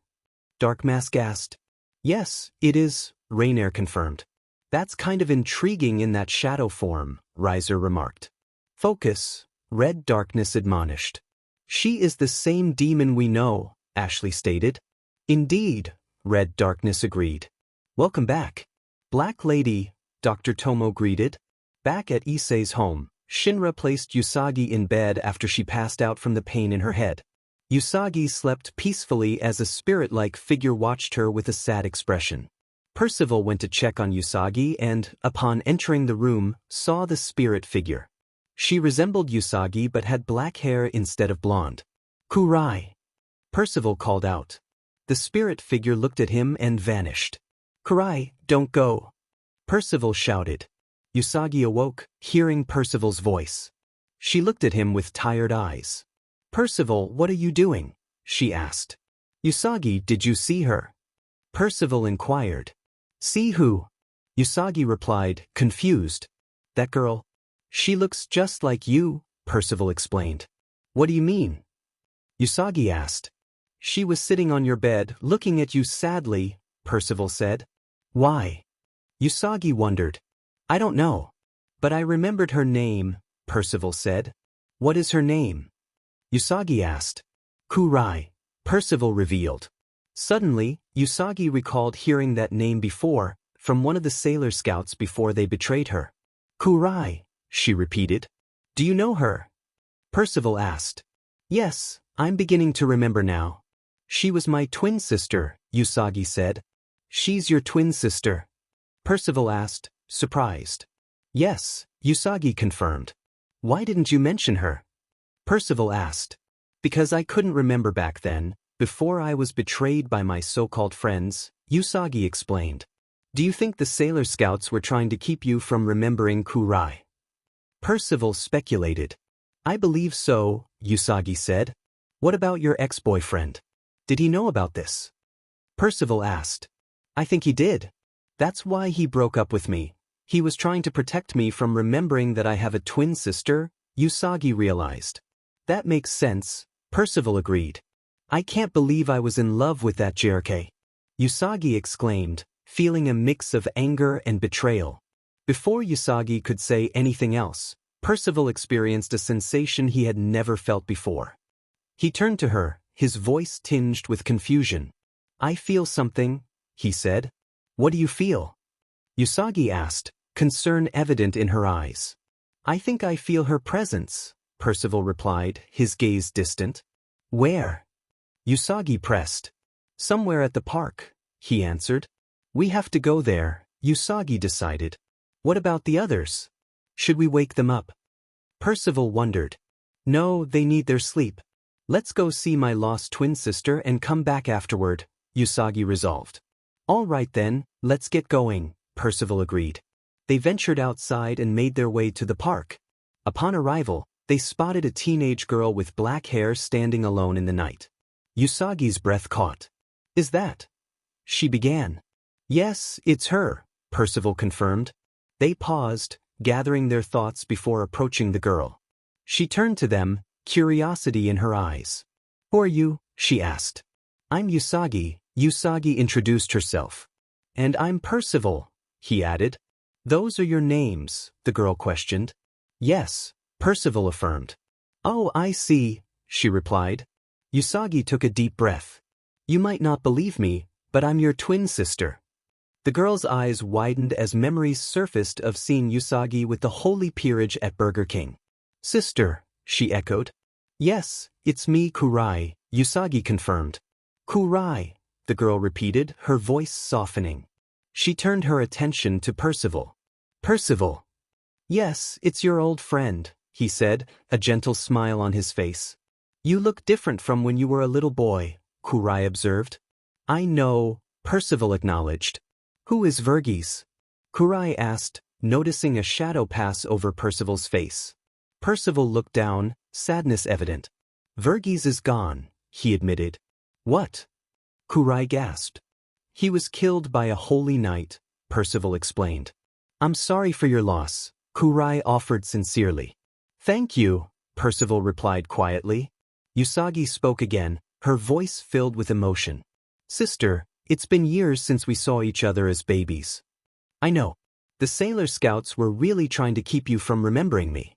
Dark Mask asked. "Yes, it is," Raynare confirmed. "That's kind of intriguing in that shadow form," Riser remarked. "Focus," Red Darkness admonished. "She is the same demon we know," Ashley stated. "Indeed," Red Darkness agreed. "Welcome back." "Black Lady," Dr. Tomo greeted. Back at Issei's home, Shinra placed Usagi in bed after she passed out from the pain in her head. Usagi slept peacefully as a spirit-like figure watched her with a sad expression. Percival went to check on Usagi and, upon entering the room, saw the spirit figure. She resembled Usagi but had black hair instead of blonde. "Kurai!" Percival called out. The spirit figure looked at him and vanished. "Kurai, don't go!" Percival shouted. Usagi awoke, hearing Percival's voice. She looked at him with tired eyes. "Percival, what are you doing?" she asked. "Usagi, did you see her?" Percival inquired. "See who?" Usagi replied, confused. "That girl. She looks just like you," Percival explained. "What do you mean?" Usagi asked. "She was sitting on your bed, looking at you sadly," Percival said. "Why?" Usagi wondered. "I don't know. But I remembered her name," Percival said. "What is her name?" Usagi asked. "Kurai," Percival revealed. Suddenly, Usagi recalled hearing that name before, from one of the sailor scouts before they betrayed her. "Kurai," she repeated. "Do you know her?" Percival asked. "Yes, I'm beginning to remember now. She was my twin sister," Usagi said. "She's your twin sister?" Percival asked, surprised. "Yes," Usagi confirmed. "Why didn't you mention her?" Percival asked. "Because I couldn't remember back then, before I was betrayed by my so-called friends," Usagi explained. "Do you think the Sailor Scouts were trying to keep you from remembering Kurai?" Percival speculated. "I believe so," Usagi said. "What about your ex-boyfriend? Did he know about this?" Percival asked. "I think he did. That's why he broke up with me. He was trying to protect me from remembering that I have a twin sister," Usagi realized. "That makes sense," Percival agreed. "I can't believe I was in love with that JRK," Usagi exclaimed, feeling a mix of anger and betrayal. Before Usagi could say anything else, Percival experienced a sensation he had never felt before. He turned to her, his voice tinged with confusion. "I feel something," he said. "What do you feel?" Usagi asked, concern evident in her eyes. I think I feel her presence, Percival replied, his gaze distant. Where? Usagi pressed. Somewhere at the park, he answered. We have to go there, Usagi decided. What about the others? Should we wake them up? Percival wondered. No, they need their sleep. Let's go see my lost twin sister and come back afterward, Usagi resolved. All right then, let's get going, Percival agreed. They ventured outside and made their way to the park. Upon arrival, they spotted a teenage girl with black hair standing alone in the night. Usagi's breath caught. Is that? She began. Yes, it's her, Percival confirmed. They paused, gathering their thoughts before approaching the girl. She turned to them, curiosity in her eyes. Who are you? She asked. I'm Usagi, Usagi introduced herself. And I'm Percival, he added. Those are your names, the girl questioned. Yes, Percival affirmed. Oh, I see, she replied. Usagi took a deep breath. You might not believe me, but I'm your twin sister. The girl's eyes widened as memories surfaced of seeing Usagi with the holy Peerage at Burger King. Sister, she echoed. Yes, it's me, Kurai, Usagi confirmed. Kurai, the girl repeated, her voice softening. She turned her attention to Percival. Percival. Yes, it's your old friend, he said, a gentle smile on his face. You look different from when you were a little boy, Kurai observed. I know, Percival acknowledged. Who is Verghese? Kurai asked, noticing a shadow pass over Percival's face. Percival looked down, sadness evident. Verghese is gone, he admitted. What? Kurai gasped. He was killed by a holy knight, Percival explained. I'm sorry for your loss, Kurai offered sincerely. Thank you, Percival replied quietly. Usagi spoke again, her voice filled with emotion. Sister, it's been years since we saw each other as babies. I know. The Sailor Scouts were really trying to keep you from remembering me.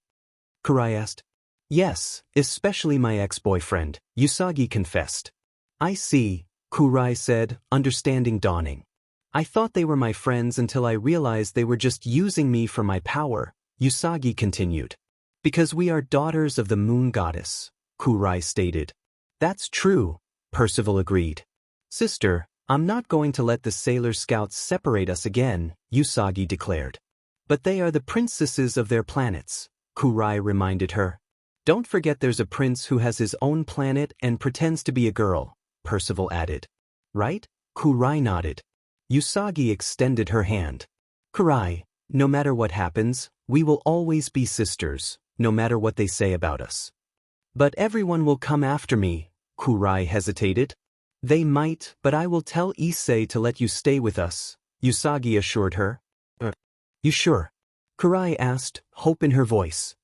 Kurai asked. Yes, especially my ex-boyfriend, Usagi confessed. I see, Kurai said, understanding dawning. I thought they were my friends until I realized they were just using me for my power, Usagi continued. Because we are daughters of the moon goddess, Kurai stated. That's true, Percival agreed. Sister, I'm not going to let the Sailor Scouts separate us again, Usagi declared. But they are the princesses of their planets, Kurai reminded her. Don't forget there's a prince who has his own planet and pretends to be a girl, Percival added. Right? Kurai nodded. Usagi extended her hand. Kurai, no matter what happens, we will always be sisters, no matter what they say about us. But everyone will come after me, Kurai hesitated. They might, but I will tell Issei to let you stay with us, Usagi assured her. You sure? Kurai asked, hope in her voice.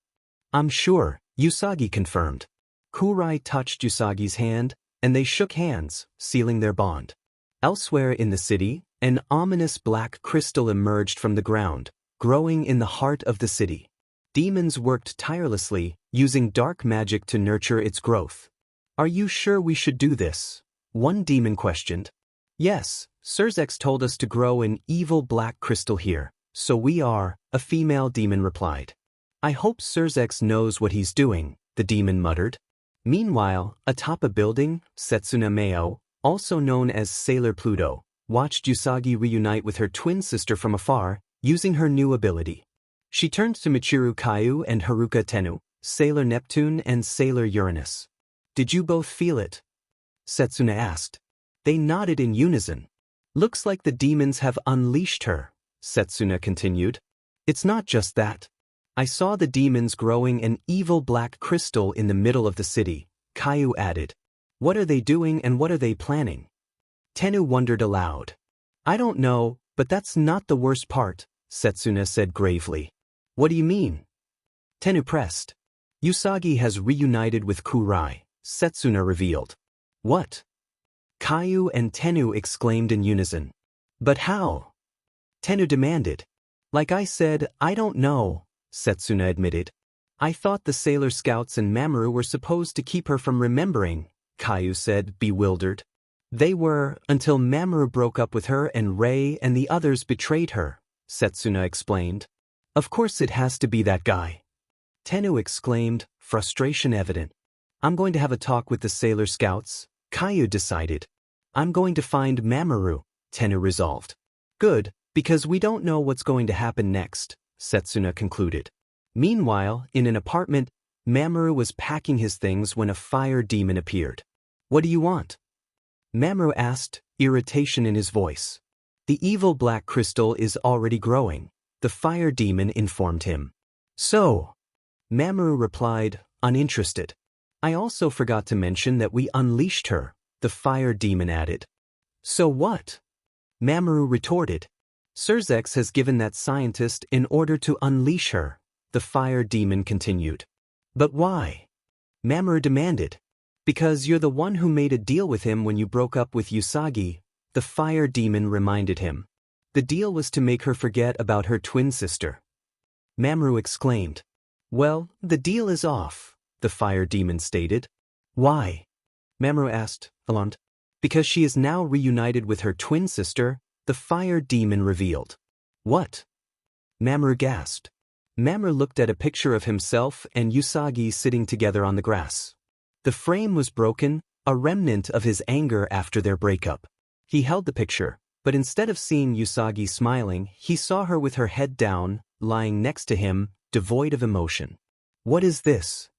I'm sure, Usagi confirmed. Kurai touched Usagi's hand, and they shook hands, sealing their bond. Elsewhere in the city, an ominous black crystal emerged from the ground, growing in the heart of the city. Demons worked tirelessly, using dark magic to nurture its growth. Are you sure we should do this? One demon questioned. Yes, Surzex told us to grow an evil black crystal here, so we are, a female demon replied. I hope Surzex knows what he's doing, the demon muttered. Meanwhile, atop a building, Setsuna Meo, also known as Sailor Pluto, watched Usagi reunite with her twin sister from afar, using her new ability. She turned to Michiru Kaiju and Haruka Tennu, Sailor Neptune and Sailor Uranus. Did you both feel it? Setsuna asked. They nodded in unison. Looks like the demons have unleashed her, Setsuna continued. It's not just that. I saw the demons growing an evil black crystal in the middle of the city, Kaiju added. What are they doing and what are they planning? Tennu wondered aloud. I don't know, but that's not the worst part, Setsuna said gravely. What do you mean? Tennu pressed. Usagi has reunited with Kurai, Setsuna revealed. What? Kaiju and Tennu exclaimed in unison. But how? Tennu demanded. Like I said, I don't know, Setsuna admitted. I thought the Sailor Scouts and Mamoru were supposed to keep her from remembering, Kaiju said, bewildered. They were, until Mamoru broke up with her and Rei and the others betrayed her, Setsuna explained. Of course it has to be that guy. Tennu exclaimed, frustration evident. I'm going to have a talk with the Sailor Scouts, Caillou decided. I'm going to find Mamoru, Tennu resolved. Good, because we don't know what's going to happen next, Setsuna concluded. Meanwhile, in an apartment, Mamoru was packing his things when a fire demon appeared. What do you want? Mamoru asked, irritation in his voice. The evil black crystal is already growing, the fire demon informed him. So? Mamoru replied, uninterested. I also forgot to mention that we unleashed her, the fire demon added. So what? Mamoru retorted. Surzex has given that scientist in order to unleash her, the fire demon continued. But why? Mamoru demanded. Because you're the one who made a deal with him when you broke up with Usagi, the fire demon reminded him. The deal was to make her forget about her twin sister. Mamoru exclaimed. Well, the deal is off, the fire demon stated. Why? Mamoru asked, alarmed. Because she is now reunited with her twin sister, the fire demon revealed. What? Mamoru gasped. Mamoru looked at a picture of himself and Usagi sitting together on the grass. The frame was broken, a remnant of his anger after their breakup. He held the picture, but instead of seeing Usagi smiling, he saw her with her head down, lying next to him, devoid of emotion. What is this?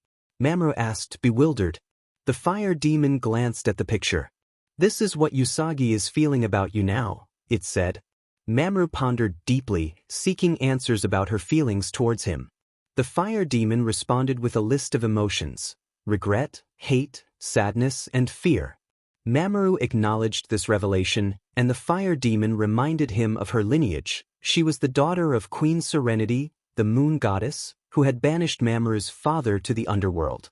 Mamoru asked, bewildered. The fire demon glanced at the picture. This is what Usagi is feeling about you now, it said. Mamoru pondered deeply, seeking answers about her feelings towards him. The fire demon responded with a list of emotions: regret, hate, sadness, and fear. Mamoru acknowledged this revelation, and the fire demon reminded him of her lineage. She was the daughter of Queen Serenity, the moon goddess, who had banished Mamoru's father to the underworld.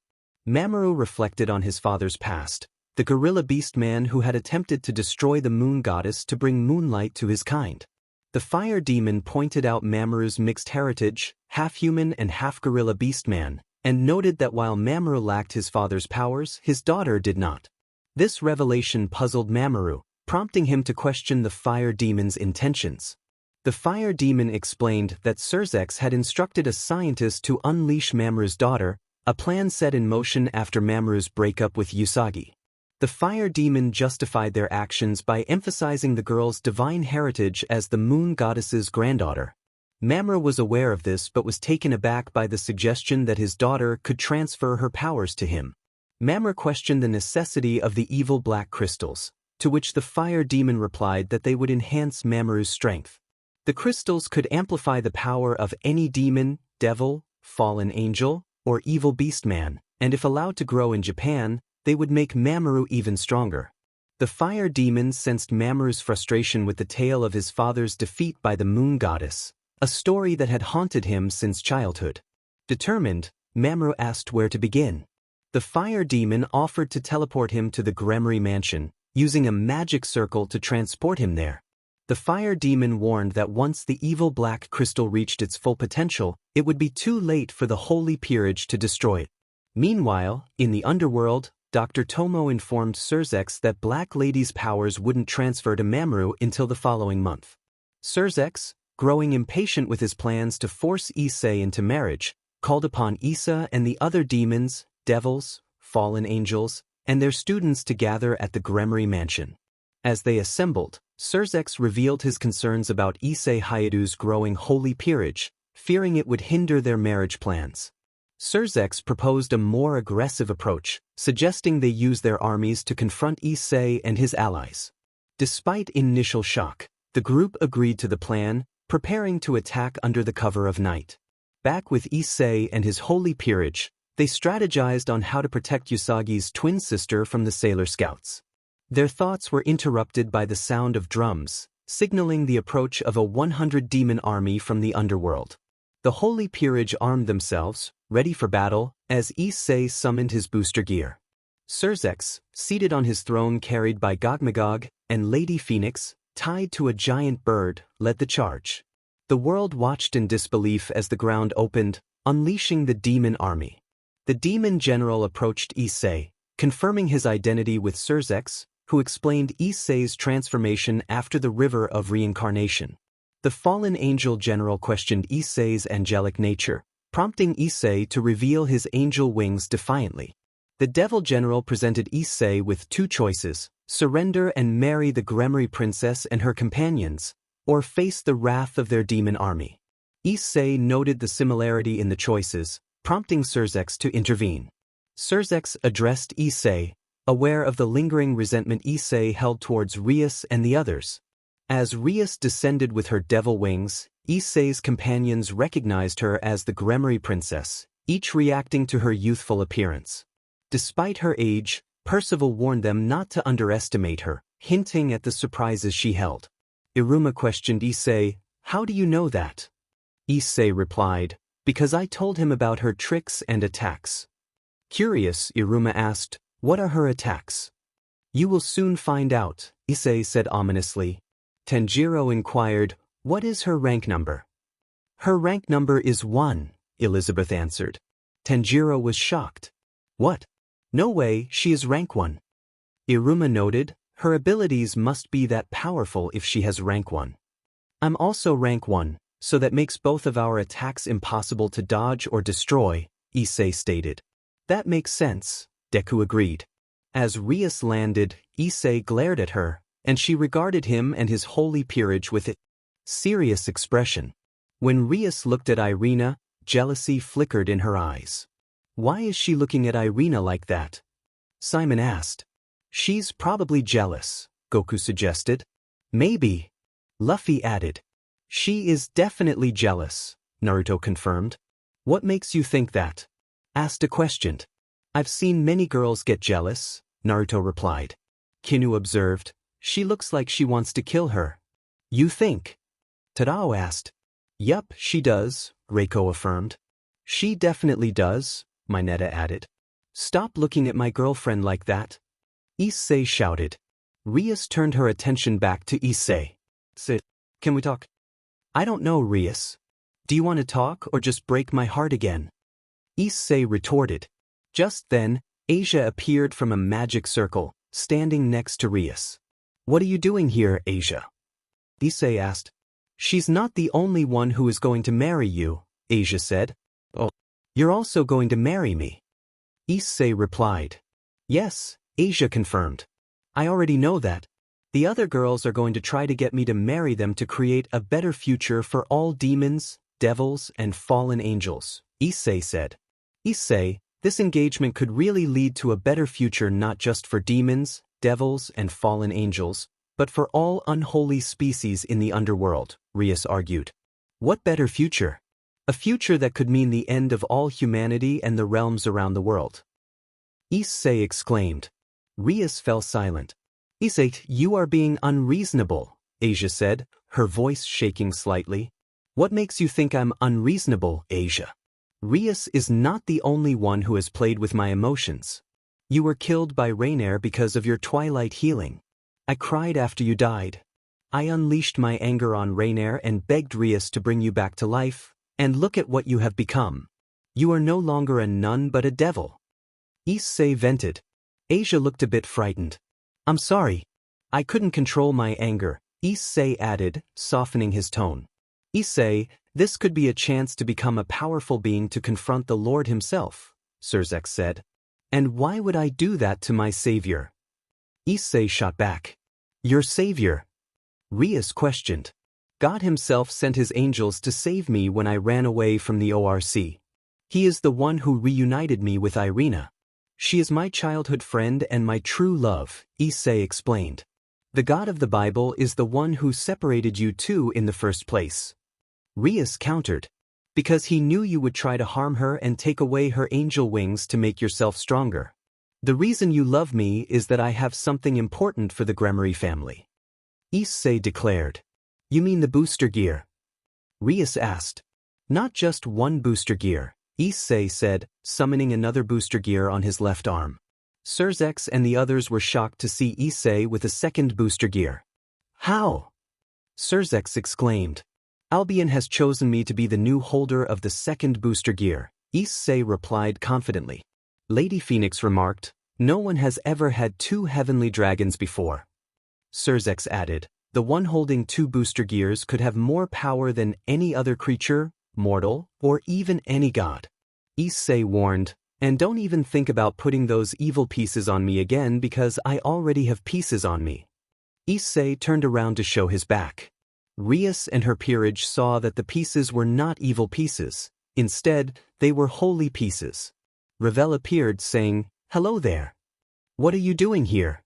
Mamoru reflected on his father's past, the gorilla beast man who had attempted to destroy the moon goddess to bring moonlight to his kind. The fire demon pointed out Mamoru's mixed heritage, half-human and half-gorilla beast man, and noted that while Mamoru lacked his father's powers, his daughter did not. This revelation puzzled Mamoru, prompting him to question the fire demon's intentions. The fire demon explained that Surzex had instructed a scientist to unleash Mamoru's daughter, a plan set in motion after Mamoru's breakup with Usagi. The fire demon justified their actions by emphasizing the girl's divine heritage as the moon goddess's granddaughter. Mamoru was aware of this but was taken aback by the suggestion that his daughter could transfer her powers to him. Mamoru questioned the necessity of the evil black crystals, to which the fire demon replied that they would enhance Mamoru's strength. The crystals could amplify the power of any demon, devil, fallen angel, or evil beast man, and if allowed to grow in Japan, they would make Mamoru even stronger. The fire demon sensed Mamoru's frustration with the tale of his father's defeat by the moon goddess, a story that had haunted him since childhood. Determined, Mamoru asked where to begin. The fire demon offered to teleport him to the Gremory mansion, using a magic circle to transport him there. The fire demon warned that once the evil black crystal reached its full potential, it would be too late for the holy peerage to destroy it. Meanwhile, in the underworld, Dr. Tomo informed Surzex that Black Lady's powers wouldn't transfer to Mamoru until the following month. Surzex, growing impatient with his plans to force Issei into marriage, called upon Issa and the other demons, devils, fallen angels, and their students to gather at the Gremory mansion. As they assembled, Surzex revealed his concerns about Issei Hyoudu's growing holy peerage, fearing it would hinder their marriage plans. Surzex proposed a more aggressive approach, suggesting they use their armies to confront Issei and his allies. Despite initial shock, the group agreed to the plan, preparing to attack under the cover of night. Back with Issei and his holy peerage, they strategized on how to protect Usagi's twin sister from the Sailor Scouts. Their thoughts were interrupted by the sound of drums, signaling the approach of a 100-demon army from the underworld. The holy peerage armed themselves, ready for battle, as Issei summoned his booster gear. Surzex, seated on his throne carried by Gogmagog, and Lady Phoenix, tied to a giant bird, led the charge. The world watched in disbelief as the ground opened, unleashing the demon army. The demon general approached Issei, confirming his identity with Surzex, who explained Issei's transformation after the River of Reincarnation. The fallen angel general questioned Issei's angelic nature, prompting Issei to reveal his angel wings defiantly. The devil general presented Issei with two choices: surrender and marry the Gremory princess and her companions, or face the wrath of their demon army. Issei noted the similarity in the choices, prompting Surzex to intervene. Surzex addressed Issei, aware of the lingering resentment Issei held towards Rias and the others. As Rias descended with her devil wings, Issei's companions recognized her as the Gremory princess, each reacting to her youthful appearance. Despite her age, Percival warned them not to underestimate her, hinting at the surprises she held. Iruma questioned Issei, "How do you know that?" Issei replied, "Because I told him about her tricks and attacks." Curious, Iruma asked, "What are her attacks?" "You will soon find out," Issei said ominously. Tanjiro inquired, "What is her rank number?" "Her rank number is 1, Elizabeth answered. Tanjiro was shocked. "What? No way, she is rank 1. Iruma noted, "Her abilities must be that powerful if she has rank 1. I'm also rank 1, so that makes both of our attacks impossible to dodge or destroy," Issei stated. "That makes sense," Deku agreed. As Rias landed, Issei glared at her, and she regarded him and his holy peerage with a serious expression. When Rias looked at Irina, jealousy flickered in her eyes. "Why is she looking at Irina like that?" Simon asked. "She's probably jealous," Goku suggested. "Maybe," Luffy added. "She is definitely jealous," Naruto confirmed. "What makes you think that?" Asta questioned. "I've seen many girls get jealous," Naruto replied. Kinu observed, "She looks like she wants to kill her." "You think?" Tadao asked. "Yup, she does," Reiko affirmed. "She definitely does," Mineta added. "Stop looking at my girlfriend like that," Issei shouted. Rias turned her attention back to Issei. "Sit. Can we talk?" "I don't know, Rias. Do you want to talk or just break my heart again?" Issei retorted. Just then, Asia appeared from a magic circle, standing next to Rias. "What are you doing here, Asia?" Issei asked. "She's not the only one who is going to marry you," Asia said. "Oh, you're also going to marry me?" Issei replied. "Yes," Asia confirmed. "I already know that. The other girls are going to try to get me to marry them to create a better future for all demons, devils, and fallen angels," Issei said. "Issei, this engagement could really lead to a better future not just for demons, devils, and fallen angels, but for all unholy species in the underworld," Rias argued. "What better future? A future that could mean the end of all humanity and the realms around the world." Issei exclaimed. Rias fell silent. "Issei, you are being unreasonable," Asia said, her voice shaking slightly. "What makes you think I'm unreasonable, Asia?" "Rias is not the only one who has played with my emotions. You were killed by Raynare because of your twilight healing. I cried after you died. I unleashed my anger on Raynare and begged Rias to bring you back to life, and look at what you have become. You are no longer a nun but a devil." Issei vented. Asia looked a bit frightened. "I'm sorry. I couldn't control my anger," Issei added, softening his tone. "Issei, this could be a chance to become a powerful being to confront the Lord himself," Surzex said. "And why would I do that to my savior?" Issei shot back. "Your savior?" Rias questioned. "God himself sent his angels to save me when I ran away from the ORC. He is the one who reunited me with Irina. She is my childhood friend and my true love," Issei explained. "The God of the Bible is the one who separated you two in the first place." Rias countered. "Because he knew you would try to harm her and take away her angel wings to make yourself stronger. The reason you love me is that I have something important for the Gremory family," Issei declared. "You mean the booster gear?" Rias asked. "Not just one booster gear," Issei said, summoning another booster gear on his left arm. Surzex and the others were shocked to see Issei with a second booster gear. "How?" Surzex exclaimed. "Albion has chosen me to be the new holder of the second booster gear," Issei replied confidently. Lady Phoenix remarked, "No one has ever had two heavenly dragons before." Surzex added, The one holding 2 booster gears could have more power than any other creature, mortal, or even any god. Issei warned, and don't even think about putting those evil pieces on me again because I already have pieces on me. Issei turned around to show his back. Rias and her peerage saw that the pieces were not evil pieces. Instead, they were holy pieces. Ravel appeared saying, "Hello there. What are you doing here?"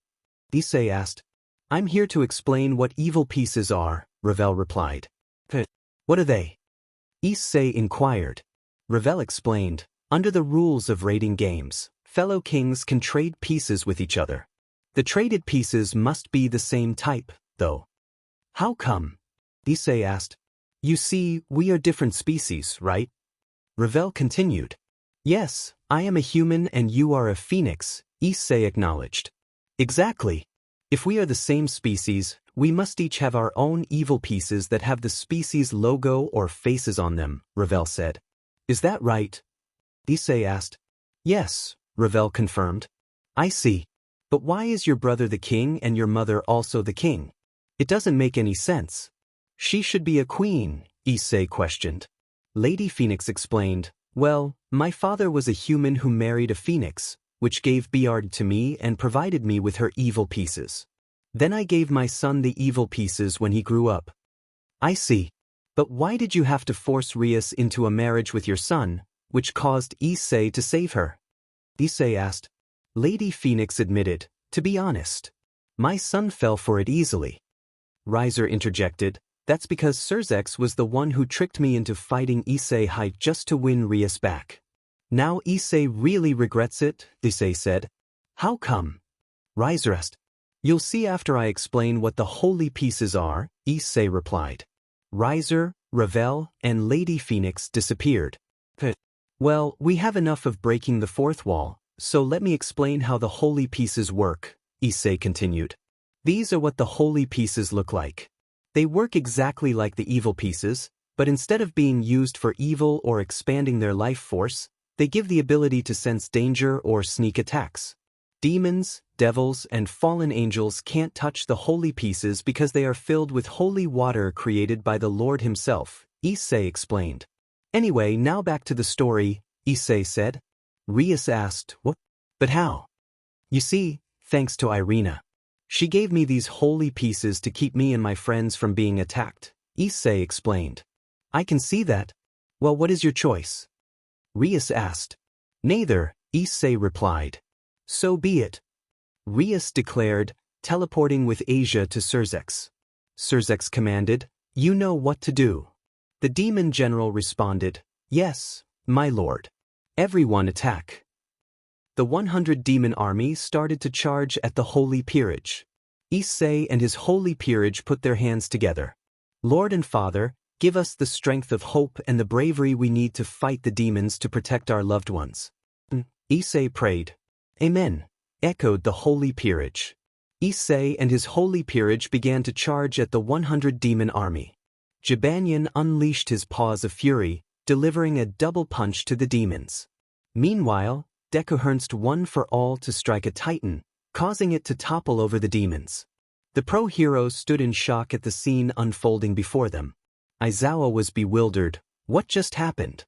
Issei asked. "I'm here to explain what evil pieces are," Ravel replied. "What are they?" Issei inquired. Ravel explained, "Under the rules of raiding games, fellow kings can trade pieces with each other. The traded pieces must be the same type, though." "How come?" Issei asked. "You see, we are different species, right?" Ravel continued. "Yes, I am a human and you are a phoenix," Issei acknowledged. "Exactly. If we are the same species, we must each have our own evil pieces that have the species logo or faces on them," Ravel said. "Is that right?" Issei asked. "Yes," Ravel confirmed. "I see. But why is your brother the king and your mother also the king? It doesn't make any sense." "She should be a queen," Issei questioned. Lady Phoenix explained, "Well, my father was a human who married a phoenix, which gave Beard to me and provided me with her evil pieces. Then I gave my son the evil pieces when he grew up." "I see. But why did you have to force Rias into a marriage with your son, which caused Issei to save her?" Issei asked. Lady Phoenix admitted, "To be honest, my son fell for it easily." Riser interjected, "That's because Surzex was the one who tricked me into fighting Issei Hyoudou just to win Rias back. Now Issei really regrets it," Issei said. "How come?" Riser asked. "You'll see after I explain what the holy pieces are," Issei replied. Riser, Ravel, and Lady Phoenix disappeared. "Well, we have enough of breaking the fourth wall, so let me explain how the holy pieces work," Issei continued. "These are what the holy pieces look like. They work exactly like the evil pieces, but instead of being used for evil or expanding their life force, they give the ability to sense danger or sneak attacks. Demons, devils, and fallen angels can't touch the holy pieces because they are filled with holy water created by the Lord himself," Issei explained. "Anyway, now back to the story," Issei said. Rias asked, "What? But how?" "You see, thanks to Irina. She gave me these holy pieces to keep me and my friends from being attacked," Issei explained. "I can see that. Well, what is your choice?" Rias asked. "Neither," Issei replied. "So be it." Rias declared, teleporting with Asia to Surzex. Surzex commanded, "You know what to do." The demon general responded, "Yes, my lord." Everyone attack. The 100 demon army started to charge at the holy peerage. Issei and his holy peerage put their hands together. "Lord and Father, give us the strength of hope and the bravery we need to fight the demons to protect our loved ones." Issei prayed. "Amen," echoed the holy peerage. Issei and his holy peerage began to charge at the 100 demon army. Jibanyan unleashed his paws of fury, delivering a double punch to the demons. Meanwhile, Decohernst won for all to strike a titan, causing it to topple over the demons. The pro-heroes stood in shock at the scene unfolding before them. Aizawa was bewildered. What just happened?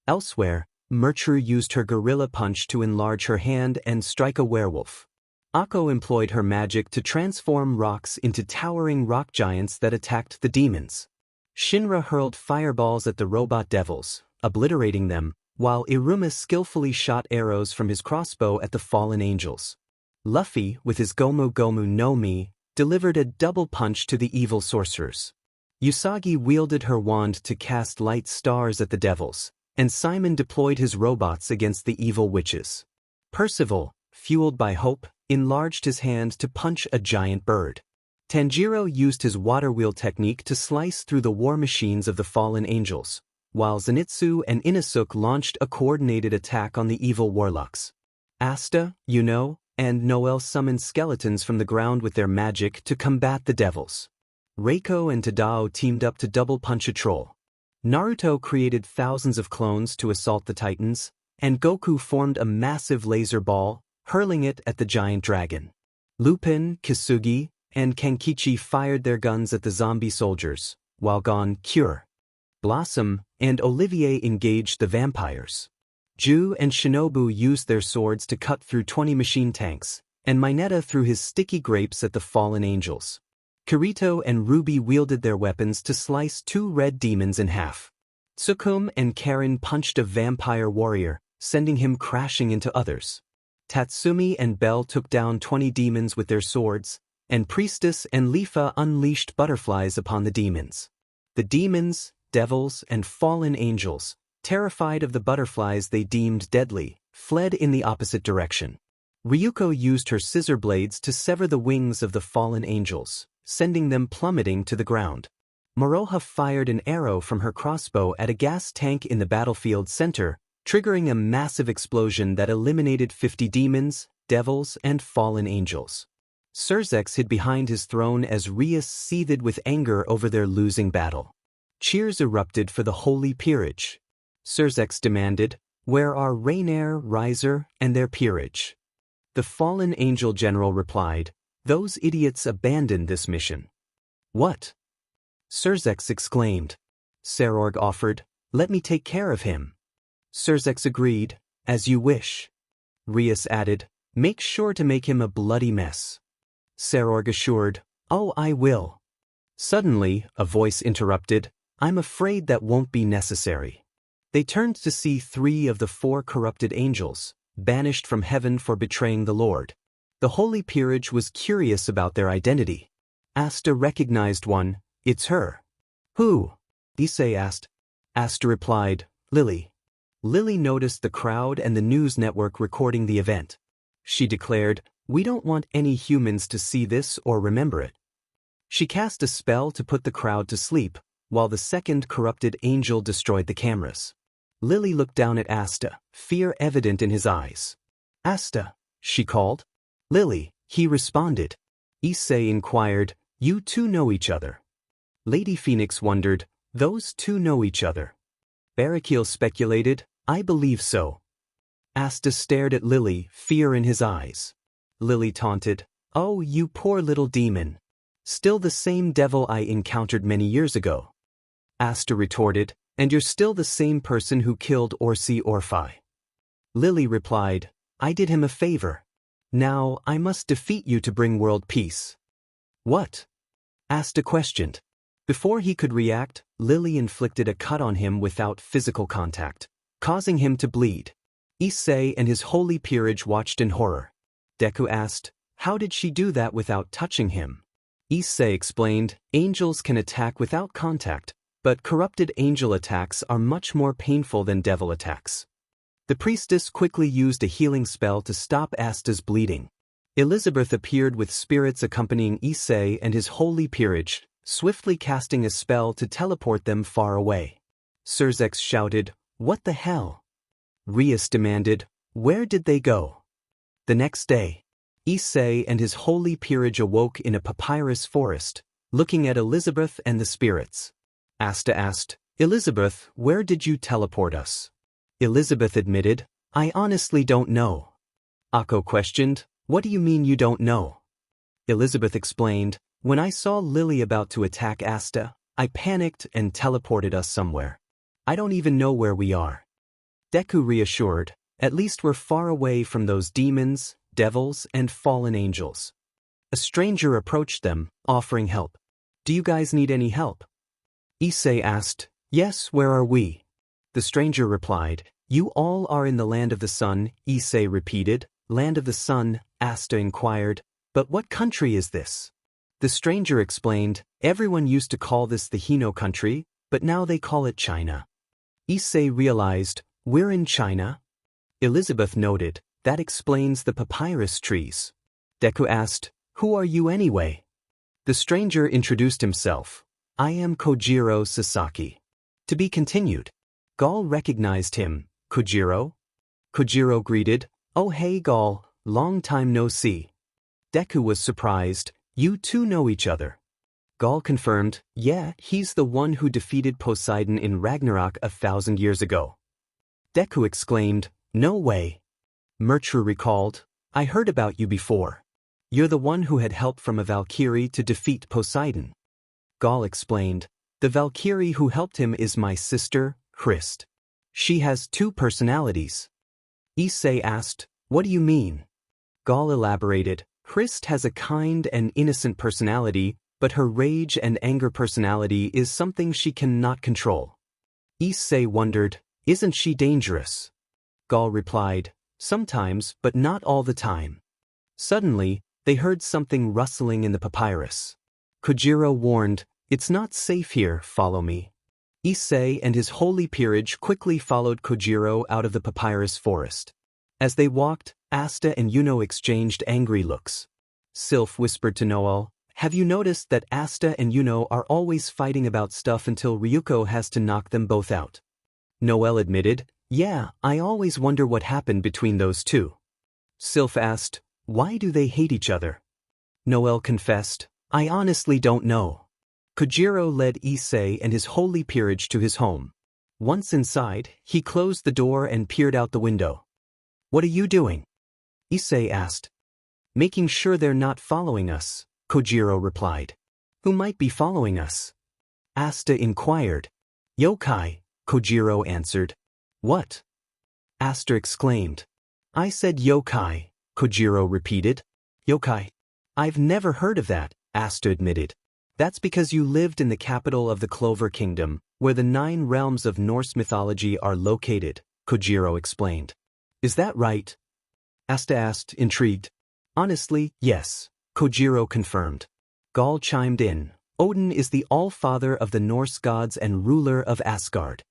Elsewhere, Mertru used her gorilla punch to enlarge her hand and strike a werewolf. Akko employed her magic to transform rocks into towering rock giants that attacked the demons. Shinra hurled fireballs at the robot devils, obliterating them, while Iruma skillfully shot arrows from his crossbow at the fallen angels. Luffy, with his Gomu Gomu no Mi, delivered a double punch to the evil sorcerers. Usagi wielded her wand to cast light stars at the devils, and Simon deployed his robots against the evil witches. Percival, fueled by hope, enlarged his hand to punch a giant bird. Tanjiro used his water wheel technique to slice through the war machines of the fallen angels, while Zenitsu and Inosuke launched a coordinated attack on the evil warlocks. Asta, Yuno, and Noel summoned skeletons from the ground with their magic to combat the devils. Reiko and Tadao teamed up to double punch a troll. Naruto created thousands of clones to assault the titans, and Goku formed a massive laser ball, hurling it at the giant dragon. Lupin, Kisugi, and Kankichi fired their guns at the zombie soldiers, while Gon, Cure, Blossom, and Olivier engaged the vampires. Ju and Shinobu used their swords to cut through 20 machine tanks, and Mineta threw his sticky grapes at the fallen angels. Kirito and Ruby wielded their weapons to slice 2 red demons in half. Tsukum and Karen punched a vampire warrior, sending him crashing into others. Tatsumi and Bell took down 20 demons with their swords, and Priestess and Lifa unleashed butterflies upon the demons. The demons, devils, and fallen angels, terrified of the butterflies they deemed deadly, fled in the opposite direction. Ryuko used her scissor blades to sever the wings of the fallen angels, sending them plummeting to the ground. Moroha fired an arrow from her crossbow at a gas tank in the battlefield center, triggering a massive explosion that eliminated 50 demons, devils, and fallen angels. Surzex hid behind his throne as Rias seethed with anger over their losing battle. Cheers erupted for the holy peerage. Surzex demanded, "Where are Raynare, Riser, and their peerage?" The fallen angel general replied, "Those idiots abandoned this mission." "What?" Surzex exclaimed. Serorg offered, "Let me take care of him." Surzex agreed, "As you wish." Rias added, "Make sure to make him a bloody mess." Serorg assured, "Oh, I will." Suddenly, a voice interrupted, "I'm afraid that won't be necessary." They turned to see 3 of the 4 corrupted angels, banished from heaven for betraying the Lord. The holy peerage was curious about their identity. Asta recognized one. "It's her." "Who?" Issei asked. Asta replied, "Lily." Lily noticed the crowd and the news network recording the event. She declared, "We don't want any humans to see this or remember it." She cast a spell to put the crowd to sleep, while the second corrupted angel destroyed the cameras. Lily looked down at Asta, fear evident in his eyes. "Asta," she called. "Lily," he responded. Issei inquired, "You two know each other?" Lady Phoenix wondered, "Those two know each other?" Barakiel speculated, "I believe so." Asta stared at Lily, fear in his eyes. Lily taunted, "Oh, you poor little demon. Still the same devil I encountered many years ago." Asta retorted, "And you're still the same person who killed Orsi Orphai." Lily replied, "I did him a favor. Now I must defeat you to bring world peace." "What?" Asta questioned. Before he could react, Lily inflicted a cut on him without physical contact, causing him to bleed. Issei and his holy peerage watched in horror. Deku asked, "How did she do that without touching him?" Issei explained, "Angels can attack without contact, but corrupted angel attacks are much more painful than devil attacks." The priestess quickly used a healing spell to stop Asta's bleeding. Elizabeth appeared with spirits accompanying Issei and his holy peerage, swiftly casting a spell to teleport them far away. Surzex shouted, "What the hell?" Rias demanded, "Where did they go?" The next day, Issei and his holy peerage awoke in a papyrus forest, looking at Elizabeth and the spirits. Asta asked, "Elizabeth, where did you teleport us?" Elizabeth admitted, "I honestly don't know." Akko questioned, "What do you mean you don't know?" Elizabeth explained, "When I saw Lily about to attack Asta, I panicked and teleported us somewhere. I don't even know where we are." Deku reassured, "At least we're far away from those demons, devils, and fallen angels." A stranger approached them, offering help. "Do you guys need any help?" Issei asked, "Yes, where are we?" The stranger replied, "You all are in the land of the sun," Issei repeated. "Land of the sun," Asta inquired, "But what country is this?" The stranger explained, "Everyone used to call this the Hino country, but now they call it China." Issei realized, "We're in China?" Elizabeth noted, "That explains the papyrus trees." Deku asked, "Who are you anyway?" The stranger introduced himself. "I am Kojiro Sasaki." To be continued. Gaul recognized him. "Kojiro?" Kojiro greeted, "Oh hey Gaul, long time no see." Deku was surprised, "You two know each other." Gaul confirmed, "Yeah, he's the one who defeated Poseidon in Ragnarok 1,000 years ago." Deku exclaimed, "No way." Mertru recalled, "I heard about you before." You're the one who had help from a Valkyrie to defeat Poseidon. Gaul explained, the Valkyrie who helped him is my sister, Christ. She has two personalities. Issei asked, what do you mean? Gaul elaborated, Christ has a kind and innocent personality, but her rage and anger personality is something she cannot control. Issei wondered, isn't she dangerous? Gaul replied, sometimes, but not all the time. Suddenly, they heard something rustling in the papyrus. Kojiro warned, it's not safe here, follow me. Issei and his holy peerage quickly followed Kojiro out of the papyrus forest. As they walked, Asta and Yuno exchanged angry looks. Sylph whispered to Noel, have you noticed that Asta and Yuno are always fighting about stuff until Ryuko has to knock them both out? Noel admitted, yeah, I always wonder what happened between those two. Sylph asked, why do they hate each other? Noel confessed, I honestly don't know. Kojiro led Issei and his holy peerage to his home. Once inside, he closed the door and peered out the window. What are you doing? Issei asked. Making sure they're not following us, Kojiro replied. Who might be following us? Asta inquired. Yokai, Kojiro answered. What? Asta exclaimed. I said yokai, Kojiro repeated. Yokai. I've never heard of that, Asta admitted. That's because you lived in the capital of the Clover Kingdom, where the 9 realms of Norse mythology are located, Kojiro explained. Is that right? Asta asked, intrigued. Honestly, yes, Kojiro confirmed. Gaul chimed in. Odin is the all-father of the Norse gods and ruler of Asgard.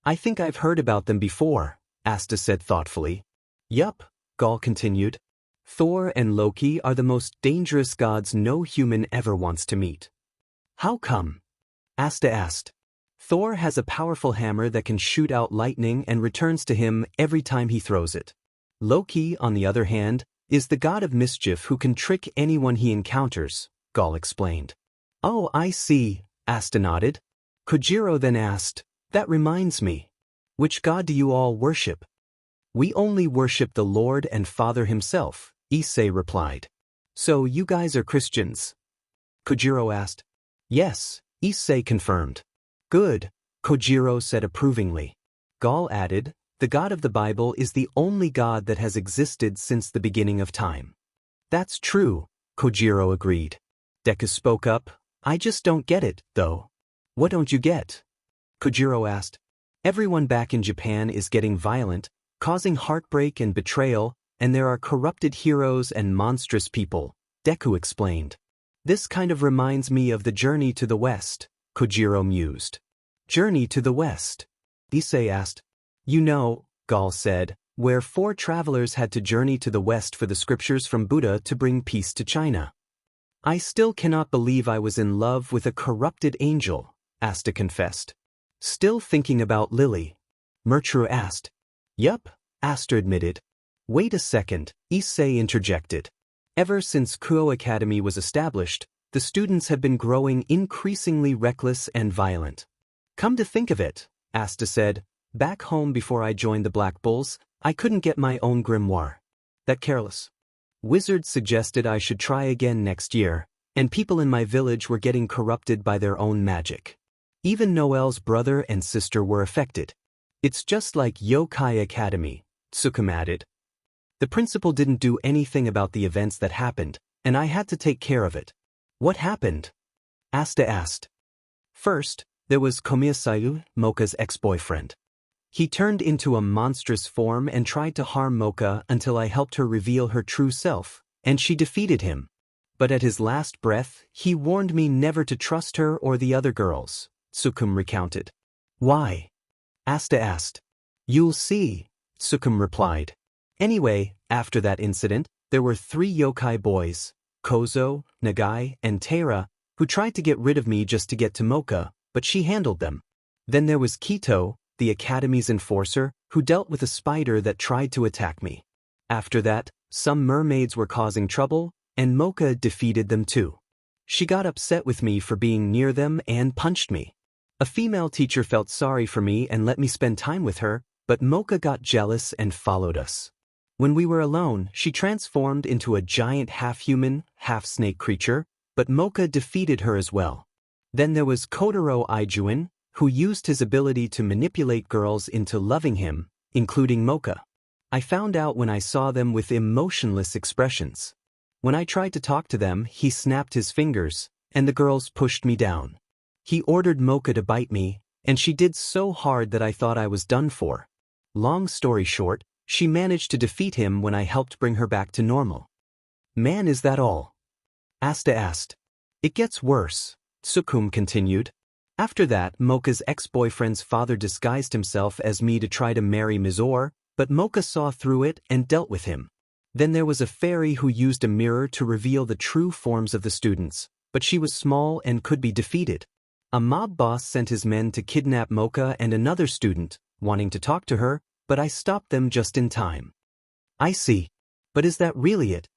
I think I've heard about them before, Asta said thoughtfully. Yup, Gaul continued. Thor and Loki are the most dangerous gods no human ever wants to meet. How come? Asta asked. Thor has a powerful hammer that can shoot out lightning and returns to him every time he throws it. Loki, on the other hand, is the god of mischief who can trick anyone he encounters, Gaul explained. Oh, I see, Asta nodded. Kojiro then asked, that reminds me. Which god do you all worship? We only worship the Lord and Father himself, Issei replied. So you guys are Christians? Kojiro asked. Yes, Issei confirmed. Good, Kojiro said approvingly. Gaul added, the God of the Bible is the only God that has existed since the beginning of time. That's true, Kojiro agreed. Deku spoke up, I just don't get it, though. What don't you get? Kojiro asked. Everyone back in Japan is getting violent, causing heartbreak and betrayal, and there are corrupted heroes and monstrous people, Deku explained. This kind of reminds me of the journey to the West, Kojiro mused. Journey to the West? Issei asked. You know, Gaul said, where 4 travelers had to journey to the West for the scriptures from Buddha to bring peace to China. I still cannot believe I was in love with a corrupted angel, Asta confessed. Still thinking about Lily? Mertru asked. Yup, Asta admitted. Wait a second, Issei interjected. Ever since Kuo Academy was established, the students have been growing increasingly reckless and violent. Come to think of it, Asta said, back home before I joined the Black Bulls, I couldn't get my own grimoire. That careless. Wizards suggested I should try again next year, and people in my village were getting corrupted by their own magic. Even Noel's brother and sister were affected. It's just like Yokai Academy, Tsukum added. The principal didn't do anything about the events that happened, and I had to take care of it. What happened? Asta asked. First, there was Komiyasayu, Mocha's ex-boyfriend. He turned into a monstrous form and tried to harm Mocha until I helped her reveal her true self, and she defeated him. But at his last breath, he warned me never to trust her or the other girls, Tsukum recounted. Why? Asta asked. You'll see, Tsukum replied. Anyway, after that incident, there were 3 yokai boys, Kozo, Nagai, and Teira, who tried to get rid of me just to get to Mocha, but she handled them. Then there was Kito, the Academy's enforcer, who dealt with a spider that tried to attack me. After that, some mermaids were causing trouble, and Mocha defeated them too. She got upset with me for being near them and punched me. A female teacher felt sorry for me and let me spend time with her, but Mocha got jealous and followed us. When we were alone, she transformed into a giant half-human, half-snake creature, but Mocha defeated her as well. Then there was Kotaro Ijuin, who used his ability to manipulate girls into loving him, including Mocha. I found out when I saw them with emotionless expressions. When I tried to talk to them, he snapped his fingers, and the girls pushed me down. He ordered Mocha to bite me, and she did so hard that I thought I was done for. Long story short, she managed to defeat him when I helped bring her back to normal. Man, is that all? Asta asked. It gets worse, Sukum continued. After that, Mocha's ex-boyfriend's father disguised himself as me to try to marry Mizore, but Mocha saw through it and dealt with him. Then there was a fairy who used a mirror to reveal the true forms of the students, but she was small and could be defeated. A mob boss sent his men to kidnap Mocha and another student, wanting to talk to her, but I stopped them just in time. I see. But is that really it?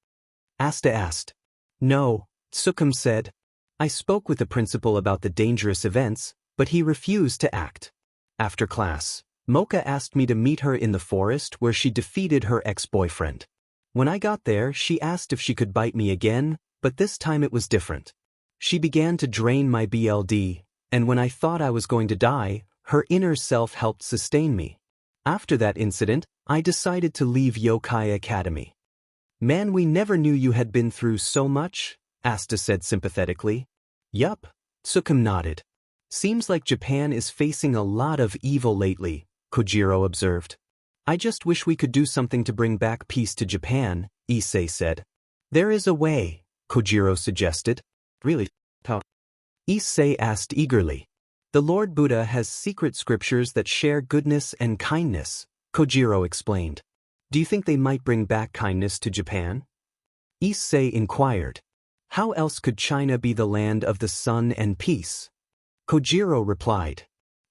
Asta asked. No, Sukum said. I spoke with the principal about the dangerous events, but he refused to act. After class, Mocha asked me to meet her in the forest where she defeated her ex-boyfriend. When I got there, she asked if she could bite me again, but this time it was different. She began to drain my BLD, and when I thought I was going to die, her inner self helped sustain me. After that incident, I decided to leave Yokai Academy. Man, we never knew you had been through so much, Asta said sympathetically. Yup, Sukum nodded. Seems like Japan is facing a lot of evil lately, Kojiro observed. I just wish we could do something to bring back peace to Japan, Issei said. There is a way, Kojiro suggested. Really? How? Issei asked eagerly. The Lord Buddha has secret scriptures that share goodness and kindness, Kojiro explained. Do you think they might bring back kindness to Japan? Issei inquired. How else could China be the land of the sun and peace? Kojiro replied.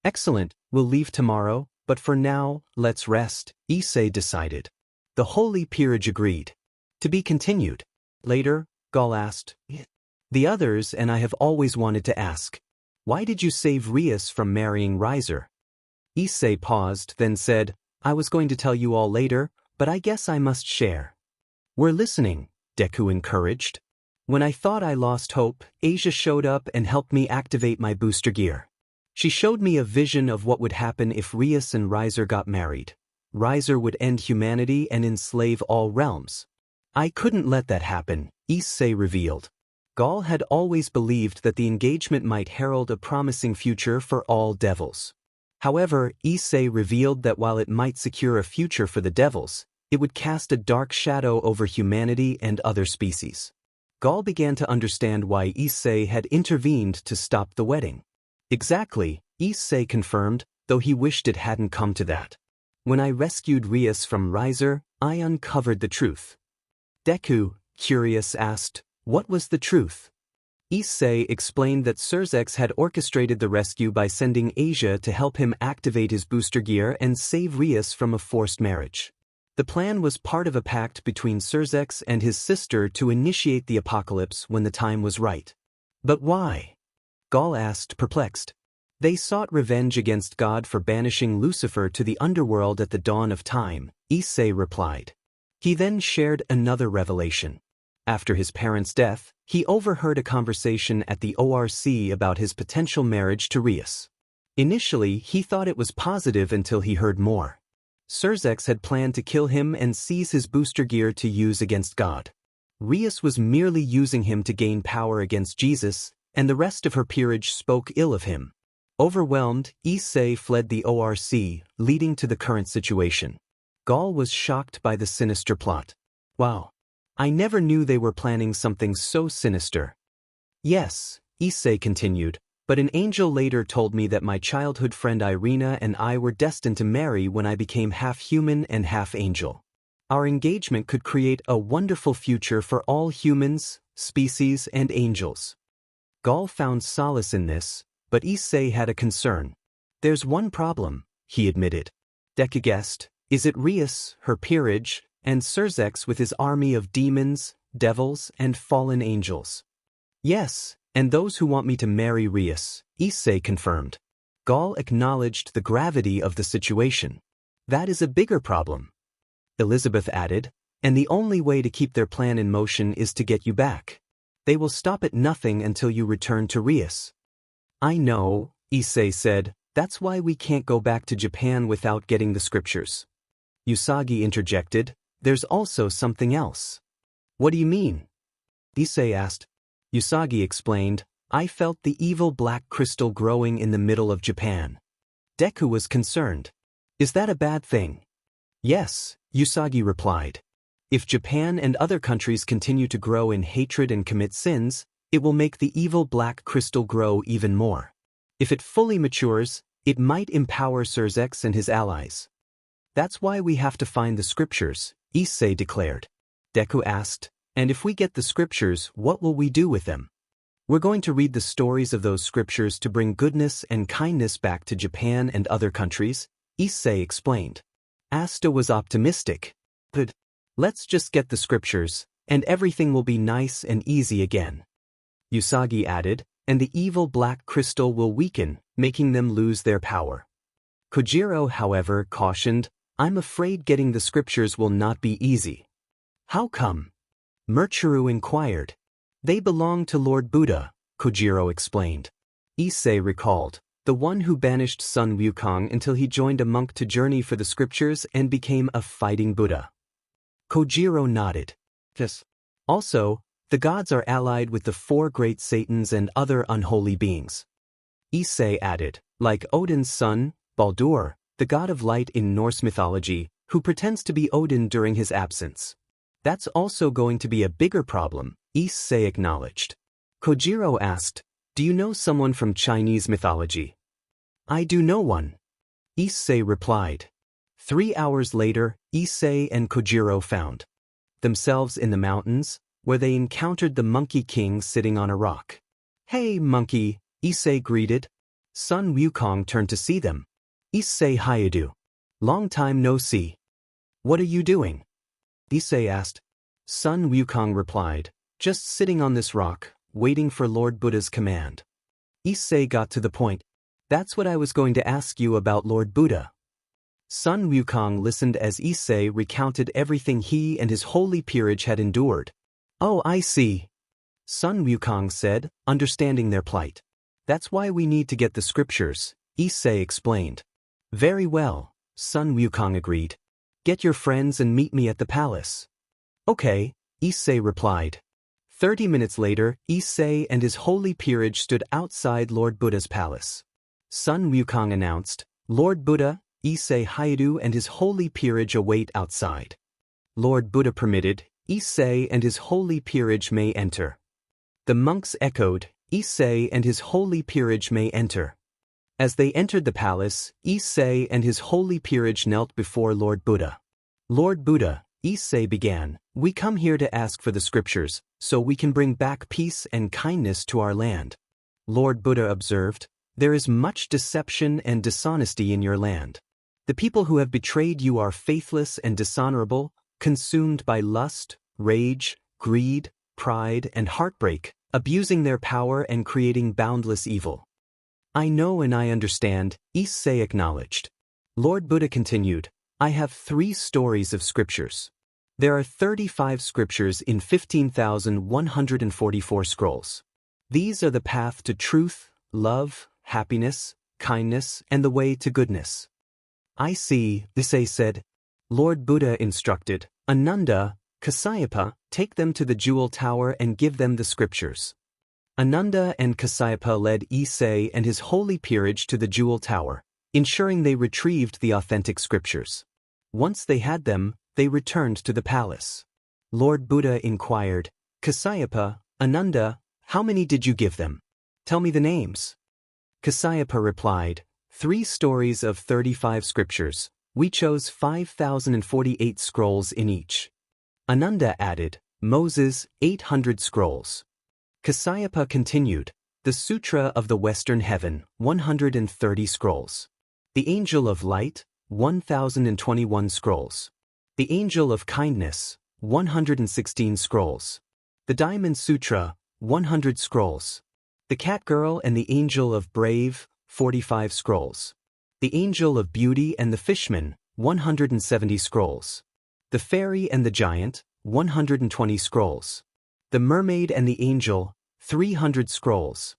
Excellent, we'll leave tomorrow, but for now, let's rest, Issei decided. The holy peerage agreed. To be continued. Later, Gaul asked. The others and I have always wanted to ask. Why did you save Rias from marrying Raynare? Issei paused, then said, I was going to tell you all later, but I guess I must share. We're listening, Deku encouraged. When I thought I lost hope, Asia showed up and helped me activate my booster gear. She showed me a vision of what would happen if Rias and Raynare got married. Raynare would end humanity and enslave all realms. I couldn't let that happen, Issei revealed. Gaul had always believed that the engagement might herald a promising future for all devils. However, Issei revealed that while it might secure a future for the devils, it would cast a dark shadow over humanity and other species. Gaul began to understand why Issei had intervened to stop the wedding. Exactly, Issei confirmed, though he wished it hadn't come to that. When I rescued Rias from Raynare, I uncovered the truth. Deku, curious, asked, what was the truth? Issei explained that Surzex had orchestrated the rescue by sending Asia to help him activate his booster gear and save Rias from a forced marriage. The plan was part of a pact between Surzex and his sister to initiate the apocalypse when the time was right. But why? Gaul asked, perplexed. They sought revenge against God for banishing Lucifer to the underworld at the dawn of time, Issei replied. He then shared another revelation. After his parents' death, he overheard a conversation at the ORC about his potential marriage to Rias. Initially, he thought it was positive until he heard more. Surzex had planned to kill him and seize his booster gear to use against God. Rias was merely using him to gain power against Jesus, and the rest of her peerage spoke ill of him. Overwhelmed, Issei fled the ORC, leading to the current situation. Gaul was shocked by the sinister plot. Wow. I never knew they were planning something so sinister. Yes, Issei continued, but an angel later told me that my childhood friend Irina and I were destined to marry when I became half human and half angel. Our engagement could create a wonderful future for all humans, species, and angels. Gaul found solace in this, but Issei had a concern. There's one problem, he admitted. Deku guessed, is it Rias, her peerage, and Surzex with his army of demons, devils, and fallen angels? Yes, and those who want me to marry Rias, Issei confirmed. Gaul acknowledged the gravity of the situation. That is a bigger problem. Elizabeth added, and the only way to keep their plan in motion is to get you back. They will stop at nothing until you return to Rias. I know, Issei said, that's why we can't go back to Japan without getting the scriptures. Usagi interjected, there's also something else. What do you mean? Issei asked. Usagi explained, I felt the evil black crystal growing in the middle of Japan. Deku was concerned. Is that a bad thing? Yes, Usagi replied. If Japan and other countries continue to grow in hatred and commit sins, it will make the evil black crystal grow even more. If it fully matures, it might empower Surzex and his allies. That's why we have to find the scriptures, Issei declared. Deku asked, and if we get the scriptures, what will we do with them? We're going to read the stories of those scriptures to bring goodness and kindness back to Japan and other countries, Issei explained. Asta was optimistic. But let's just get the scriptures, and everything will be nice and easy again. Usagi added, and the evil black crystal will weaken, making them lose their power. Kojiro, however, cautioned, I'm afraid getting the scriptures will not be easy. How come? Murchuru inquired. They belong to Lord Buddha, Kojiro explained. Issei recalled, the one who banished Sun Wukong until he joined a monk to journey for the scriptures and became a fighting Buddha. Kojiro nodded. Yes. Also, the gods are allied with the 4 great Satans and other unholy beings. Issei added, like Odin's son, Baldur, the god of light in Norse mythology, who pretends to be Odin during his absence. That's also going to be a bigger problem, Issei acknowledged. Kojiro asked, do you know someone from Chinese mythology? I do know one. Issei replied. 3 hours later, Issei and Kojiro found themselves in the mountains, where they encountered the Monkey King sitting on a rock. Hey, monkey, Issei greeted. Sun Wukong turned to see them. Issei Hyoudou. Long time no see. What are you doing? Issei asked. Sun Wukong replied, just sitting on this rock, waiting for Lord Buddha's command. Issei got to the point. That's what I was going to ask you about Lord Buddha. Sun Wukong listened as Issei recounted everything he and his holy peerage had endured. Oh, I see. Sun Wukong said, understanding their plight. That's why we need to get the scriptures, Issei explained. Very well, Sun Wukong agreed. Get your friends and meet me at the palace. Okay, Issei replied. 30 minutes later, Issei and his holy peerage stood outside Lord Buddha's palace. Sun Wukong announced, Lord Buddha, Issei Hyoudou and his holy peerage await outside. Lord Buddha permitted, Issei and his holy peerage may enter. The monks echoed, Issei and his holy peerage may enter. As they entered the palace, Issei and his holy peerage knelt before Lord Buddha. Lord Buddha, Issei began, we come here to ask for the scriptures, so we can bring back peace and kindness to our land. Lord Buddha observed, there is much deception and dishonesty in your land. The people who have betrayed you are faithless and dishonorable, consumed by lust, rage, greed, pride, and heartbreak, abusing their power and creating boundless evil. I know and I understand, Issei acknowledged. Lord Buddha continued, I have 3 stories of scriptures. There are 35 scriptures in 15,144 scrolls. These are the path to truth, love, happiness, kindness, and the way to goodness. I see, Issei said. Lord Buddha instructed, Ananda, Kasyapa, take them to the jewel tower and give them the scriptures. Ananda and Kasyapa led Issei and his holy peerage to the jewel tower, ensuring they retrieved the authentic scriptures. Once they had them, they returned to the palace. Lord Buddha inquired, Kasyapa, Ananda, how many did you give them? Tell me the names. Kasyapa replied, 3 stories of 35 scriptures. We chose 5,048 scrolls in each. Ananda added, Moses, 800 scrolls. Kasyapa continued, the Sutra of the Western Heaven, 130 scrolls. The Angel of Light, 1,021 scrolls. The Angel of Kindness, 116 scrolls. The Diamond Sutra, 100 scrolls. The Cat Girl and the Angel of Brave, 45 scrolls. The Angel of Beauty and the Fishman, 170 scrolls. The Fairy and the Giant, 120 scrolls. The Mermaid and the Angel, 300 scrolls.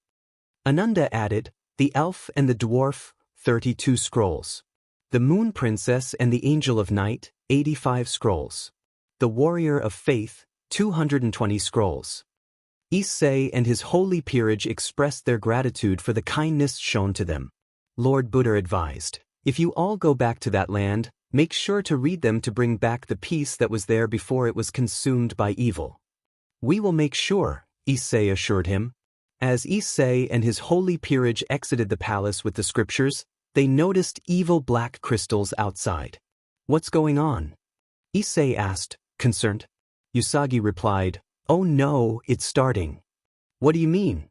Ananda added, The Elf and the Dwarf, 32 scrolls. The Moon Princess and the Angel of Night, 85 scrolls. The Warrior of Faith, 220 scrolls. Issei and his holy peerage expressed their gratitude for the kindness shown to them. Lord Buddha advised, if you all go back to that land, make sure to read them to bring back the peace that was there before it was consumed by evil. We will make sure, Issei assured him. As Issei and his holy peerage exited the palace with the scriptures, they noticed evil black crystals outside. What's going on? Issei asked, concerned. Usagi replied, Oh no, it's starting. What do you mean?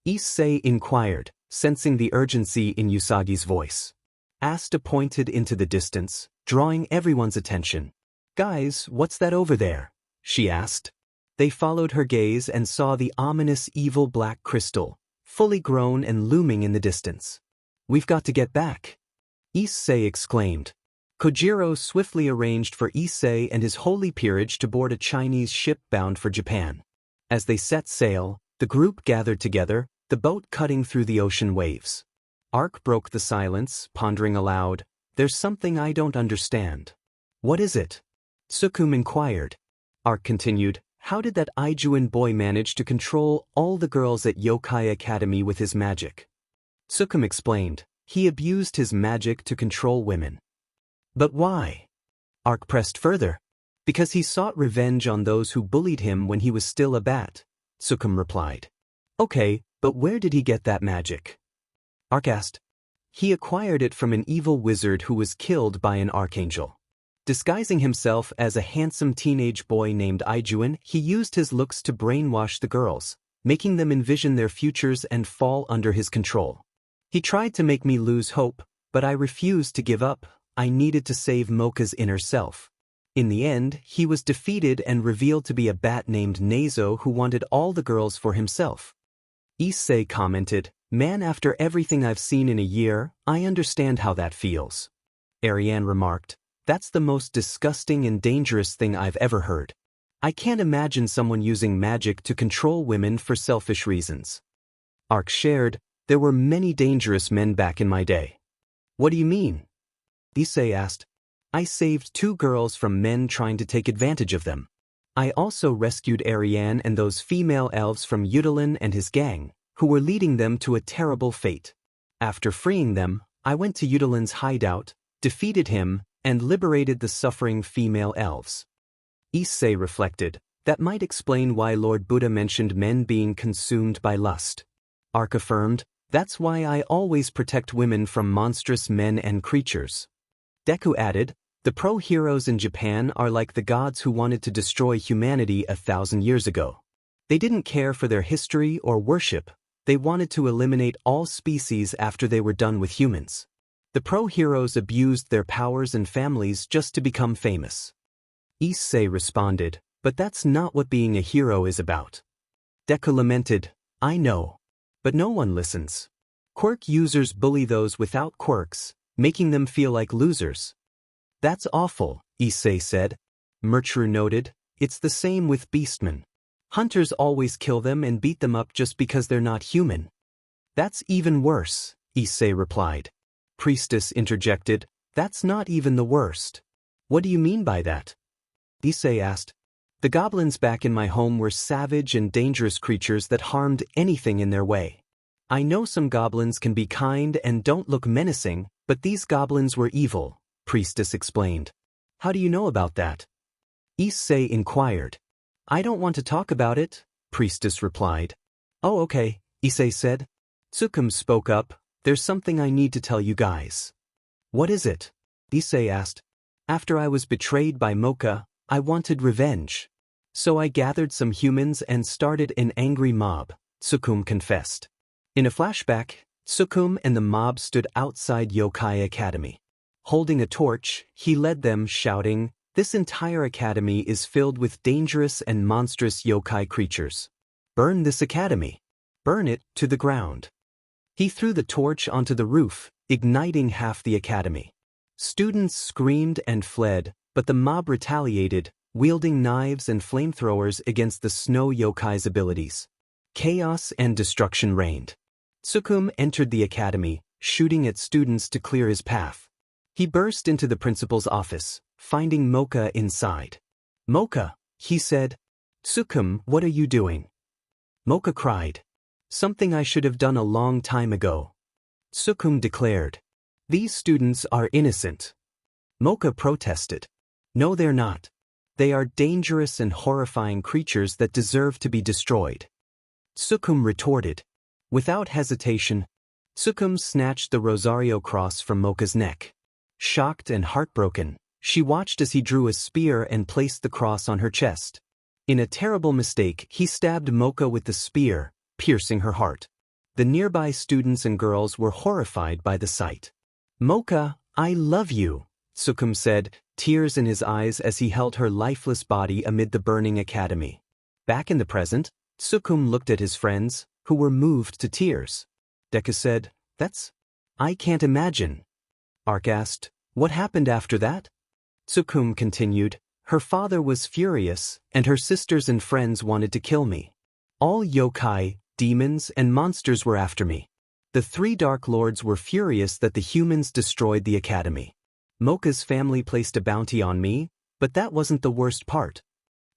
Issei inquired, sensing the urgency in Usagi's voice. Asta pointed into the distance, drawing everyone's attention. Guys, what's that over there? She asked. They followed her gaze and saw the ominous evil black crystal, fully grown and looming in the distance. We've got to get back. Issei exclaimed. Kojiro swiftly arranged for Issei and his holy peerage to board a Chinese ship bound for Japan. As they set sail, the group gathered together, the boat cutting through the ocean waves. Ark broke the silence, pondering aloud, There's something I don't understand. What is it? Sukum inquired. Ark continued, How did that Aijuan boy manage to control all the girls at Yokai Academy with his magic? Sukum explained, He abused his magic to control women. But why? Ark pressed further. Because he sought revenge on those who bullied him when he was still a bat, Sukum replied. Okay, but where did he get that magic? Ark asked. He acquired it from an evil wizard who was killed by an archangel. Disguising himself as a handsome teenage boy named Aijuan, he used his looks to brainwash the girls, making them envision their futures and fall under his control. He tried to make me lose hope, but I refused to give up. I needed to save Mocha's inner self. In the end, he was defeated and revealed to be a bat named Nezo who wanted all the girls for himself. Issei commented, Man, after everything I've seen in a year, I understand how that feels. Ariane remarked, That's the most disgusting and dangerous thing I've ever heard. I can't imagine someone using magic to control women for selfish reasons. Ark shared, There were many dangerous men back in my day. What do you mean? Issei asked. I saved 2 girls from men trying to take advantage of them. I also rescued Ariane and those female elves from Hyoudou and his gang, who were leading them to a terrible fate. After freeing them, I went to Hyoudou's hideout, defeated him, and liberated the suffering female elves. Issei reflected, that might explain why Lord Buddha mentioned men being consumed by lust. Ark affirmed, that's why I always protect women from monstrous men and creatures. Deku added, the pro-heroes in Japan are like the gods who wanted to destroy humanity 1,000 years ago. They didn't care for their history or worship, they wanted to eliminate all species after they were done with humans. The pro-heroes abused their powers and families just to become famous. Issei responded, but that's not what being a hero is about. Deku lamented, I know. But no one listens. Quirk users bully those without quirks, making them feel like losers. That's awful, Issei said. Murchru noted, it's the same with beastmen. Hunters always kill them and beat them up just because they're not human. That's even worse, Issei replied. Priestess interjected, that's not even the worst. What do you mean by that? Issei asked. The goblins back in my home were savage and dangerous creatures that harmed anything in their way. I know some goblins can be kind and don't look menacing, but these goblins were evil, Priestess explained. How do you know about that? Issei inquired. I don't want to talk about it, Priestess replied. Oh okay, Issei said. Tsukum spoke up, there's something I need to tell you guys. What is it? Issei asked. After I was betrayed by Mocha, I wanted revenge. So I gathered some humans and started an angry mob, Tsukum confessed. In a flashback, Tsukum and the mob stood outside Yokai Academy. Holding a torch, he led them, shouting, This entire academy is filled with dangerous and monstrous yokai creatures. Burn this academy. Burn it to the ground. He threw the torch onto the roof, igniting half the academy. Students screamed and fled, but the mob retaliated, wielding knives and flamethrowers against the snow yokai's abilities. Chaos and destruction reigned. Tsukum entered the academy, shooting at students to clear his path. He burst into the principal's office, finding Mocha inside. "Mocha," he said. "Tsukum, what are you doing?" Mocha cried. "Something I should have done a long time ago." Tsukum declared. "These students are innocent." Mocha protested. "No, they're not. They are dangerous and horrifying creatures that deserve to be destroyed." Tsukum retorted. Without hesitation, Tsukum snatched the Rosario cross from Mocha's neck. Shocked and heartbroken, she watched as he drew a spear and placed the cross on her chest. In a terrible mistake, he stabbed Mocha with the spear, piercing her heart. The nearby students and girls were horrified by the sight. "Mocha, I love you," Tsukum said, tears in his eyes as he held her lifeless body amid the burning academy. Back in the present, Tsukum looked at his friends, who were moved to tears. Deku said, I can't imagine." Ark asked, "What happened after that?" Tsukum continued, "Her father was furious, and her sisters and friends wanted to kill me. All yokai, demons, and monsters were after me. The 3 Dark Lords were furious that the humans destroyed the academy. Mocha's family placed a bounty on me, but that wasn't the worst part."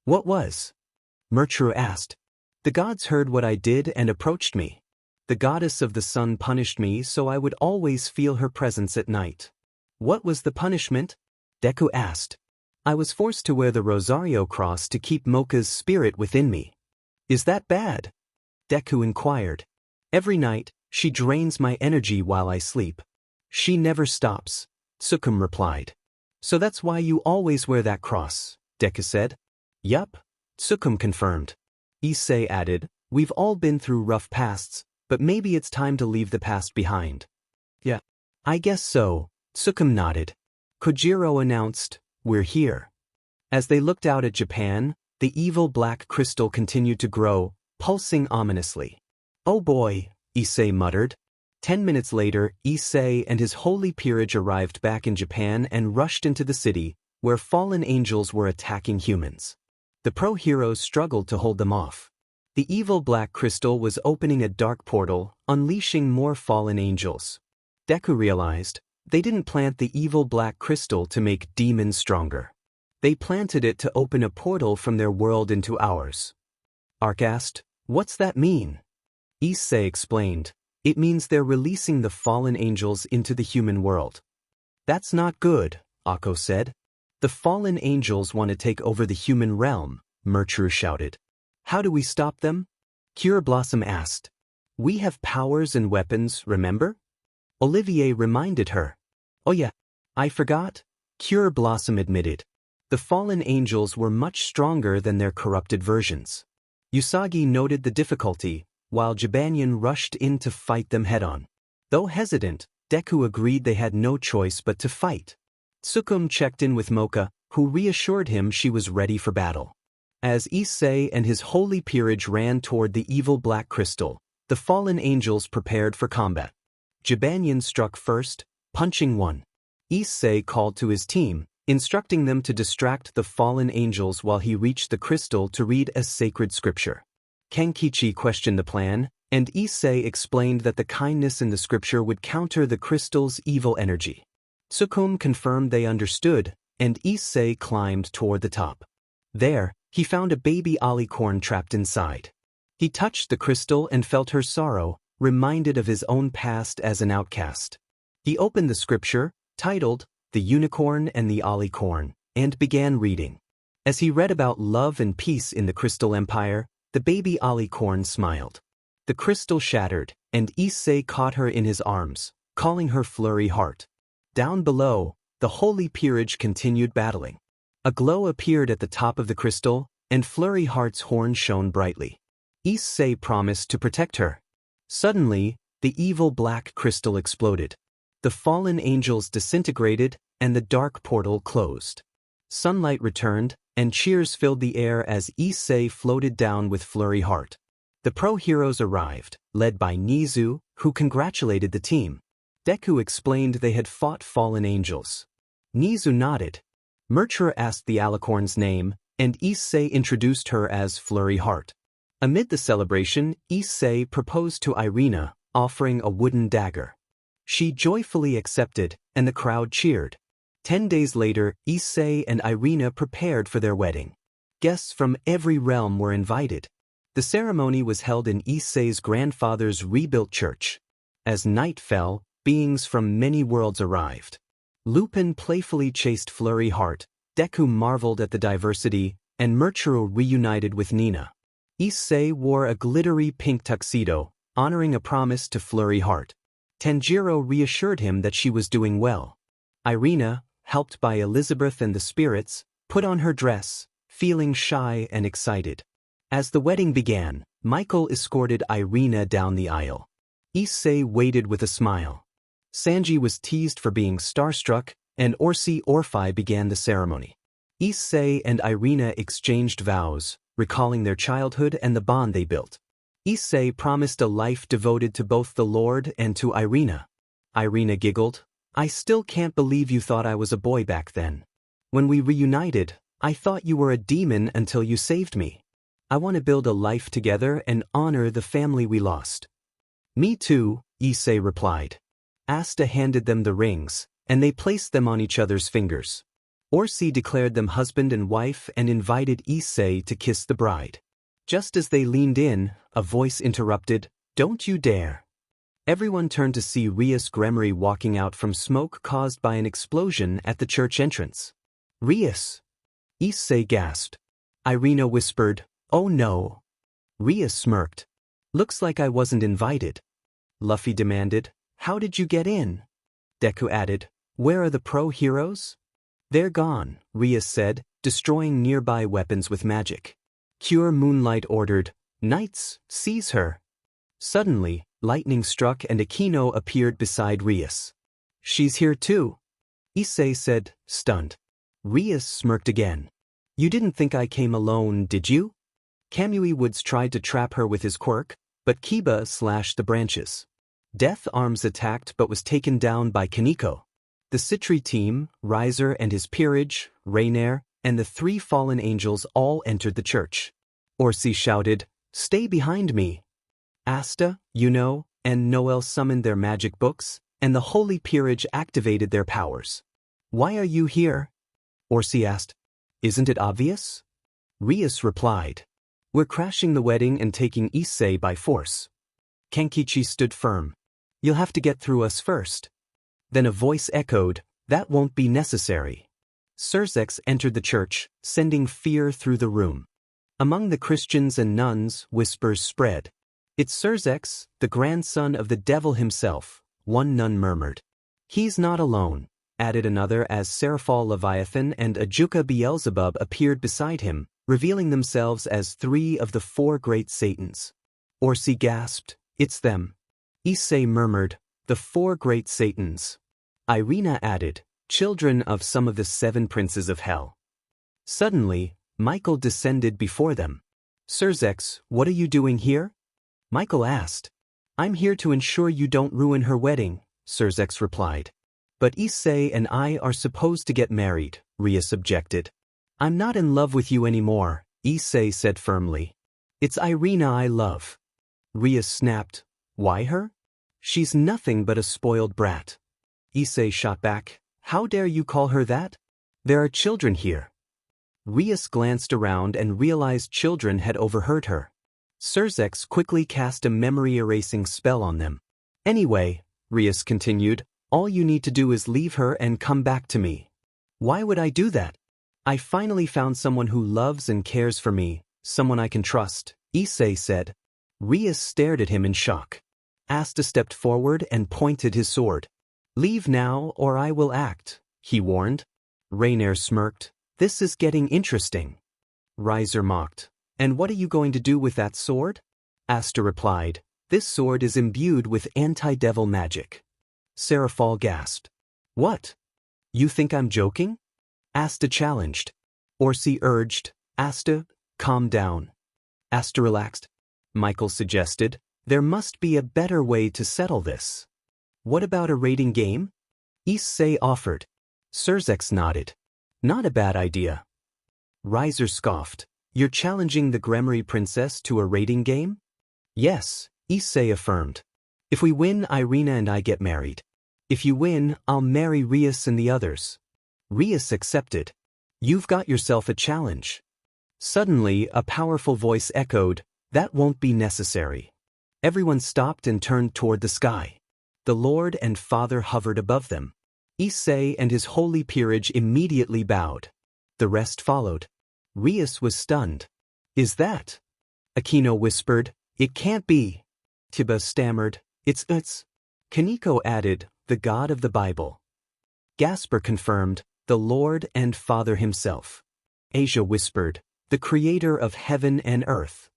"What was?" Murchuru asked. "The gods heard what I did and approached me. The goddess of the sun punished me so I would always feel her presence at night." "What was the punishment?" Deku asked. "I was forced to wear the Rosario cross to keep Mocha's spirit within me." "Is that bad?" Deku inquired. "Every night, she drains my energy while I sleep. She never stops," Tsukum replied. "So that's why you always wear that cross," Deku said. "Yup," Tsukum confirmed. Issei added, "We've all been through rough pasts, but maybe it's time to leave the past behind." "Yeah, I guess so," Tsukum nodded. Kojiro announced, "We're here." As they looked out at Japan, the evil black crystal continued to grow, pulsing ominously. "Oh boy," Issei muttered. 10 minutes later, Issei and his holy peerage arrived back in Japan and rushed into the city, where fallen angels were attacking humans. The pro-heroes struggled to hold them off. The evil black crystal was opening a dark portal, unleashing more fallen angels. Deku realized, they didn't plant the evil black crystal to make demons stronger. They planted it to open a portal from their world into ours. Ark asked, "What's that mean?" Issei explained, "It means they're releasing the fallen angels into the human world." "That's not good," Akko said. "The fallen angels want to take over the human realm," Murchuru shouted. "How do we stop them?" Cure Blossom asked. "We have powers and weapons, remember?" Olivier reminded her. "Oh yeah, I forgot," Cure Blossom admitted. The fallen angels were much stronger than their corrupted versions. Usagi noted the difficulty, while Jibanyan rushed in to fight them head-on. Though hesitant, Deku agreed they had no choice but to fight. Tsukum checked in with Mocha, who reassured him she was ready for battle. As Issei and his holy peerage ran toward the evil black crystal, the fallen angels prepared for combat. Jibanyan struck first, punching one. Issei called to his team, instructing them to distract the fallen angels while he reached the crystal to read a sacred scripture. Kenkichi questioned the plan, and Issei explained that the kindness in the scripture would counter the crystal's evil energy. Tsukum confirmed they understood, and Issei climbed toward the top. There, he found a baby alicorn trapped inside. He touched the crystal and felt her sorrow, reminded of his own past as an outcast. He opened the scripture, titled, "The Unicorn and the Alicorn," and began reading. As he read about love and peace in the Crystal Empire, the baby alicorn smiled. The crystal shattered, and Issei caught her in his arms, calling her Flurry Heart. Down below, the holy peerage continued battling. A glow appeared at the top of the crystal, and Flurry Heart's horn shone brightly. Issei promised to protect her. Suddenly, the evil black crystal exploded. The fallen angels disintegrated, and the dark portal closed. Sunlight returned, and cheers filled the air as Issei floated down with Flurry Heart. The pro-heroes arrived, led by Nizu, who congratulated the team. Deku explained they had fought fallen angels. Nizu nodded. Mercher asked the alicorn's name, and Issei introduced her as Flurry Heart. Amid the celebration, Issei proposed to Irina, offering a wooden dagger. She joyfully accepted, and the crowd cheered. 10 days later, Issei and Irina prepared for their wedding. Guests from every realm were invited. The ceremony was held in Issei's grandfather's rebuilt church. As night fell, beings from many worlds arrived. Lupin playfully chased Flurry Heart, Deku marveled at the diversity, and Mercher reunited with Nina. Issei wore a glittery pink tuxedo, honoring a promise to Flurry Heart. Tanjiro reassured him that she was doing well. Irina, helped by Elizabeth and the spirits, put on her dress, feeling shy and excited. As the wedding began, Michael escorted Irina down the aisle. Issei waited with a smile. Sanji was teased for being starstruck, and Orphi began the ceremony. Issei and Irina exchanged vows, recalling their childhood and the bond they built. Issei promised a life devoted to both the Lord and to Irina. Irina giggled, "I still can't believe you thought I was a boy back then. When we reunited, I thought you were a demon until you saved me. I want to build a life together and honor the family we lost." "Me too," Issei replied. Asta handed them the rings, and they placed them on each other's fingers. Orsi declared them husband and wife and invited Issei to kiss the bride. Just as they leaned in, a voice interrupted, "Don't you dare." Everyone turned to see Rias Made walking out from smoke caused by an explosion at the church entrance. "Rias!" Issei gasped. Irina whispered, "Oh no." Rias smirked. "Looks like I wasn't invited." Luffy demanded, "How did you get in?" Deku added, "Where are the pro-heroes?" "They're gone," Rias said, destroying nearby weapons with magic. Cure Moonlight ordered, "Knights, seize her." Suddenly, lightning struck and Akino appeared beside Rias. "She's here too," Issei said, stunned. Rias smirked again. "You didn't think I came alone, did you?" Kamui Woods tried to trap her with his quirk, but Kiba slashed the branches. Death Arms attacked but was taken down by Kaneko. The Citri team, Riser and his Peerage, Raynare, and the 3 fallen angels all entered the church. Orsi shouted, "Stay behind me." Asta, Yuno, and Noel summoned their magic books, and the Holy Peerage activated their powers. "Why are you here?" Orsi asked. "Isn't it obvious?" Rias replied, "We're crashing the wedding and taking Issei by force." Kenkichi stood firm. "You'll have to get through us first." Then a voice echoed, "That won't be necessary." Surzex entered the church, sending fear through the room. Among the Christians and nuns, whispers spread. "It's Surzex, the grandson of the devil himself," one nun murmured. "He's not alone," added another as Seraphal Leviathan and Ajuka Beelzebub appeared beside him, revealing themselves as 3 of the 4 great Satans. Orsi gasped, "It's them." Issei murmured, "The 4 great Satans." Irina added, "Children of some of the 7 princes of hell." Suddenly, Michael descended before them. "Surzex, what are you doing here?" Michael asked. "I'm here to ensure you don't ruin her wedding," Surzex replied. "But Issei and I are supposed to get married," Rias objected. "I'm not in love with you anymore," Issei said firmly. "It's Irina I love." Rias snapped, "Why her? She's nothing but a spoiled brat." Issei shot back, "How dare you call her that? There are children here." Rias glanced around and realized children had overheard her. Surzex quickly cast a memory-erasing spell on them. "Anyway," Rias continued, "all you need to do is leave her and come back to me." "Why would I do that? I finally found someone who loves and cares for me, someone I can trust," Issei said. Rias stared at him in shock. Asta stepped forward and pointed his sword. "Leave now or I will act," he warned. Raynare smirked, "This is getting interesting." Riser mocked, "And what are you going to do with that sword?" Asta replied, "This sword is imbued with anti-devil magic." Seraphal gasped. "What? You think I'm joking?" Asta challenged. Orsi urged, "Asta, calm down." Asta relaxed. Michael suggested, "There must be a better way to settle this." "What about a rating game?" Issei offered. Surzex nodded. Not a bad idea. Riser scoffed. You're challenging the Gremory princess to a rating game? Yes, Issei affirmed. If we win, Irina and I get married. If you win, I'll marry Rias and the others. Rias accepted. You've got yourself a challenge. Suddenly, a powerful voice echoed, that won't be necessary. Everyone stopped and turned toward the sky. The Lord and Father hovered above them. Issei and his holy peerage immediately bowed. The rest followed. Rias was stunned. Is that? Aquino whispered, it can't be. Tiba stammered, it's. Kaneko added, the God of the Bible. Gasper confirmed, the Lord and Father himself. Asia whispered, the Creator of heaven and earth.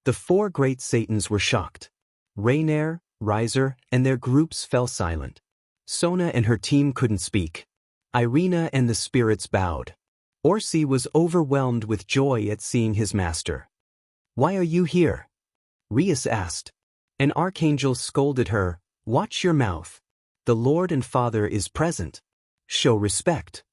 The four great Satans were shocked. Raynare, Riser, and their groups fell silent. Sona and her team couldn't speak. Irina and the spirits bowed. Orsi was overwhelmed with joy at seeing his master. Why are you here? Rias asked. An archangel scolded her, watch your mouth. The Lord and Father is present. Show respect.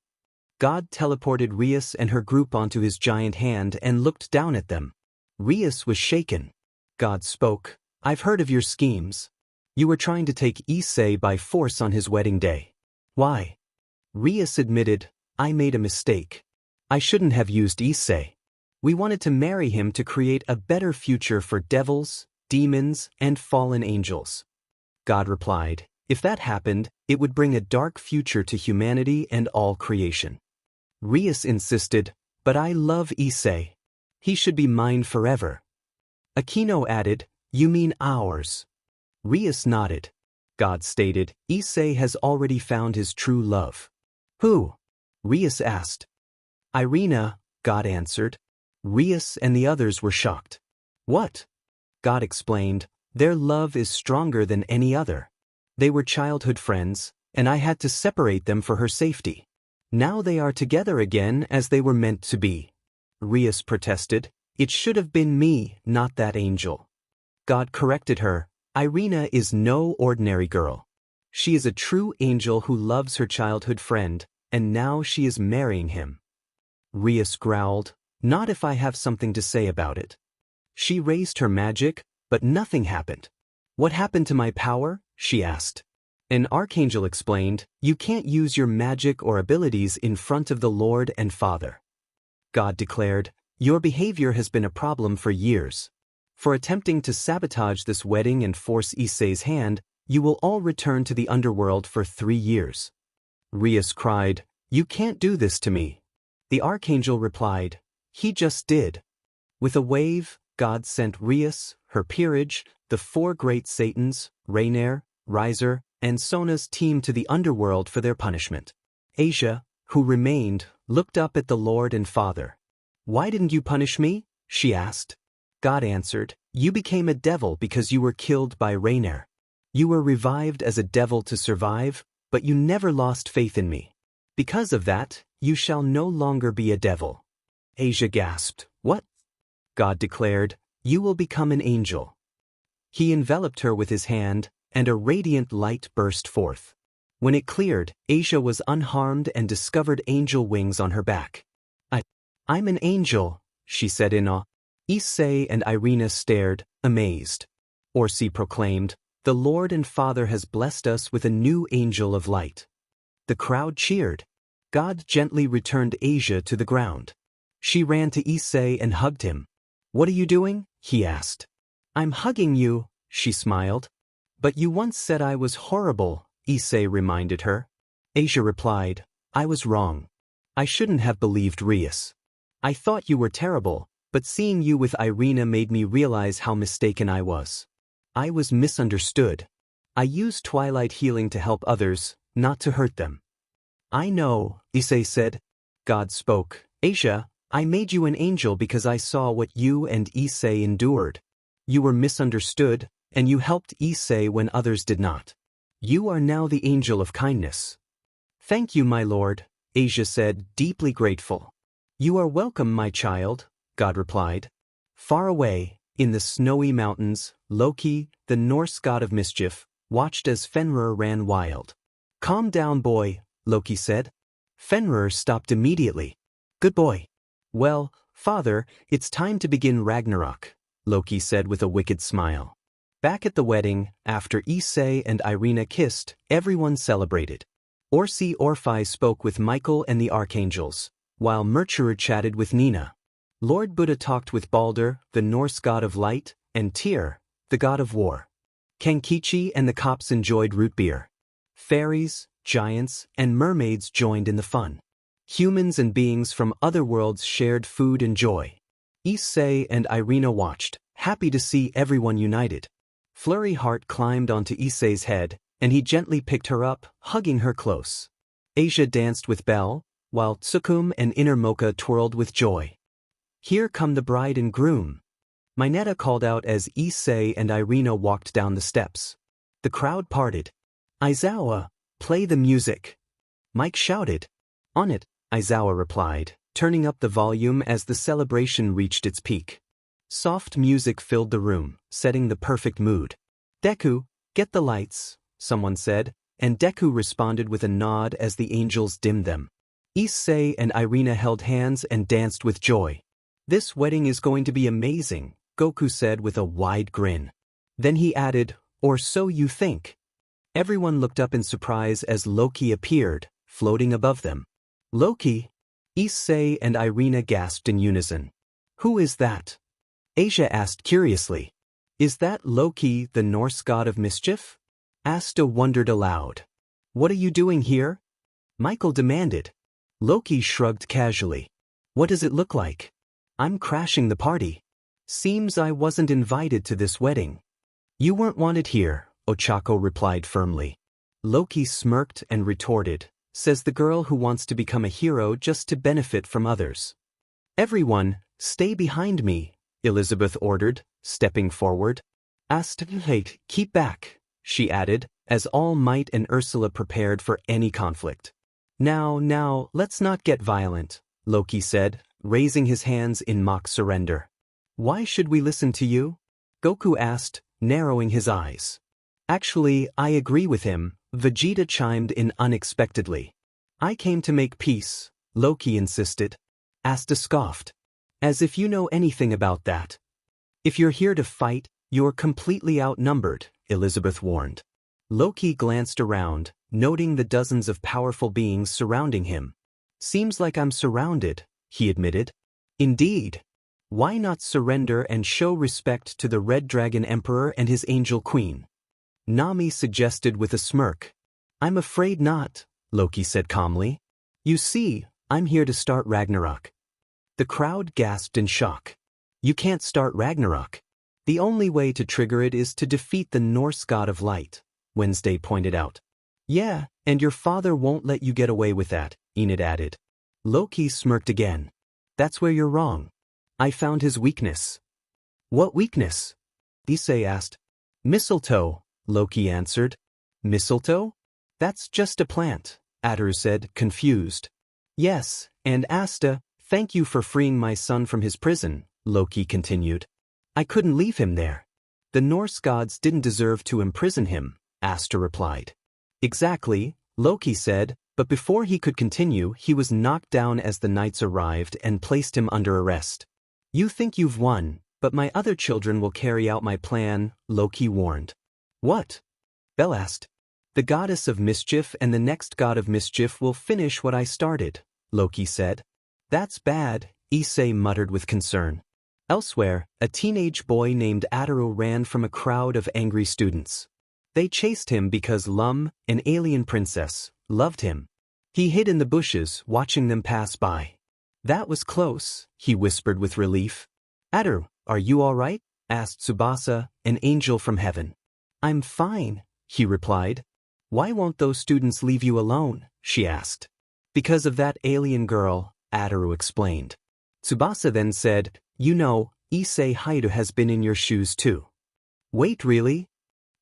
God teleported Rias and her group onto his giant hand and looked down at them. Rias was shaken. God spoke, I've heard of your schemes. You were trying to take Issei by force on his wedding day. Why? Rias admitted, I made a mistake. I shouldn't have used Issei. We wanted to marry him to create a better future for devils, demons, and fallen angels. God replied, if that happened, it would bring a dark future to humanity and all creation. Rias insisted, but I love Issei. He should be mine forever. Aquino added, you mean ours. Rias nodded. God stated, Issei has already found his true love. Who? Rias asked. Irina, God answered. Rias and the others were shocked. What? God explained, their love is stronger than any other. They were childhood friends, and I had to separate them for her safety. Now they are together again as they were meant to be. Rias protested, it should have been me, not that angel. God corrected her, Irina is no ordinary girl. She is a true angel who loves her childhood friend, and now she is marrying him. Rias growled, not if I have something to say about it. She raised her magic, but nothing happened. What happened to my power? She asked. An archangel explained, you can't use your magic or abilities in front of the Lord and Father. God declared, your behavior has been a problem for years. For attempting to sabotage this wedding and force Issei's hand, you will all return to the underworld for 3 years. Rias cried, you can't do this to me. The archangel replied, he just did. With a wave, God sent Rias, her peerage, the 4 great Satans, Raynare, Riser, and Sona's team to the underworld for their punishment. Asia, who remained, looked up at the Lord and Father. Why didn't you punish me? She asked. God answered, you became a devil because you were killed by Raynare. You were revived as a devil to survive, but you never lost faith in me. Because of that, you shall no longer be a devil. Asia gasped, what? God declared, you will become an angel. He enveloped her with his hand, and a radiant light burst forth. When it cleared, Asia was unharmed and discovered angel wings on her back. I'm an angel, she said in awe. Issei and Irina stared, amazed. Orsi proclaimed, the Lord and Father has blessed us with a new angel of light. The crowd cheered. God gently returned Asia to the ground. She ran to Issei and hugged him. What are you doing? He asked. I'm hugging you, she smiled. But you once said I was horrible, Issei reminded her. Asia replied, I was wrong. I shouldn't have believed Rias. I thought you were terrible, but seeing you with Irina made me realize how mistaken I was. I was misunderstood. I used Twilight Healing to help others, not to hurt them. I know, Issei said. God spoke, Asia, I made you an angel because I saw what you and Issei endured. You were misunderstood, and you helped Issei when others did not. You are now the angel of kindness. Thank you, my lord, Asia said, deeply grateful. You are welcome, my child, God replied. Far away, in the snowy mountains, Loki, the Norse god of mischief, watched as Fenrir ran wild. Calm down, boy, Loki said. Fenrir stopped immediately. Good boy. Well, father, it's time to begin Ragnarok, Loki said with a wicked smile. Back at the wedding, after Issei and Irina kissed, everyone celebrated. Orphi spoke with Michael and the archangels, while Mercury chatted with Nina. Lord Buddha talked with Balder, the Norse god of light, and Tyr, the god of war. Kenkichi and the cops enjoyed root beer. Fairies, giants, and mermaids joined in the fun. Humans and beings from other worlds shared food and joy. Issei and Irina watched, happy to see everyone united. Flurry Heart climbed onto Issei's head, and he gently picked her up, hugging her close. Asia danced with Belle, while Tsukum and Inner Mocha twirled with joy. Here come the bride and groom. Mineta called out as Issei and Irina walked down the steps. The crowd parted. Aizawa, play the music. Mike shouted. On it, Aizawa replied, turning up the volume as the celebration reached its peak. Soft music filled the room, setting the perfect mood. Deku, get the lights, someone said, and Deku responded with a nod as the angels dimmed them. Issei and Irina held hands and danced with joy. This wedding is going to be amazing, Goku said with a wide grin. Then he added, or so you think. Everyone looked up in surprise as Loki appeared, floating above them. Loki? Issei and Irina gasped in unison. Who is that? Asia asked curiously. Is that Loki, the Norse god of mischief? Asta wondered aloud. What are you doing here? Michael demanded. Loki shrugged casually. What does it look like? I'm crashing the party. Seems I wasn't invited to this wedding. You weren't wanted here, Ochako replied firmly. Loki smirked and retorted, says the girl who wants to become a hero just to benefit from others. Everyone, stay behind me, Elizabeth ordered, stepping forward. Astrid, keep back, she added, as All Might and Ursula prepared for any conflict. Now, let's not get violent, Loki said, raising his hands in mock surrender. Why should we listen to you? Goku asked, narrowing his eyes. Actually, I agree with him, Vegeta chimed in unexpectedly. I came to make peace, Loki insisted. Asta scoffed. As if you know anything about that. If you're here to fight, you're completely outnumbered, Elizabeth warned. Loki glanced around, noting the dozens of powerful beings surrounding him. Seems like I'm surrounded, he admitted. Indeed. Why not surrender and show respect to the Red Dragon Emperor and his Angel Queen? Nami suggested with a smirk. I'm afraid not, Loki said calmly. You see, I'm here to start Ragnarok. The crowd gasped in shock. You can't start Ragnarok. The only way to trigger it is to defeat the Norse god of light, Wednesday pointed out. Yeah, and your father won't let you get away with that, Enid added. Loki smirked again. That's where you're wrong. I found his weakness. What weakness? Issei asked. Mistletoe, Loki answered. Mistletoe? That's just a plant, Ataru said, confused. Yes, and Asta, thank you for freeing my son from his prison, Loki continued. I couldn't leave him there. The Norse gods didn't deserve to imprison him, Asta replied. Exactly, Loki said, but before he could continue he was knocked down as the knights arrived and placed him under arrest. You think you've won, but my other children will carry out my plan, Loki warned. What? Belle asked. The goddess of mischief and the next god of mischief will finish what I started, Loki said. That's bad, Issei muttered with concern. Elsewhere, a teenage boy named Ataru ran from a crowd of angry students. They chased him because Lum, an alien princess, loved him. He hid in the bushes, watching them pass by. That was close, he whispered with relief. Ataru, are you all right? Asked Tsubasa, an angel from heaven. I'm fine, he replied. Why won't those students leave you alone? She asked. Because of that alien girl, Ataru explained. Tsubasa then said, you know, Issei Hyoudou has been in your shoes too. Wait, really?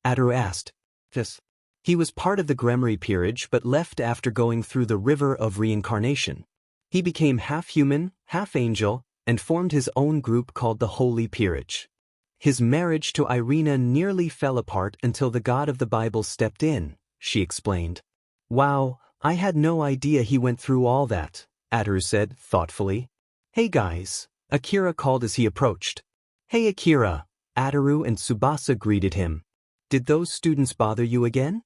Ataru asked. Yes. He was part of the Gremory Peerage but left after going through the river of reincarnation. He became half human, half angel, and formed his own group called the Holy Peerage. His marriage to Irina nearly fell apart until the God of the Bible stepped in, she explained. Wow, I had no idea he went through all that, Ataru said, thoughtfully. Hey guys, Akira called as he approached. Hey Akira, Ataru and Tsubasa greeted him. Did those students bother you again?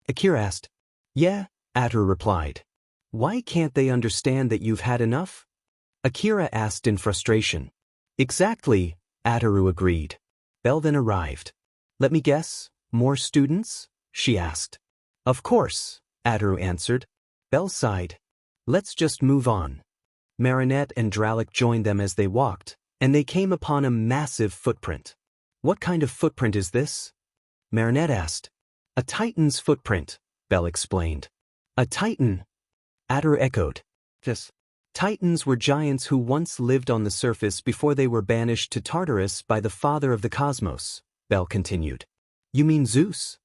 Akira asked. Yeah, Ataru replied. Why can't they understand that you've had enough? Akira asked in frustration. Exactly, Ataru agreed. Belle then arrived. Let me guess, more students? She asked. Of course, Ataru answered. Belle sighed. Let's just move on. Marinette and Ddraig joined them as they walked, and they came upon a massive footprint. What kind of footprint is this? Marinette asked. A Titan's footprint, Belle explained. A Titan? Ataru echoed. Yes. Titans were giants who once lived on the surface before they were banished to Tartarus by the father of the cosmos, Belle continued. You mean Zeus?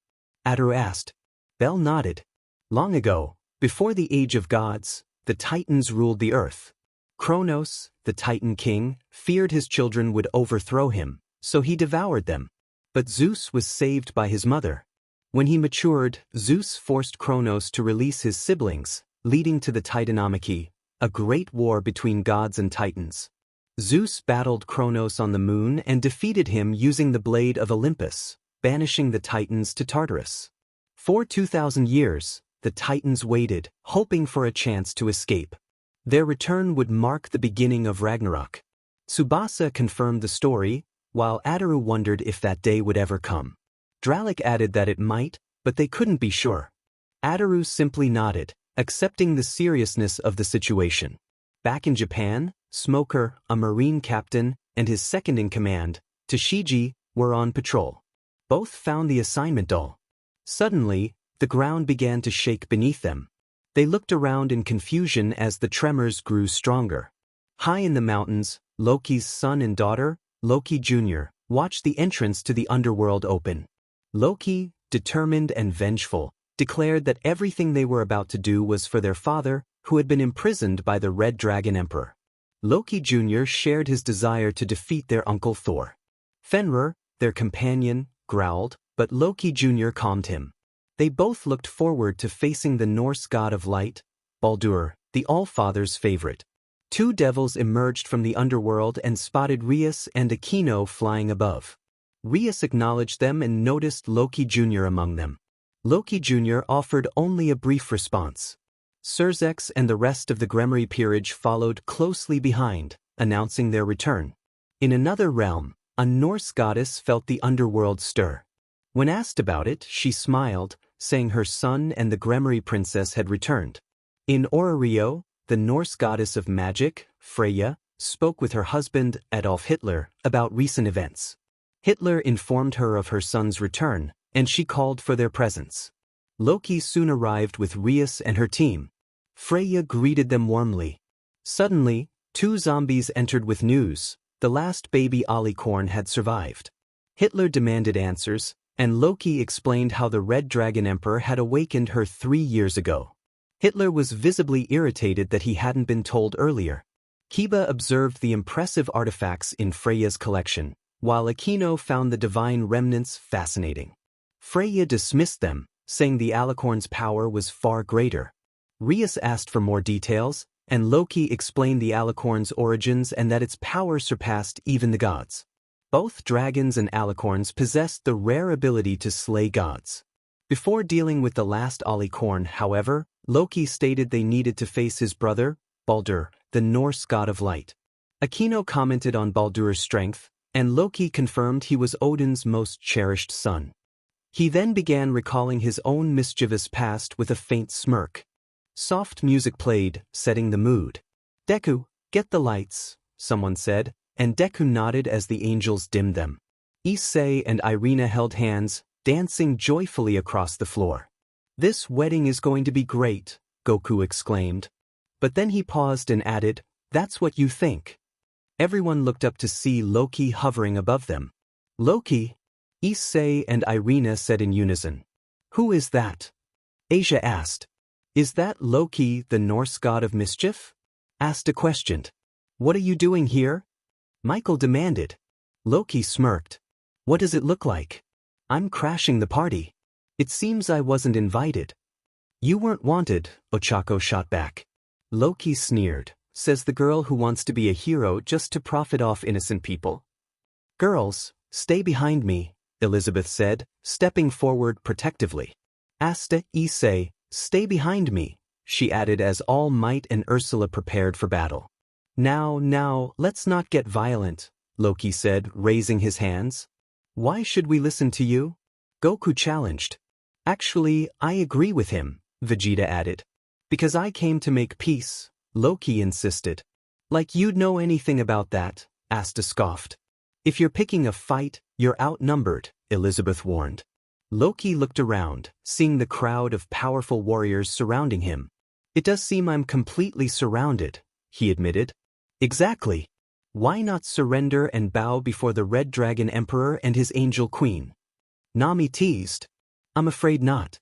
Ataru asked. Belle nodded. Long ago, before the age of gods, the Titans ruled the earth. Kronos, the Titan king, feared his children would overthrow him, so he devoured them. But Zeus was saved by his mother. When he matured, Zeus forced Kronos to release his siblings, leading to the Titanomachy, a great war between gods and titans. Zeus battled Kronos on the moon and defeated him using the blade of Olympus, banishing the Titans to Tartarus. For 2,000 years, the Titans waited, hoping for a chance to escape. Their return would mark the beginning of Ragnarok. Tsubasa confirmed the story, while Ataru wondered if that day would ever come. Ddraig added that it might, but they couldn't be sure. Ataru simply nodded, accepting the seriousness of the situation. Back in Japan, Smoker, a Marine captain, and his second-in-command, Toshiji, were on patrol. Both found the assignment dull. Suddenly, the ground began to shake beneath them. They looked around in confusion as the tremors grew stronger. High in the mountains, Loki's son and daughter, Loki Jr., watched the entrance to the underworld open. Loki, determined and vengeful, declared that everything they were about to do was for their father, who had been imprisoned by the Red Dragon Emperor. Loki Jr. shared his desire to defeat their uncle Thor. Fenrir, their companion, growled, but Loki Jr. calmed him. They both looked forward to facing the Norse god of light, Baldur, the Allfather's favorite. Two devils emerged from the underworld and spotted Rias and Aquino flying above. Rias acknowledged them and noticed Loki Jr. among them. Loki Jr. offered only a brief response. Surzex and the rest of the Gremry peerage followed closely behind, announcing their return. In another realm, a Norse goddess felt the underworld stir. When asked about it, she smiled, saying her son and the Gremry princess had returned. In Orario, the Norse goddess of magic, Freyja, spoke with her husband, Adolf Hitler, about recent events. Hitler informed her of her son's return, and she called for their presence. Loki soon arrived with Rias and her team. Freyja greeted them warmly. Suddenly, two zombies entered with news. The last baby alicorn had survived. Hitler demanded answers, and Loki explained how the Red Dragon Emperor had awakened her 3 years ago. Hitler was visibly irritated that he hadn't been told earlier. Kiba observed the impressive artifacts in Freyja's collection, while Aquino found the divine remnants fascinating. Freyja dismissed them, saying the alicorn's power was far greater. Rias asked for more details, and Loki explained the alicorn's origins and that its power surpassed even the gods. Both dragons and alicorns possessed the rare ability to slay gods. Before dealing with the last alicorn, however, Loki stated they needed to face his brother, Baldur, the Norse god of light. Aquino commented on Baldur's strength, and Loki confirmed he was Odin's most cherished son. He then began recalling his own mischievous past with a faint smirk. Soft music played, setting the mood. Deku, get the lights, someone said, and Deku nodded as the angels dimmed them. Issei and Irina held hands, dancing joyfully across the floor. This wedding is going to be great, Goku exclaimed. But then he paused and added, that's what you think. Everyone looked up to see Loki hovering above them. Loki? Issei and Irina said in unison. Who is that? Asia asked. Is that Loki, the Norse god of mischief? Asta questioned. What are you doing here? Michael demanded. Loki smirked. What does it look like? I'm crashing the party. It seems I wasn't invited. You weren't wanted, Ochako shot back. Loki sneered, says the girl who wants to be a hero just to profit off innocent people. Girls, stay behind me, Elizabeth said, stepping forward protectively. Asta, Issei, stay behind me, she added as All Might and Ursula prepared for battle. Now, let's not get violent, Loki said, raising his hands. Why should we listen to you? Goku challenged. Actually, I agree with him, Vegeta added. Because I came to make peace, Loki insisted. Like you'd know anything about that, Asta scoffed. If you're picking a fight, you're outnumbered, Elizabeth warned. Loki looked around, seeing the crowd of powerful warriors surrounding him. It does seem I'm completely surrounded, he admitted. Exactly. Why not surrender and bow before the Red Dragon Emperor and his Angel Queen? Nami teased. I'm afraid not.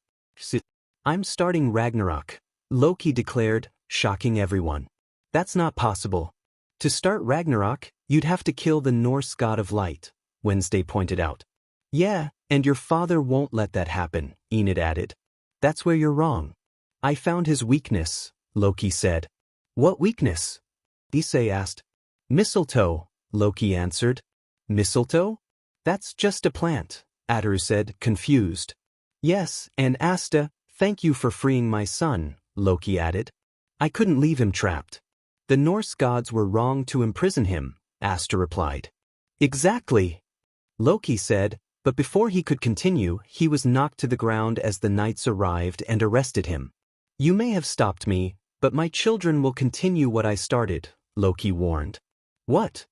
I'm starting Ragnarok, Loki declared, shocking everyone. That's not possible. To start Ragnarok, you'd have to kill the Norse god of light, Wednesday pointed out. Yeah, and your father won't let that happen, Enid added. That's where you're wrong. I found his weakness, Loki said. What weakness? Issei asked. Mistletoe, Loki answered. Mistletoe? That's just a plant, Ataru said, confused. Yes, and Asta, thank you for freeing my son, Loki added. I couldn't leave him trapped. The Norse gods were wrong to imprison him, Asta replied. Exactly, Loki said, but before he could continue, he was knocked to the ground as the knights arrived and arrested him. You may have stopped me, but my children will continue what I started, Loki warned. What?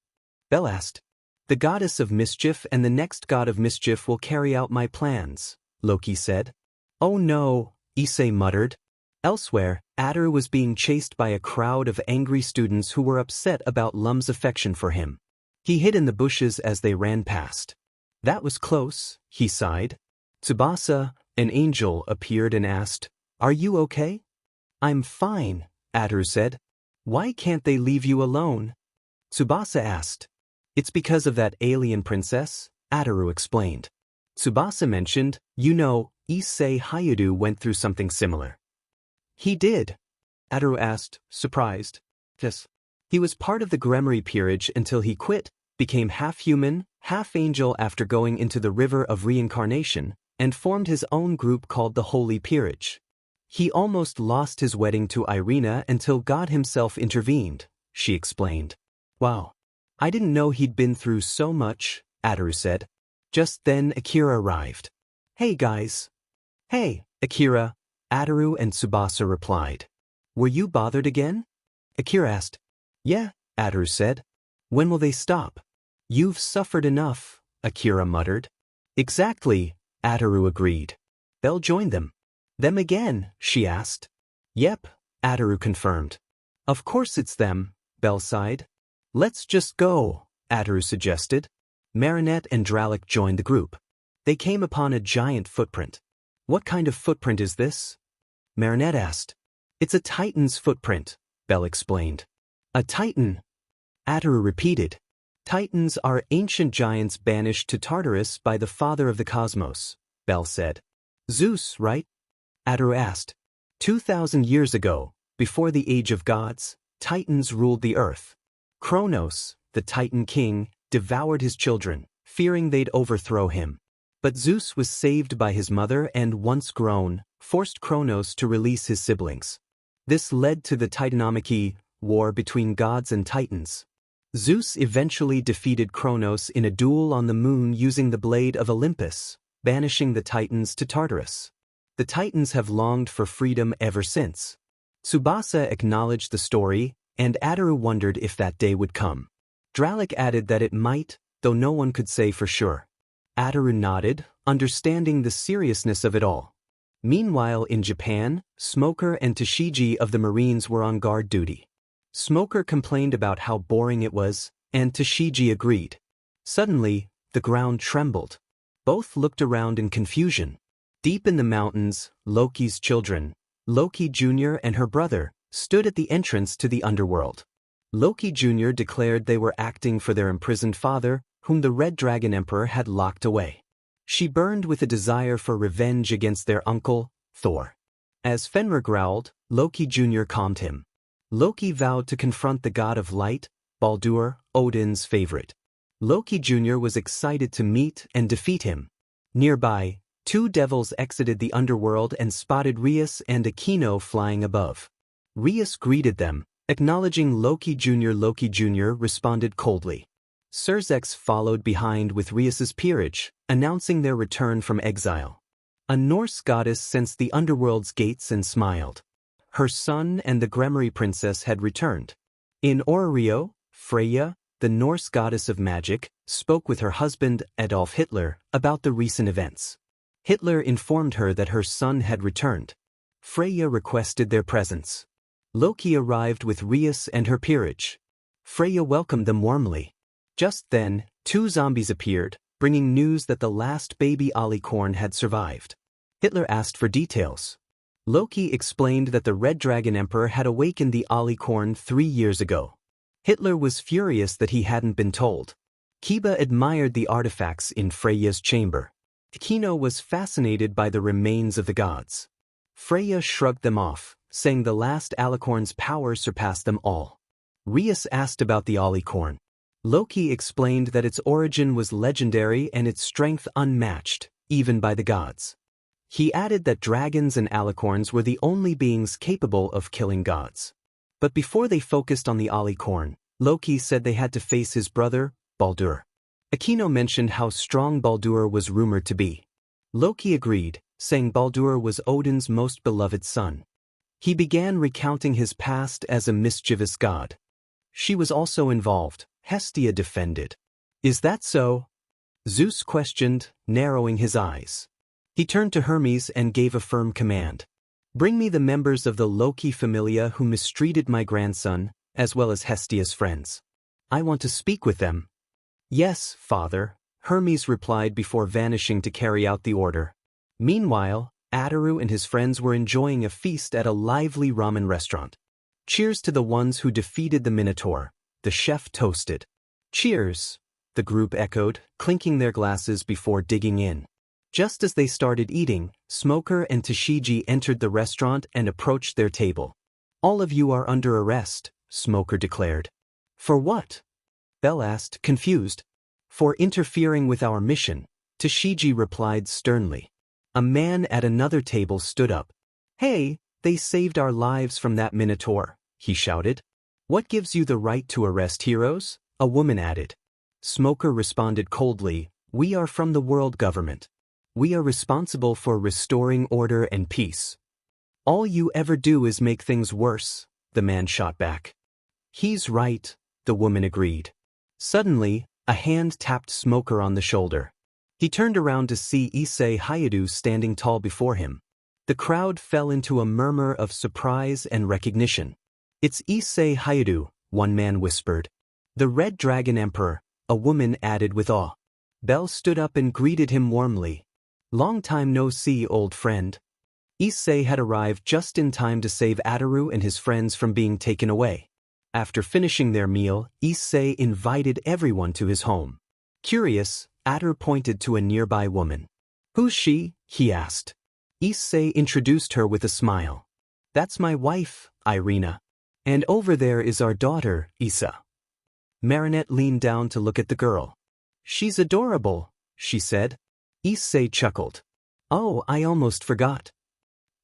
Bel asked. The goddess of mischief and the next god of mischief will carry out my plans, Loki said. Oh no, Issei muttered. Elsewhere, Ataru was being chased by a crowd of angry students who were upset about Lum's affection for him. He hid in the bushes as they ran past. That was close, he sighed. Tsubasa, an angel, appeared and asked, Are you okay? I'm fine, Ataru said. Why can't they leave you alone? Tsubasa asked. It's because of that alien princess, Ataru explained. Tsubasa mentioned, Issei Hyoudou went through something similar. He did? Ataru asked, surprised. Yes. He was part of the Gremory Peerage until he quit, became half-human, half-angel after going into the river of reincarnation, and formed his own group called the Holy Peerage. He almost lost his wedding to Irina until God himself intervened, she explained. Wow. I didn't know he'd been through so much, Ataru said. Just then Akira arrived. Hey guys. Hey, Akira, Ataru and Tsubasa replied. Were you bothered again? Akira asked. Yeah, Ataru said. When will they stop? You've suffered enough, Akira muttered. Exactly, Ataru agreed. They'll join them. Them again, she asked. Yep, Ataru confirmed. Of course it's them, Bell sighed. Let's just go, Ataru suggested. Marinette and Ddraig joined the group. They came upon a giant footprint. What kind of footprint is this? Marinette asked. It's a Titan's footprint, Bell explained. A Titan? Ataru repeated. Titans are ancient giants banished to Tartarus by the father of the cosmos, Bell said. Zeus, right? Ataru asked. 2,000 years ago, before the age of gods, Titans ruled the earth. Kronos, the Titan king, devoured his children, fearing they'd overthrow him. But Zeus was saved by his mother and, once grown, forced Kronos to release his siblings. This led to the Titanomachy, war between gods and Titans. Zeus eventually defeated Kronos in a duel on the moon using the blade of Olympus, banishing the Titans to Tartarus. The Titans have longed for freedom ever since. Tsubasa acknowledged the story, and Ataru wondered if that day would come. Ddraig added that it might, though no one could say for sure. Ataru nodded, understanding the seriousness of it all. Meanwhile in Japan, Smoker and Tashigi of the Marines were on guard duty. Smoker complained about how boring it was, and Tashigi agreed. Suddenly, the ground trembled. Both looked around in confusion. Deep in the mountains, Loki's children, Loki Jr. and her brother, stood at the entrance to the underworld. Loki Jr. declared they were acting for their imprisoned father, whom the Red Dragon Emperor had locked away. She burned with a desire for revenge against their uncle, Thor. As Fenrir growled, Loki Jr. calmed him. Loki vowed to confront the god of light, Baldur, Odin's favorite. Loki Jr. was excited to meet and defeat him. Nearby, two devils exited the underworld and spotted Rias and Aquino flying above. Rias greeted them, acknowledging Loki Jr. Loki Jr. responded coldly. Surzex followed behind with Rias's Peerage, announcing their return from exile. A Norse goddess sensed the underworld's gates and smiled. Her son and the Gremory princess had returned. In Orario, Freya, the Norse goddess of magic, spoke with her husband, Adolf Hitler, about the recent events. Hitler informed her that her son had returned. Freya requested their presence. Loki arrived with Rias and her Peerage. Freya welcomed them warmly. Just then, two zombies appeared, bringing news that the last baby alicorn had survived. Hitler asked for details. Loki explained that the Red Dragon Emperor had awakened the alicorn 3 years ago. Hitler was furious that he hadn't been told. Kiba admired the artifacts in Freya's chamber. Aquino was fascinated by the remains of the gods. Freya shrugged them off, saying the last alicorn's power surpassed them all. Rias asked about the alicorn. Loki explained that its origin was legendary and its strength unmatched, even by the gods. He added that dragons and alicorns were the only beings capable of killing gods. But before they focused on the alicorn, Loki said they had to face his brother, Baldur. Aquino mentioned how strong Baldur was rumored to be. Loki agreed, saying Baldur was Odin's most beloved son. He began recounting his past as a mischievous god. She was also involved, Hestia defended. Is that so? Zeus questioned, narrowing his eyes. He turned to Hermes and gave a firm command. Bring me the members of the Loki familia who mistreated my grandson, as well as Hestia's friends. I want to speak with them. Yes, father, Hermes replied before vanishing to carry out the order. Meanwhile, Ataru and his friends were enjoying a feast at a lively ramen restaurant. Cheers to the ones who defeated the Minotaur, the chef toasted. Cheers, the group echoed, clinking their glasses before digging in. Just as they started eating, Smoker and Tashigi entered the restaurant and approached their table. All of you are under arrest, Smoker declared. For what? Bell asked, confused. For interfering with our mission, Tashigi replied sternly. A man at another table stood up. Hey, they saved our lives from that Minotaur, he shouted. What gives you the right to arrest heroes? A woman added. Smoker responded coldly, we are from the world government. We are responsible for restoring order and peace. All you ever do is make things worse, the man shot back. He's right, the woman agreed. Suddenly, a hand tapped Smoker on the shoulder. He turned around to see Issei Hyoudou standing tall before him. The crowd fell into a murmur of surprise and recognition. It's Issei Hyoudou, one man whispered. The Red Dragon Emperor, a woman added with awe. Bell stood up and greeted him warmly. Long time no see, old friend. Issei had arrived just in time to save Ataru and his friends from being taken away. After finishing their meal, Issei invited everyone to his home. Curious, Ataru pointed to a nearby woman. Who's she? He asked. Issei introduced her with a smile. That's my wife, Irina. And over there is our daughter, Issa. Marinette leaned down to look at the girl. She's adorable, she said. Issei chuckled. Oh, I almost forgot.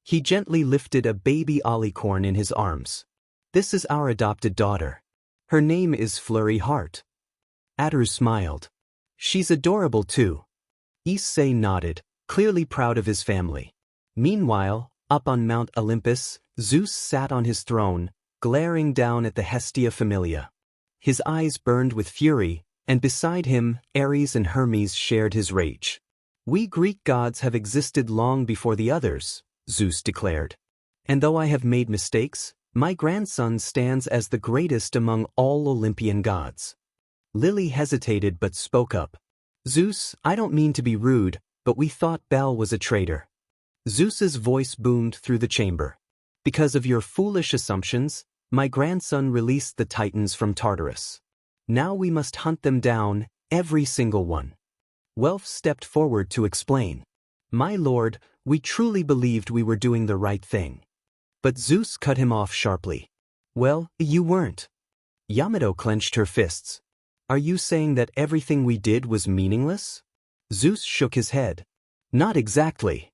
He gently lifted a baby alicorn in his arms. This is our adopted daughter. Her name is Flurry Heart. Ataru smiled. She's adorable too. Issei nodded, clearly proud of his family. Meanwhile, up on Mount Olympus, Zeus sat on his throne, glaring down at the Hestia familia. His eyes burned with fury, and beside him, Ares and Hermes shared his rage. We Greek gods have existed long before the others, Zeus declared. And though I have made mistakes, my grandson stands as the greatest among all Olympian gods. Lily hesitated but spoke up. Zeus, I don't mean to be rude, but we thought Bel was a traitor. Zeus's voice boomed through the chamber. Because of your foolish assumptions, my grandson released the Titans from Tartarus. Now we must hunt them down, every single one. Welf stepped forward to explain. My lord, We truly believed we were doing the right thing. But Zeus cut him off sharply. Well, you weren't. Yamato clenched her fists. Are you saying that everything we did was meaningless? Zeus shook his head. Not exactly.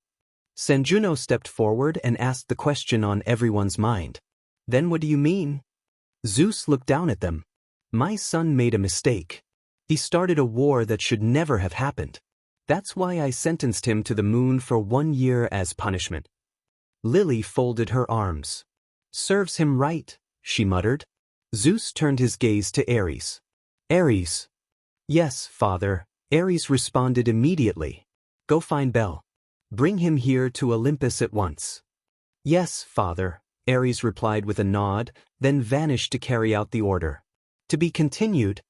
Sanjuno stepped forward and asked the question on everyone's mind. Then what do you mean? Zeus looked down at them. My son made a mistake. He started a war that should never have happened. That's why I sentenced him to the moon for 1 year as punishment. Lily folded her arms. Serves him right, she muttered. Zeus turned his gaze to Ares. Ares. Yes, father, Ares responded immediately. Go find Bel. Bring him here to Olympus at once. Yes, father, Ares replied with a nod, then vanished to carry out the order. To be continued.